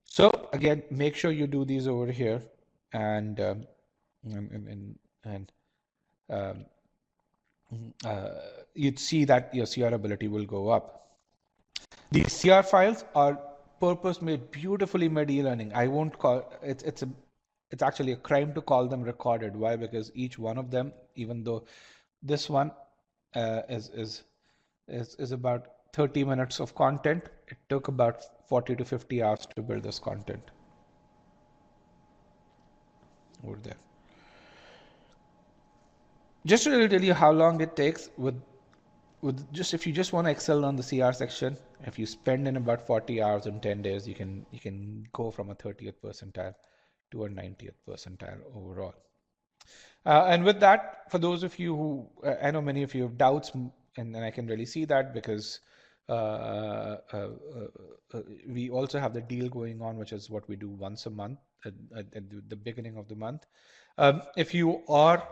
So again, make sure you do these over here, and you'd see that your CR ability will go up. These CR files are purpose-made, beautifully made e-learning. I won't call it's actually a crime to call them recorded. Why? Because each one of them, even though this one is about 30 minutes of content, it took about 40 to 50 hours to build this content over there. Just to tell you how long it takes if you just want to excel on the CR section, if you spend in about 40 hours in 10 days, you can go from a 30th percentile to a 90th percentile overall. And with that, for those of you who, I know many of you have doubts, and I can really see that because we also have the deal going on, which is what we do once a month at the beginning of the month. If you are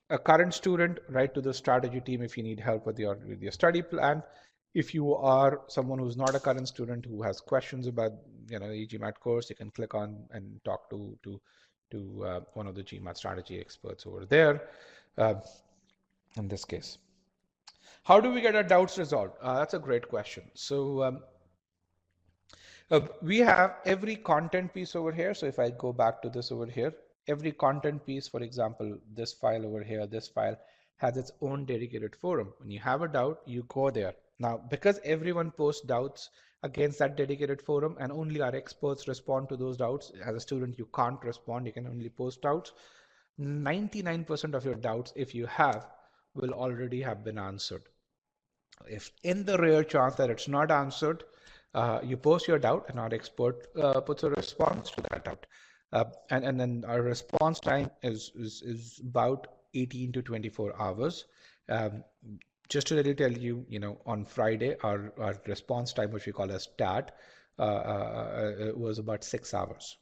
a current student, write to the strategy team if you need help with your study plan. If you are someone who's not a current student who has questions about the e-GMAT course, you can click on and talk to one of the Gmat strategy experts over there. In this case, how do we get our doubts resolved? That's a great question. So we have every content piece over here. So if I go back to this over here, every content piece, for example, this file over here, this file has its own dedicated forum. When you have a doubt, you go there. Now, because everyone posts doubts against that dedicated forum and only our experts respond to those doubts, as a student, you can't respond, you can only post doubts. 99% of your doubts, if you have, will already have been answered. If in the rare chance that it's not answered, you post your doubt and our expert puts a response to that doubt. And then our response time is about 18 to 24 hours. Just to really tell you, on Friday, our response time, which we call as TAT, was about 6 hours.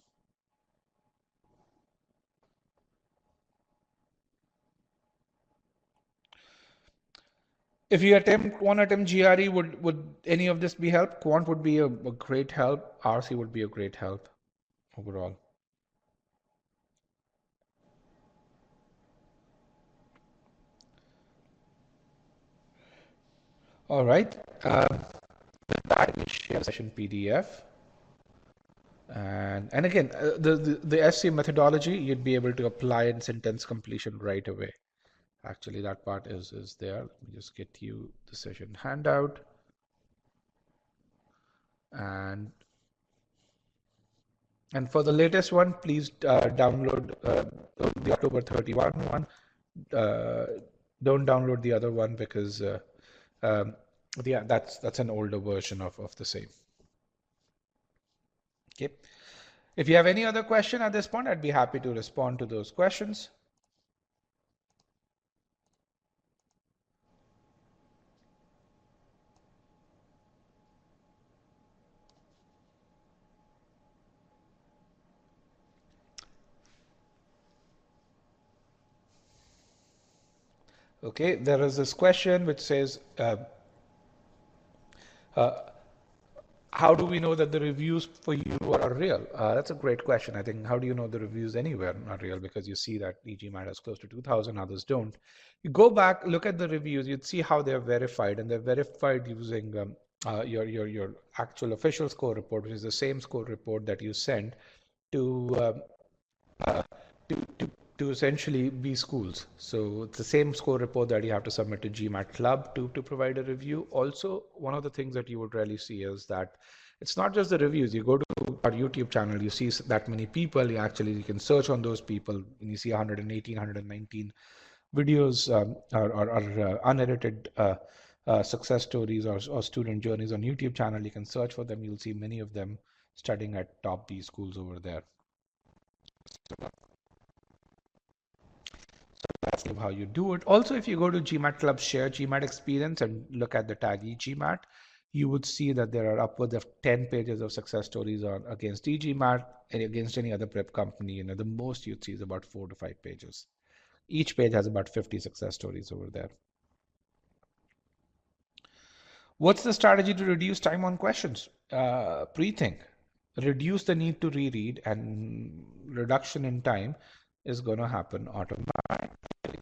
If you want to attempt GRE, would any of this be help? Quant would be a great help. RC would be a great help overall. All right. With that, we share session PDF. And again, the SC methodology, you'd be able to apply in sentence completion right away. Actually, that part is there. Let me just get you the session handout. And for the latest one, please download the October 31 one. Don't download the other one because yeah, that's an older version of the same. Okay. If you have any other question at this point, I'd be happy to respond to those questions. Okay, there is this question which says, how do we know that the reviews for you are real? That's a great question. I think, how do you know the reviews anywhere are real? Because you see that e-GMAT has close to 2,000, others don't. You go back, look at the reviews, you'd see how they're verified, and they're verified using your actual official score report, which is the same score report that you send to uh, to essentially be schools. So it's the same score report that you have to submit to GMAT Club to provide a review. Also, one of the things that you would really see is that it's not just the reviews. You go to our YouTube channel, you see that many people, you can search on those people, and you see 118, 119 videos or unedited success stories or student journeys on YouTube channel. You can search for them. You'll see many of them studying at top B schools over there. That's how you do it. Also, if you go to GMAT Club Share GMAT Experience and look at the tag e-GMAT, you would see that there are upwards of 10 pages of success stories against e-GMAT and against any other prep company. The most you'd see is about 4 to 5 pages. Each page has about 50 success stories over there. What's the strategy to reduce time on questions? Prethink. Reduce the need to reread, and reduction in time is going to happen automatically.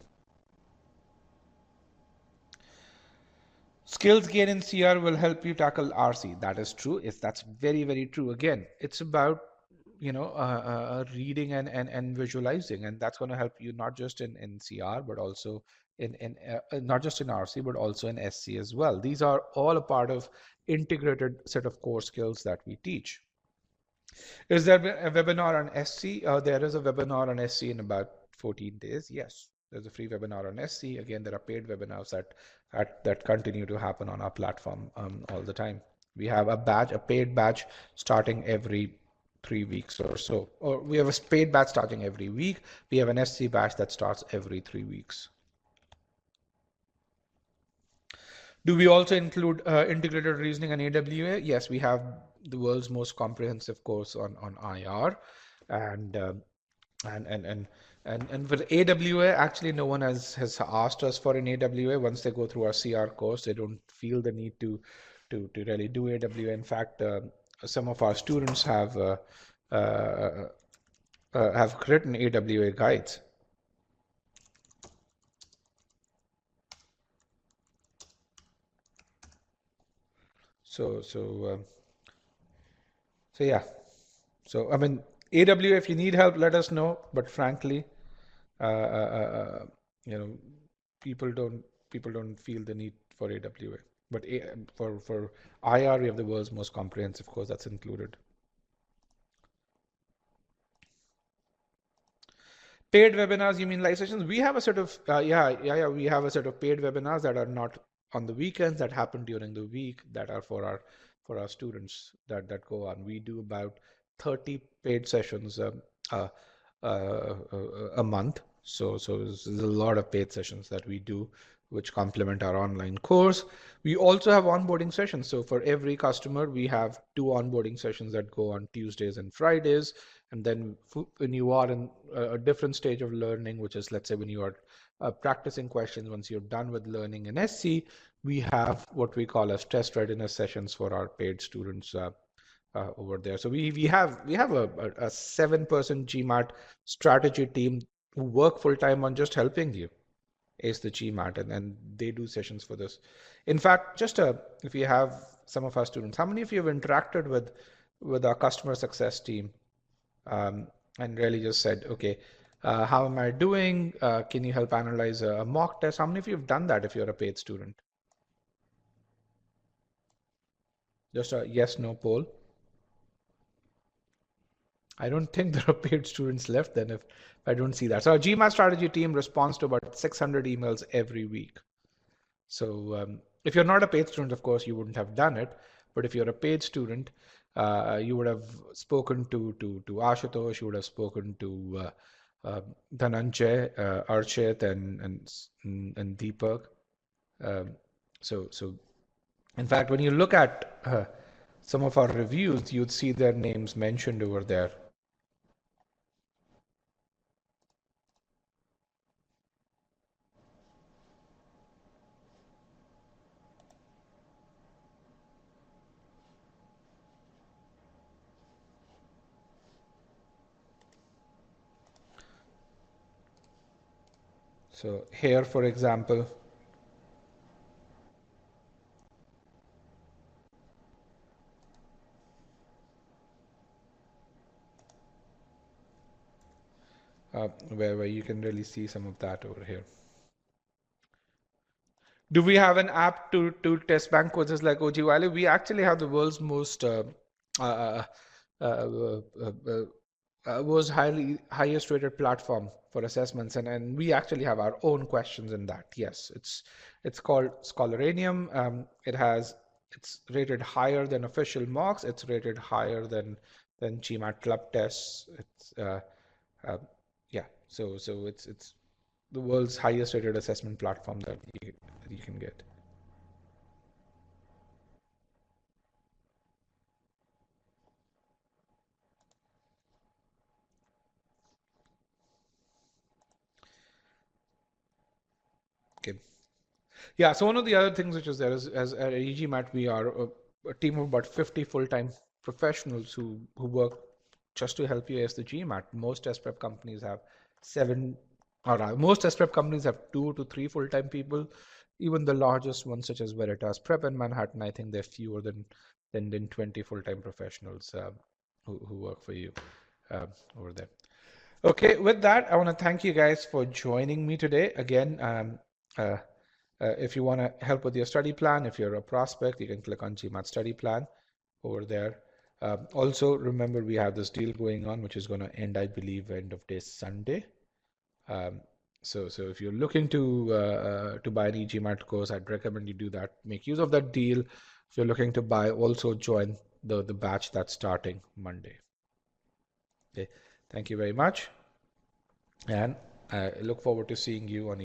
Skills gain in CR will help you tackle RC. That is true. That's very, very true. Again, it's about reading and visualizing, and that's going to help you not just in CR but also in not just in RC but also in SC as well. These are all a part of integrated set of core skills that we teach. Is there a webinar on SC? There is a webinar on SC in about 14 days. Yes, there's a free webinar on SC. Again, there are paid webinars that continue to happen on our platform all the time. We have a paid batch starting every 3 weeks or so. Or we have a paid batch starting every week. We have an SC batch that starts every 3 weeks. Do we also include integrated reasoning and AWA? Yes, we have the world's most comprehensive course on IR, and with AWA, actually, no one has asked us for an AWA. Once they go through our CR course, they don't feel the need to really do AWA. In fact, some of our students have written AWA guides. So yeah. So I mean, AWA, if you need help, let us know. But frankly, people don't feel the need for AWA. But for IR, we have the world's most comprehensive course that's included. Paid webinars, you mean live sessions? We have a set of we have a set of paid webinars that are not on the weekends, that happen during the week, that are for our students that go on. We do about 30 paid sessions a month. So there's a lot of paid sessions that we do, which complement our online course. We also have onboarding sessions. So for every customer, we have 2 onboarding sessions that go on Tuesdays and Fridays. And then when you are in a different stage of learning, which is, let's say, when you are practicing questions, once you're done with learning in SC, we have what we call as test readiness sessions for our paid students over there. So we have a 7-person GMAT strategy team who work full time on just helping you ace the GMAT, and they do sessions for this. In fact, just if you have some of our students, how many of you have interacted with with our customer success team, and really just said, okay, how am I doing? Can you help analyze a mock test? How many of you have done that if you're a paid student? Just a yes, no poll. I don't think there are paid students left then if I don't see that. So our GMAT strategy team responds to about 600 emails every week. So if you're not a paid student, of course, you wouldn't have done it. But if you're a paid student, you would have spoken to Ashutosh, you would have spoken to Dhananjay, Archit, and Deepak. So in fact, when you look at some of our reviews, you'd see their names mentioned over there. So here, for example, where you can really see some of that over here. Do we have an app to test bank courses like OG Valley? We actually have the world's most uh, uh, was highest rated platform for assessments, and we actually have our own questions in that. Yes, it's called Scholaranium. It's rated higher than official mocks. It's rated higher than GMAT club tests. It's yeah. So it's the world's highest rated assessment platform that you can get. Okay. Yeah, so one of the other things which is there is, as at e-GMAT, we are a team of about 50 full-time professionals who work just to help you as the GMAT. Most test prep companies have most test prep companies have 2 to 3 full-time people. Even the largest ones, such as Veritas Prep in Manhattan, I think they're fewer than 20 full-time professionals who work for you over there. Okay, with that, I want to thank you guys for joining me today. Again, if you want to help with your study plan, if you're a prospect, you can click on GMAT study plan over there. Also, remember we have this deal going on, which is going to end, I believe, end of day Sunday. So if you're looking to buy an e-GMAT course, I'd recommend you do that. Make use of that deal. If you're looking to buy, also join the batch that's starting Monday. Okay, thank you very much, and I look forward to seeing you on